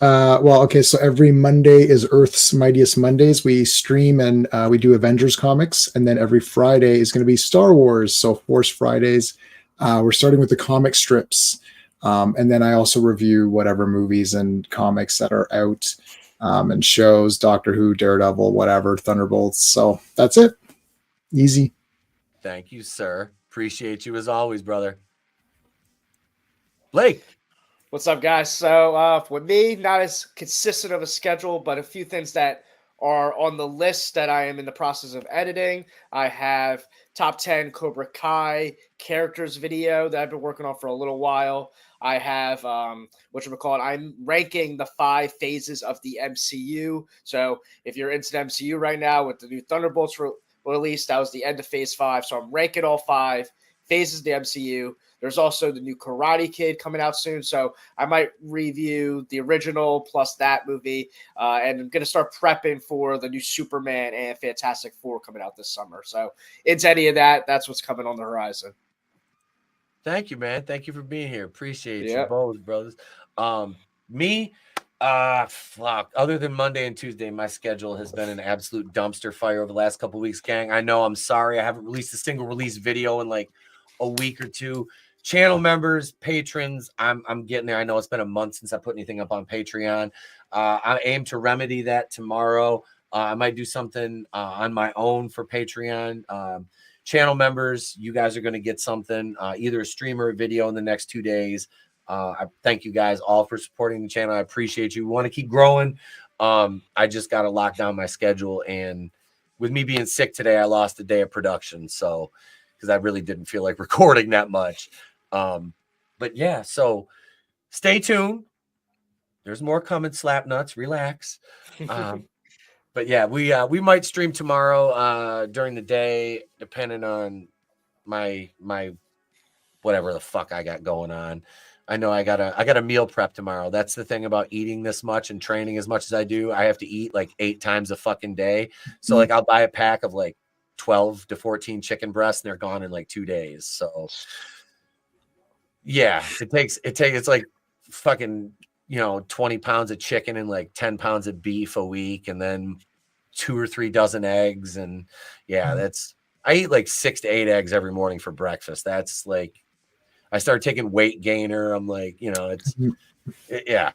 Well, okay, so every Monday is Earth's Mightiest Mondays. We stream and we do Avengers comics, and then every Friday is going to be Star Wars, so Force Fridays. We're starting with the comic strips, and then I also review whatever movies and comics that are out, and shows, Doctor Who, Daredevil, whatever, Thunderbolts. So that's it. Easy. Thank you, sir. Appreciate you as always, brother. Blake. What's up, guys? So with me, not as consistent of a schedule, but a few things that are on the list that I am in the process of editing. I have top 10 Cobra Kai characters video that I've been working on for a little while. I have I'm ranking the 5 phases of the MCU. So if you're into the MCU right now with the new Thunderbolts release, that was the end of phase 5. So I'm ranking all 5 phases of the MCU. There's also the new Karate Kid coming out soon, so I might review the original plus that movie, and I'm going to start prepping for the new Superman and Fantastic Four coming out this summer. So into any of that, that's what's coming on the horizon. Thank you, man. Thank you for being here. Appreciate you both, brothers. Other than Monday and Tuesday, my schedule has been an absolute dumpster fire over the last couple of weeks, gang. I know, I'm sorry. I haven't released a single release video in like a week or two. channel members, patrons, I'm getting there. I know it's been a month since I put anything up on Patreon. I aim to remedy that tomorrow. I might do something on my own for Patreon. Channel members, you guys are going to get something, either a stream or a video in the next 2 days. I thank you guys all for supporting the channel. I appreciate you. We want to keep growing. I just got to lock down my schedule, and with me being sick today, I lost a day of production. So, because I really didn't feel like recording that much. But yeah, so stay tuned. There's more coming, slap nuts, relax. But yeah, we might stream tomorrow during the day, depending on my whatever the fuck I got going on. I know I got a meal prep tomorrow. That's the thing about eating this much and training as much as I do. I have to eat like 8 times a fucking day. So like I'll buy a pack of like 12 to 14 chicken breasts and they're gone in like 2 days. So yeah, it's like fucking, 20 pounds of chicken and like 10 pounds of beef a week, and then 2 or 3 dozen eggs. And yeah, I eat like 6 to 8 eggs every morning for breakfast. That's like, I started taking weight gainer. I'm like, yeah.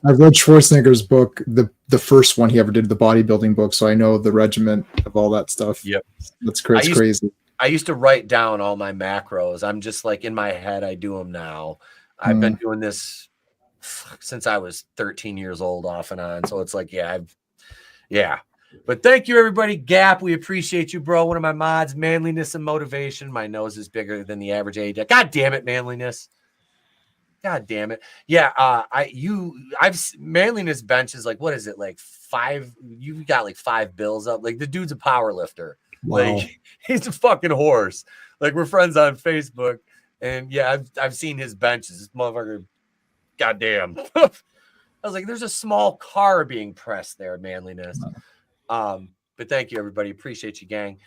I've read Schwarzenegger's book, the first one he ever did, the bodybuilding book. So I know the regiment of all that stuff. Yep. That's crazy. I used to write down all my macros. I'm just like in my head, I do them now. I've been doing this since I was 13 years old off and on. So it's like, yeah. But thank you, everybody. Gap, we appreciate you, bro. One of my mods, manliness and motivation. My nose is bigger than the average age. God damn it, manliness. God damn it. Yeah, manliness bench is like, what is it? Like 5, you got like 5 bills up. Like the dude's a power lifter. Wow. Like he's a fucking horse. Like we're friends on Facebook. And yeah, I've seen his benches. This motherfucker, goddamn. I was like, there's a small car being pressed there, manliness. But thank you, everybody. Appreciate you, gang.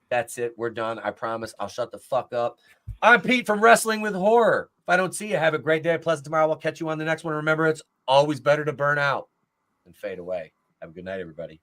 That's it. We're done. I promise I'll shut the fuck up. I'm Pete from Wrestling with Horror. If I don't see you, have a great day. Pleasant tomorrow. I'll catch you on the next one. Remember, it's always better to burn out than fade away. Have a good night, everybody.